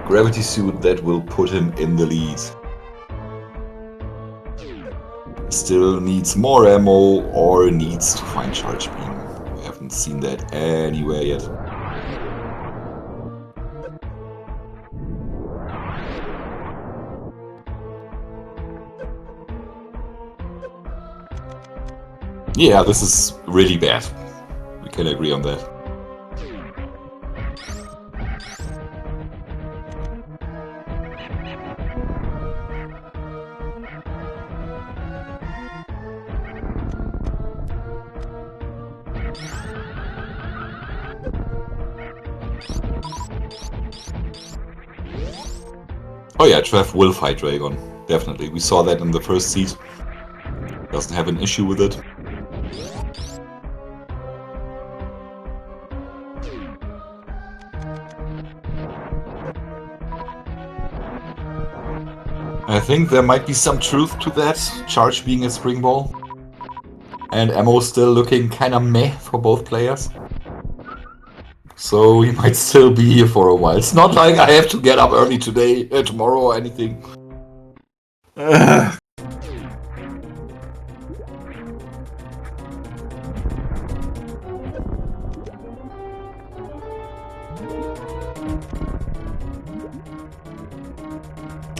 gravity suit that will put him in the lead. Still needs more ammo or needs to find charge beam. We haven't seen that anywhere yet. Yeah, this is really bad. We can agree on that. Oh yeah, Trev will fight Dragon. Definitely. We saw that in the first seed. Doesn't have an issue with it. I think there might be some truth to that, charge being a spring ball. And ammo still looking kinda meh for both players. So he might still be here for a while. It's not like I have to get up early today, tomorrow or anything.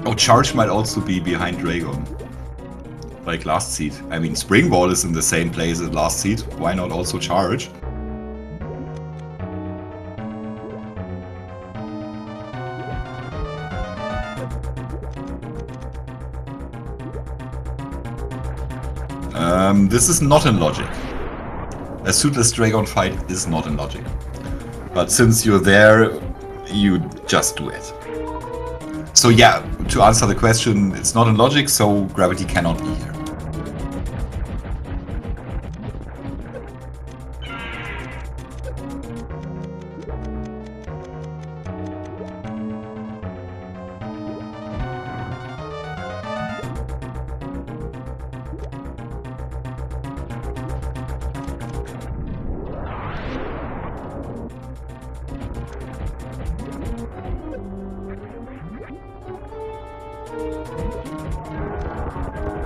Oh, charge might also be behind Dragon. Like last seed. I mean, spring ball is in the same place as last seed. Why not also charge? This is not in logic. A suitless Dragon fight is not in logic. But since you're there, you just do it. So yeah, to answer the question, it's not in logic, so gravity cannot be here.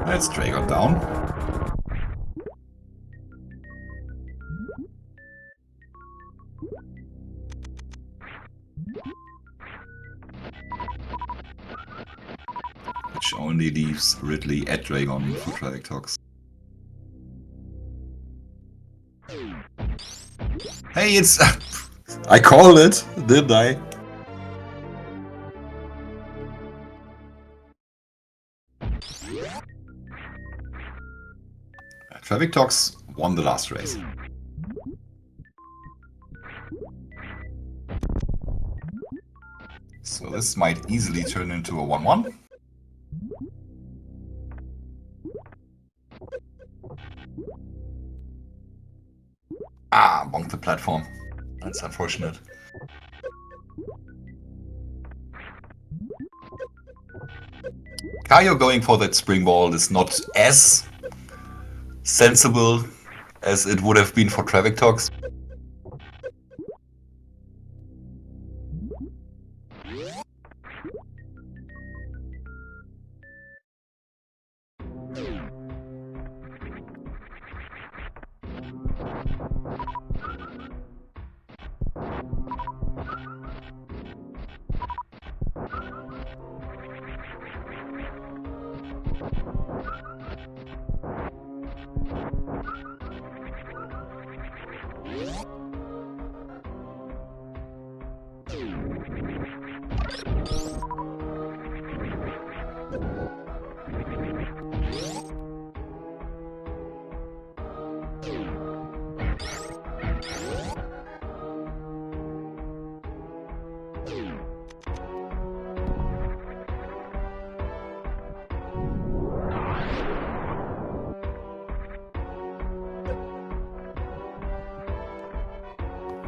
Let's Dragon down. Which only leaves Ridley at Dragon for Traviktox. Hey, it's... I called it, didn't I? Traviktox won the last race. So this might easily turn into a 1-1. Ah, bonked the platform. That's unfortunate. Caio going for that spring ball is not as sensible as it would have been for Traviktox.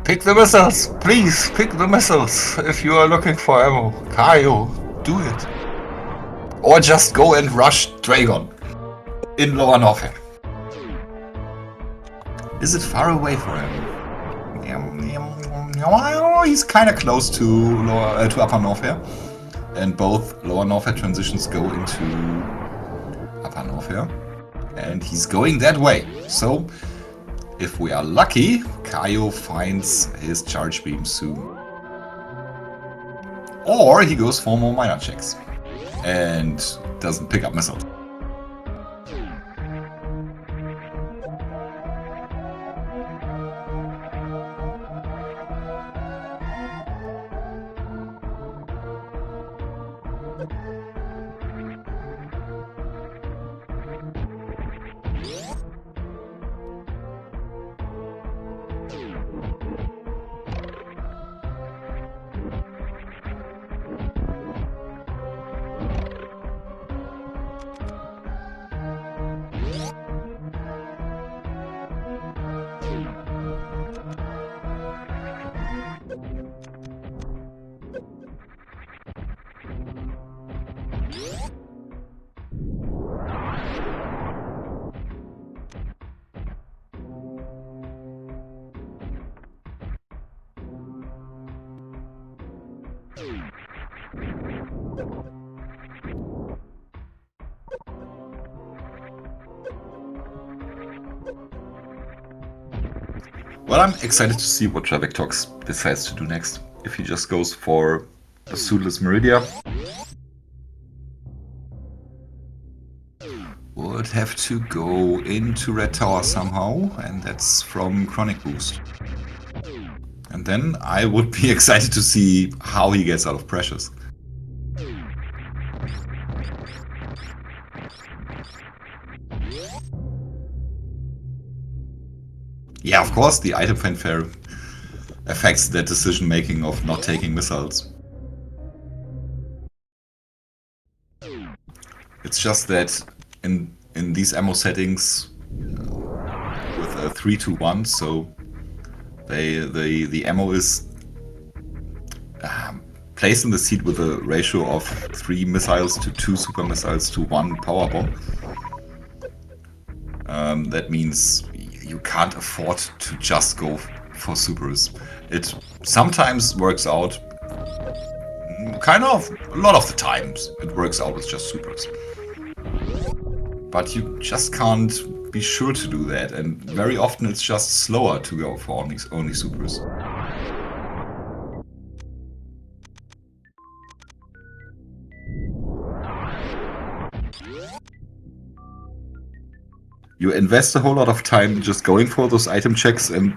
Pick the missiles! Please, pick the missiles! If you are looking for ammo. Caio, do it. Or just go and rush Dragon. In Lower Norfair. Is it far away for him? He's kinda close to Upper Norfair. And both Lower Norfair transitions go into Upper Norfair. And he's going that way. So, if we are lucky, Caio finds his charge beam soon. Or he goes for more minor checks and doesn't pick up missiles. Well, I'm excited to see what Traviktox decides to do next. If he just goes for a suitless Meridia. Would have to go into Red Tower somehow, and that's from Chronic Boost. And then I would be excited to see how he gets out of Precious. Yeah, of course, the item fanfare affects the decision making of not taking missiles. It's just that in these ammo settings with a 3-to-1, so the ammo is placed in the seat with a ratio of 3 missiles to 2 super missiles to 1 power bomb. That means you can't afford to just go for supers. It sometimes works out, kind of, a lot of the times it works out with just supers. But you just can't be sure to do that, and very often it's just slower to go for only supers. You invest a whole lot of time just going for those item checks, and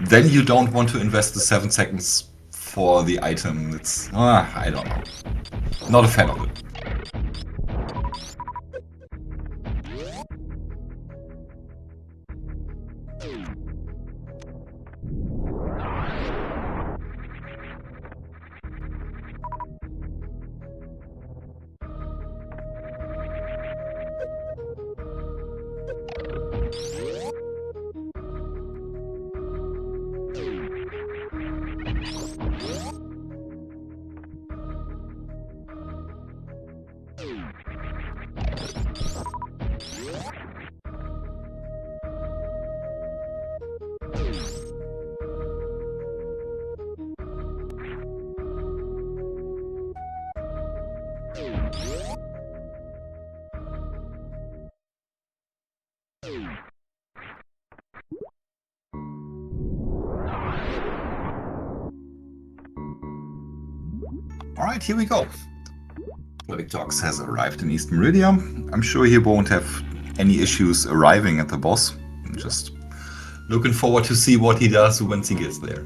then you don't want to invest the 7 seconds for the item. It's, I don't know. Not a fan of it. Alright, here we go. Traviktox has arrived in East Meridian. I'm sure he won't have any issues arriving at the boss. I'm just looking forward to see what he does once he gets there.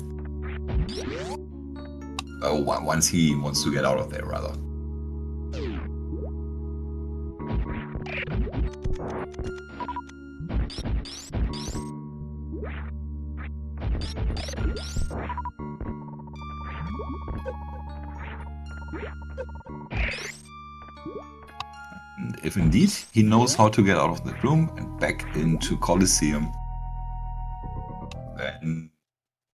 Oh, once he wants to get out of there, rather. And if indeed he knows how to get out of the room and back into Colosseum, then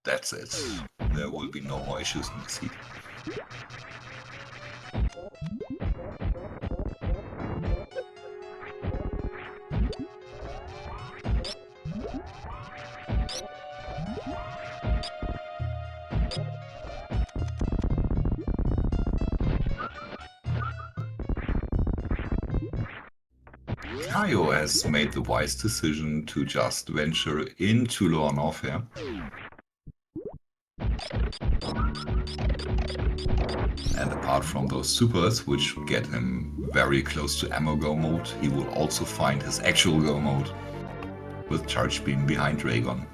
that's it. There will be no more issues in this heat. Caio has made the wise decision to just venture into Lower Norfair. And apart from those supers, which get him very close to ammo go mode, he will also find his actual go mode with Charge Beam behind Raygon.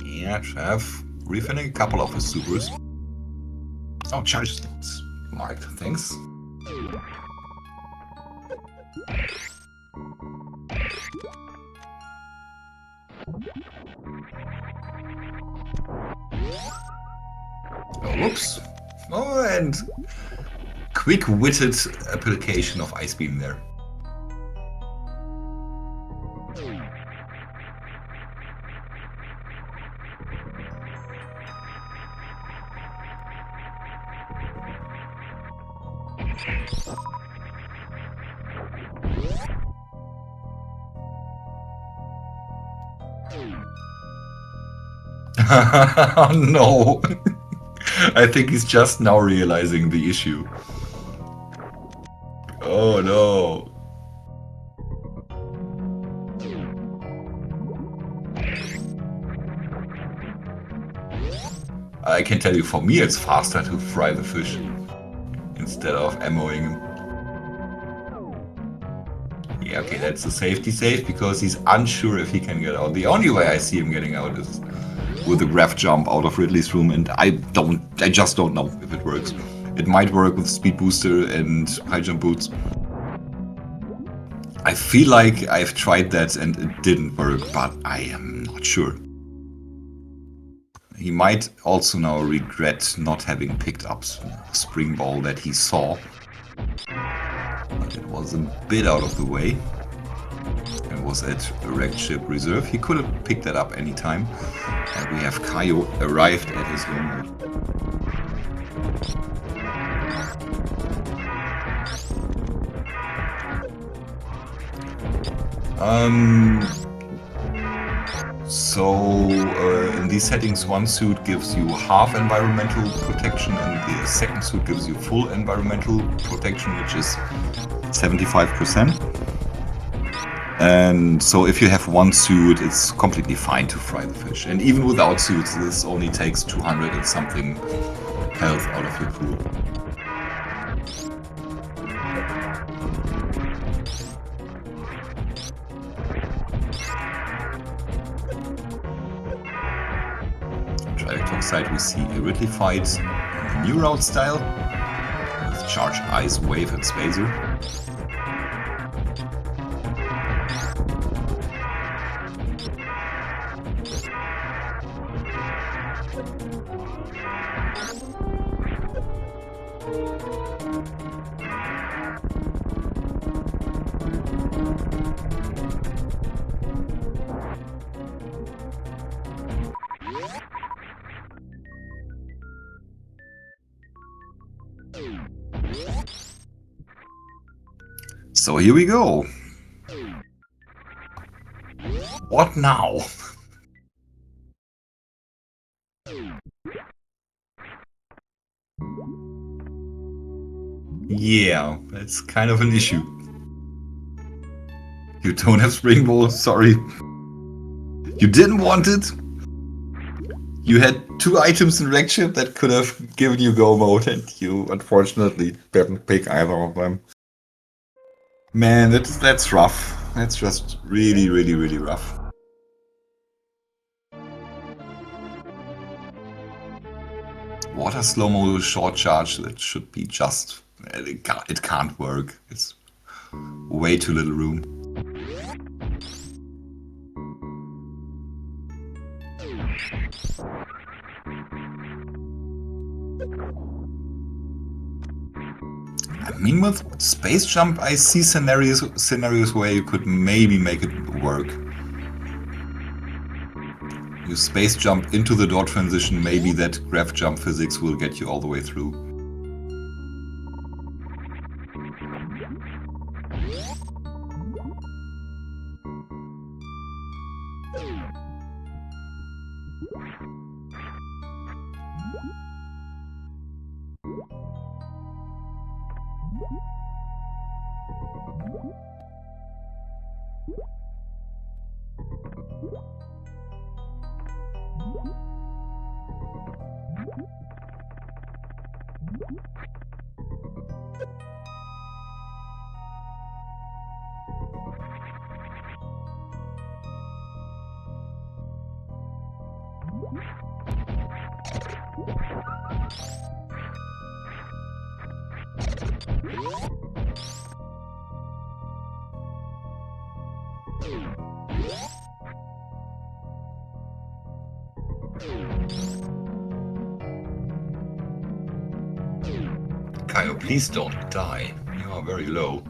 Yeah, Trav, refilling a couple of his supers. Oh, charge things. Marked, thanks. Oh, whoops. Oh, and quick-witted application of Ice Beam there. Oh no! I think he's just now realizing the issue. Oh no! I can tell you, for me it's faster to fry the fish instead of ammoing him. Yeah, okay, that's a safety save because he's unsure if he can get out. The only way I see him getting out is with a graph jump out of Ridley's room, and I just don't know if it works. It might work with speed booster and high jump boots. I feel like I've tried that and it didn't work, but I am not sure. He might also now regret not having picked up Spring Ball that he saw. But it was a bit out of the way. And was at Wrecked Ship Reserve. He could have picked that up anytime. And we have Caio arrived at his home. In these settings, one suit gives you half environmental protection and the second suit gives you full environmental protection, which is 75%. And so if you have one suit, it's completely fine to fry the fish. And even without suits, this only takes 200 and something health out of your pool. Traviktox side we see a Ridley fight in the new route style with Charge, Ice, Wave and Spacer. So here we go. What now? Yeah, that's kind of an issue. You don't have Spring Ball, sorry. You didn't want it? You had 2 items in rank chip that could have given you go mode, and you unfortunately didn't pick either of them. Man, that's rough. That's just really, really, really rough. Water slow-mo short charge, that should be just... It can't work. It's way too little room. I mean, with space jump, I see scenarios where you could maybe make it work. You space jump into the door transition, maybe that graph jump physics will get you all the way through. Caio, please don't die. You are very low.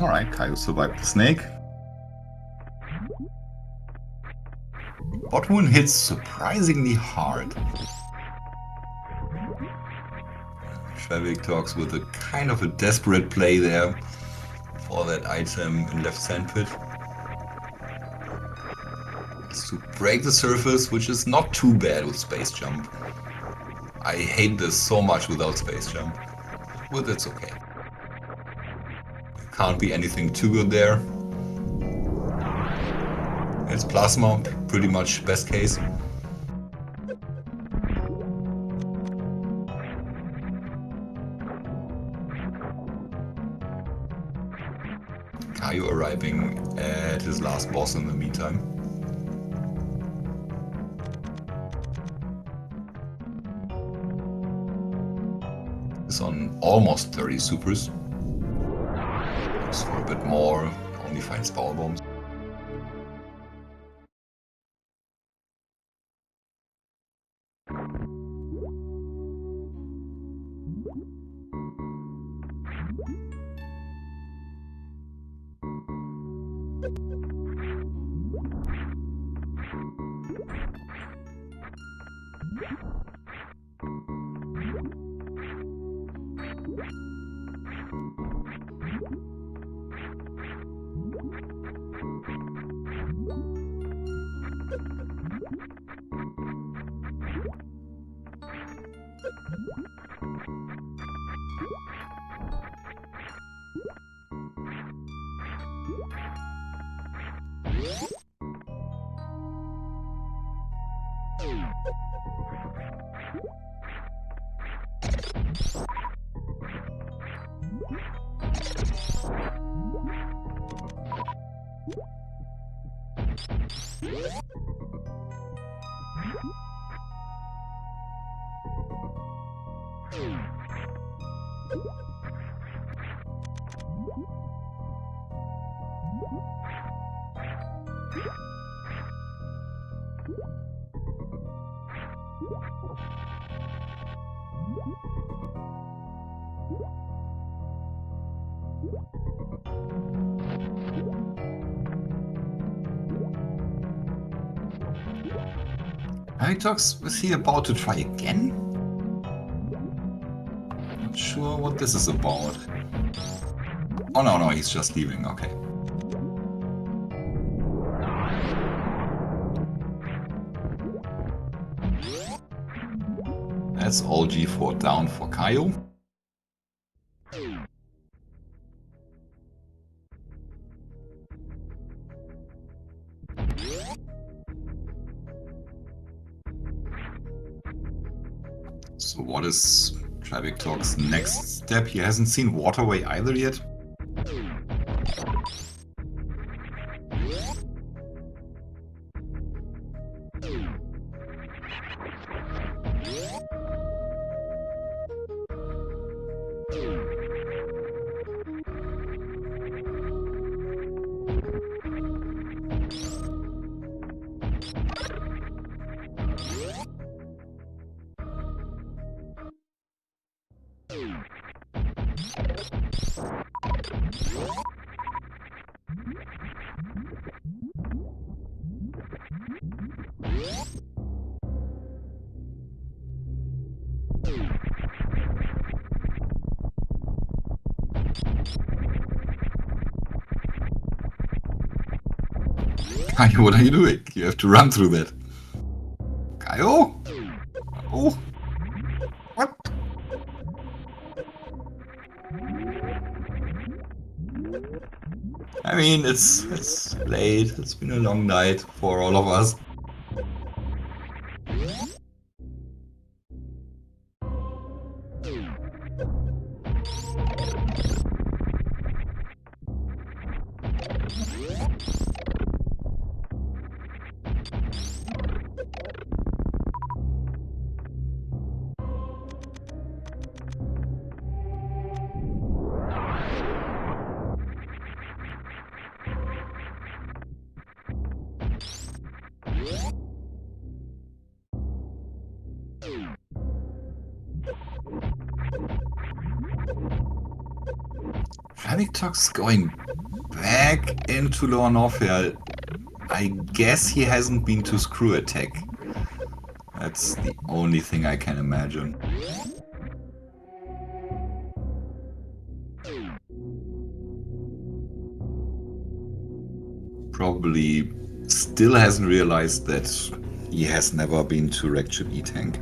Alright, Caio survived the snake. Bot wound hits surprisingly hard. Traviktox with a kind of a desperate play there for that item in left sandpit. To break the surface, which is not too bad with space jump. I hate this so much without space jump. With it's okay. Can't be anything too good there. It's plasma, pretty much best case. Caio arriving at his last boss in the meantime. It's on almost 30 supers. Looks for a bit more, only finds power bombs. Traviktox, is he about to try again? Not sure what this is about. Oh no, he's just leaving, okay. That's all G4 down for Caio. So what is Traviktox's next step? He hasn't seen Waterway either yet. Caio, what are you doing? You have to run through that. Caio? Oh! What? I mean, it's late. It's been a long night for all of us. Traviktox going back into Lower Norfair. I guess he hasn't been to Screw Attack. That's the only thing I can imagine. Probably still hasn't realized that he has never been to Wreckship E-Tank.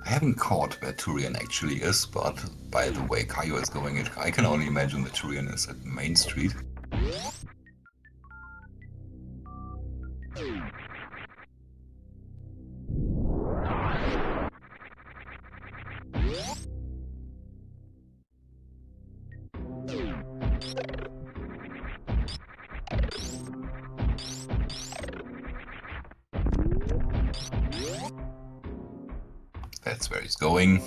I haven't caught where Turian actually is, but by the way Caio is going it, I can only imagine that Turian is at Main Street. That's where he's going.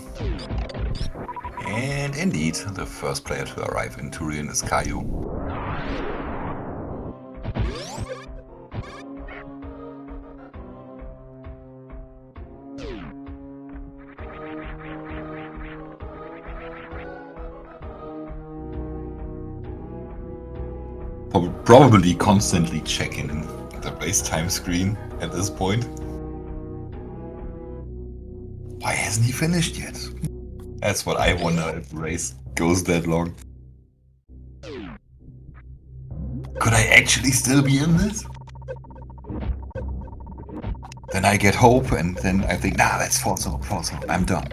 And indeed, the first player to arrive in Turin is Caio. Probably constantly checking the race time screen at this point. Why hasn't he finished yet? That's what I wonder if the race goes that long. Could I actually still be in this? Then I get hope and then I think, nah, that's false hope, I'm done.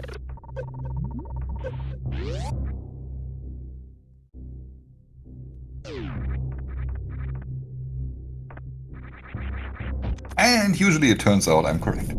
And usually it turns out I'm correct.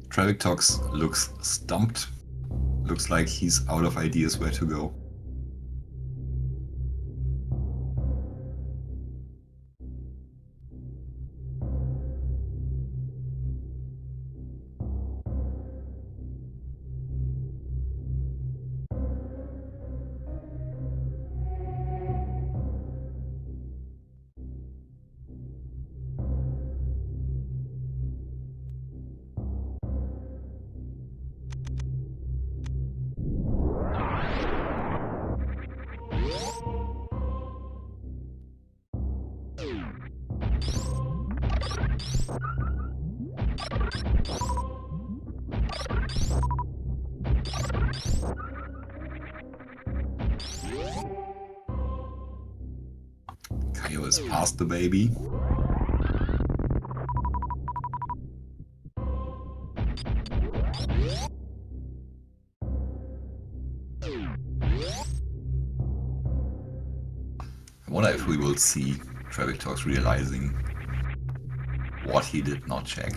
Traviktox looks stumped. Looks like he's out of ideas where to go. Caio is past the baby. I wonder if we will see Traviktox realizing what he did not check.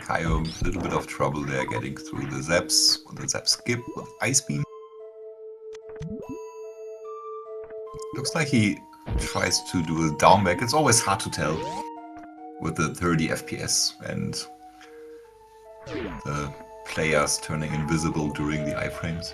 Caio, a little bit of trouble there getting through the zaps, or the zap skip with Ice Beam. Looks like he tries to do a down back. It's always hard to tell with the 30 FPS and the players turning invisible during the iframes.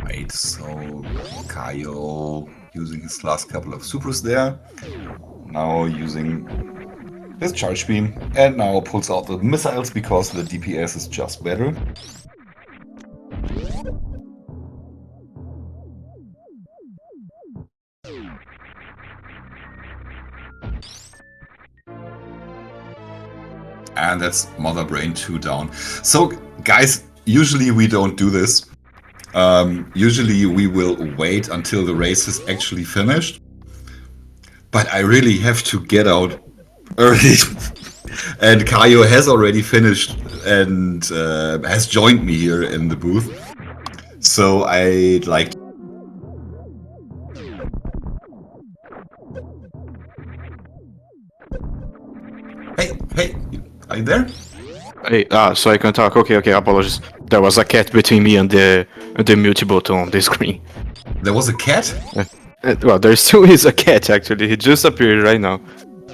Right, so Caio using his last couple of supers there, now using his charge beam, and now pulls out the missiles because the DPS is just better. And that's Mother Brain 2 down. So, guys, usually we don't do this. Usually we will wait until the race is actually finished. But I really have to get out early. And Kaio has already finished and has joined me here in the booth. So I'd like... Hey, are you there? Hey, so I can talk. Okay, apologies. There was a cat between me and the mute button on the screen. There was a cat? Well, there still is a cat, actually. He just appeared right now.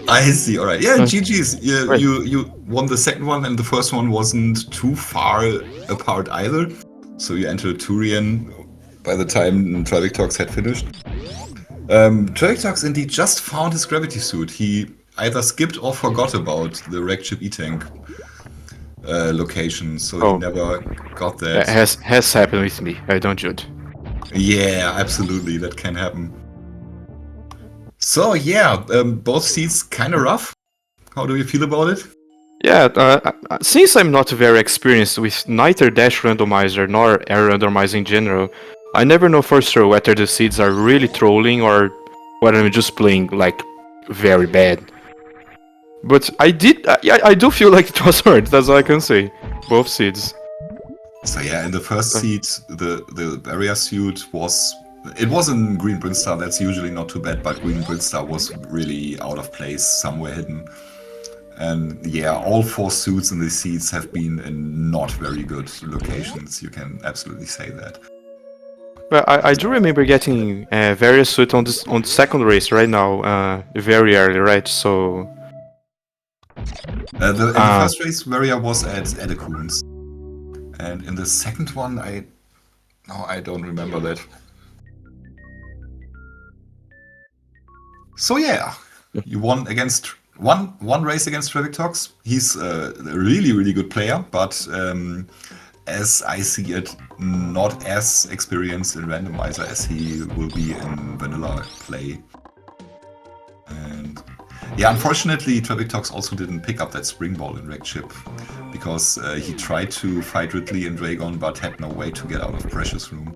I see, alright. Yeah, GG's. Right. You won the second one, and the first one wasn't too far apart either. So you entered Turian by the time Traviktox had finished. Traviktox indeed just found his gravity suit. He either skipped or forgot about the wrecked ship E-Tank location, so he never got that. Has happened with me. I don't judge. Yeah, absolutely, that can happen. So yeah, both seats kind of rough. How do you feel about it? Yeah, since I'm not very experienced with neither Dash Randomizer nor Air Randomizer in general, I never know for sure whether the seeds are really trolling or whether I'm just playing like very bad. But I do feel like it was hard. That's all I can say. Both seeds. So yeah, in the first seed, the barrier suit was... It was in Green Brinstar, that's usually not too bad, but Green Brinstar was really out of place, somewhere hidden. And yeah, all 4 suits in the seats have been in not very good locations, you can absolutely say that. Well, I do remember getting various suit on the second race right now, very early, right? So... in the first race, Varia was at Edecoons. And in the second one, I don't remember that. So yeah, you won against one race against Traviktox. He's a really good player, but as I see it, not as experienced in Randomizer as he will be in vanilla play. And yeah, unfortunately, Traviktox also didn't pick up that spring ball in Wrecked Ship because he tried to fight Ridley and Dragon, but had no way to get out of Precious Room.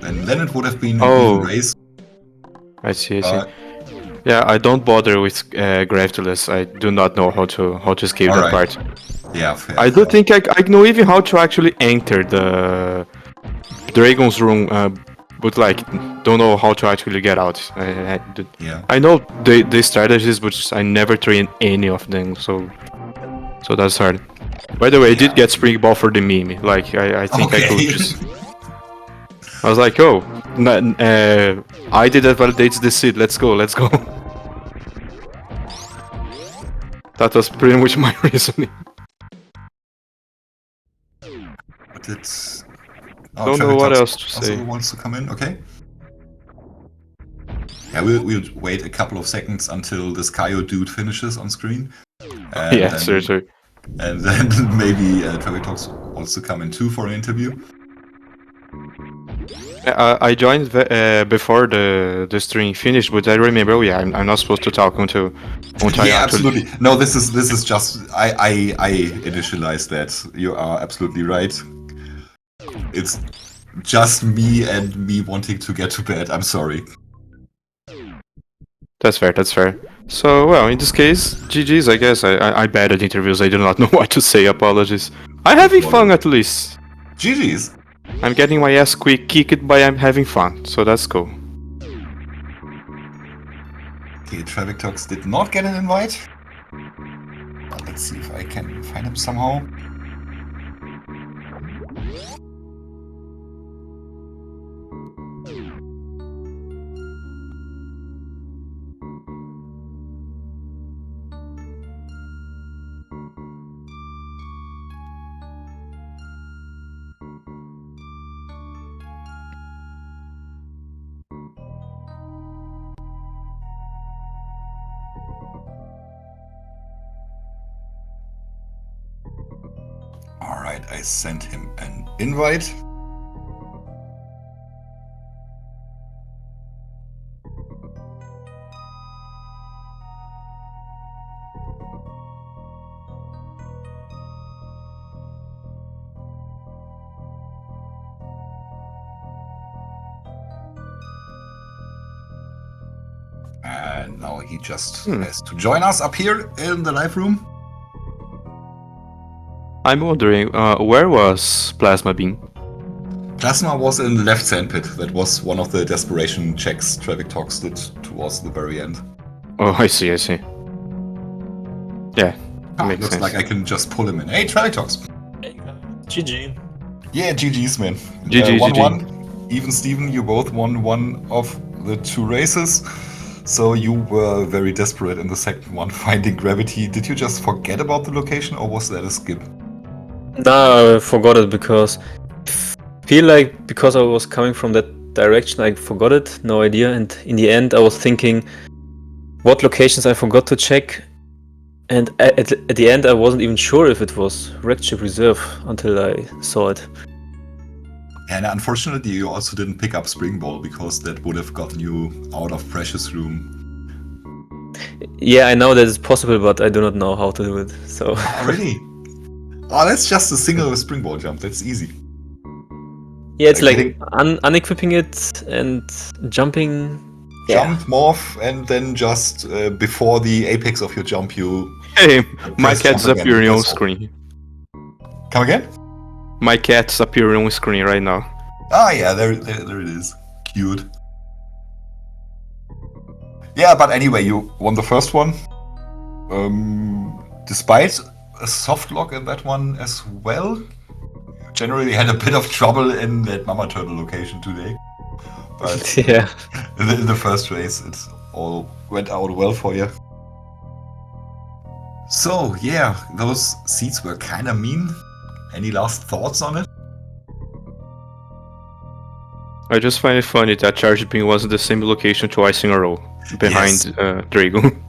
And then it would have been an even race. I see. Yeah, I don't bother with Gravitless. I do not know how to escape that part. Yeah, fair. I do think I know even how to actually enter the Dragon's room, but like don't know how to actually get out. I know the strategies, but I never train any of them, so that's hard. By the way, I did get Spring Ball for the meme. Like I think I could just. I was like, oh, I did that validates the seed. Let's go. That was pretty much my reasoning. But it's... Don't know what else to say. Also wants to come in, okay. Yeah, we'll wait a couple of seconds until this Kaio dude finishes on screen. And yeah, sure. And then maybe Traviktox wants to come in too for an interview. I joined before the stream finished, but I remember, oh yeah, I'm not supposed to talk until yeah, absolutely. No, this is just I initialized that. You are absolutely right. It's just me and me wanting to get to bed. I'm sorry. That's fair. So, well, in this case, GG's, I guess. I bad at interviews. I do not know what to say. Apologies. I'm having fun at least. GG's. I'm getting my ass kicked, but I'm having fun, so that's cool. Okay, Traviktox did not get an invite. But let's see if I can find him somehow. Alright, I sent him an invite. And now he just has to join us up here in the live room. I'm wondering, where was Plasma Beam? Plasma was in the left sandpit. That was one of the desperation checks Traviktox did towards the very end. Oh, I see. Yeah, makes looks sense. like I can just pull him in. Hey, Traviktox. GG. Yeah, GG's, man. GG, 1-1. Even Steven, you both won one of the 2 races. So you were very desperate in the second one, finding gravity. Did you just forget about the location, or was that a skip? No, I forgot it because I feel like because I was coming from that direction, I forgot it. No idea. And in the end, I was thinking what locations I forgot to check. And at the end, I wasn't even sure if it was Wrecked Ship Reserve until I saw it. And unfortunately, you also didn't pick up Spring Ball because that would have gotten you out of Precious Room. Yeah, I know that it's possible, but I do not know how to do it. So. Oh, really? Oh, that's just a single Spring Ball jump. That's easy. Yeah, it's like unequipping it and jumping. Jump, morph, and then just before the apex of your jump, you. Hey, my cat's appearing on screen. Come again? My cat's appearing on screen right now. Ah, yeah, there it is. Cute. Yeah, but anyway, you won the first one. Despite a soft lock in that one as well. Generally had a bit of trouble in that Mama Turtle location today. But yeah. In the first race, it all went out well for you. So, yeah, those seats were kind of mean. Any last thoughts on it? I just find it funny that Charge Beam was in the same location twice in a row, behind Dragon.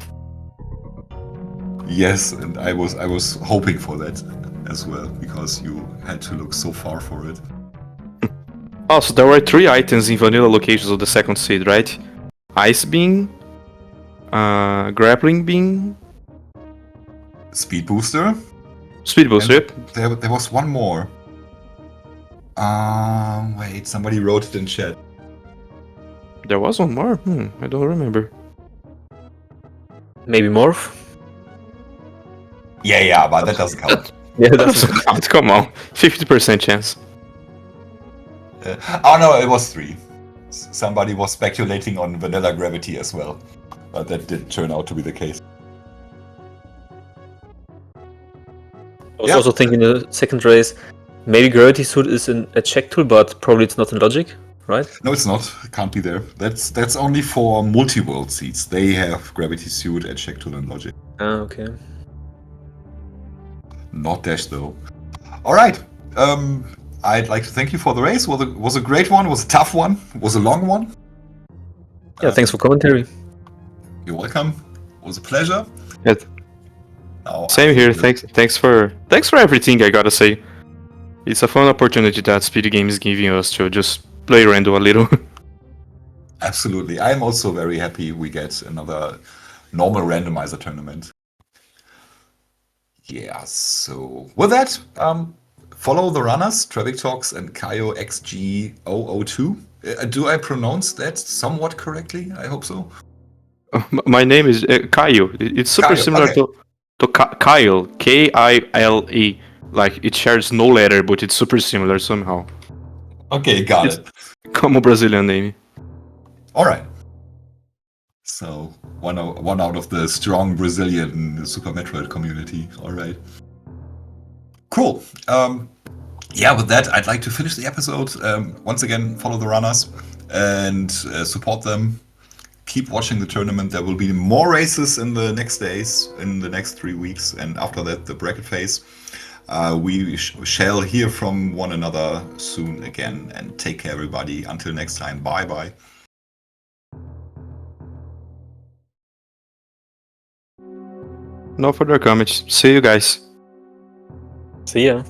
Yes, and I was hoping for that as well, because you had to look so far for it. Also, there were 3 items in vanilla locations of the second seed, right? Ice Beam, Grappling Beam, Speed Booster. Speed Booster, yep. There was one more. Wait, somebody wrote it in chat. There was one more? I don't remember. Maybe Morph? Yeah, but that doesn't count. Yeah, that doesn't count. Come on, 50% chance. Oh no, it was 3. Somebody was speculating on Vanilla Gravity as well, but that did turn out to be the case. I was also thinking the second race, maybe Gravity Suit is in a check tool, but probably it's not in Logic, right? No, it's not. It can't be there. That's only for multi-world seats. They have Gravity Suit and check tool and Logic. Ah, okay. Not Dash though. Alright. I'd like to thank you for the race. Was a great one, was a tough one, was a long one. Yeah, thanks for commentary. You're welcome. It was a pleasure. Yes. Same here. Thanks for everything, I gotta say. It's a fun opportunity that Speedgaming is giving us to just play random a little. Absolutely. I'm also very happy we get another normal randomizer tournament. Yeah, so with that, follow the runners, Traviktox and caioxg002. Do I pronounce that somewhat correctly? I hope so. My name is Kyle. It's super similar to Kyle, K-I-L-E. Like, it shares no letter, but it's super similar somehow. Okay, got it. Common Brazilian name. Alright. So, one out of the strong Brazilian Super Metroid community. Alright. Cool. Yeah, with that, I'd like to finish the episode. Once again, follow the runners and support them. Keep watching the tournament. There will be more races in the next days, in the next 3 weeks, and after that, the bracket phase. We shall hear from one another soon again, and take care, everybody. Until next time, bye-bye. No further comments. See you guys. See ya.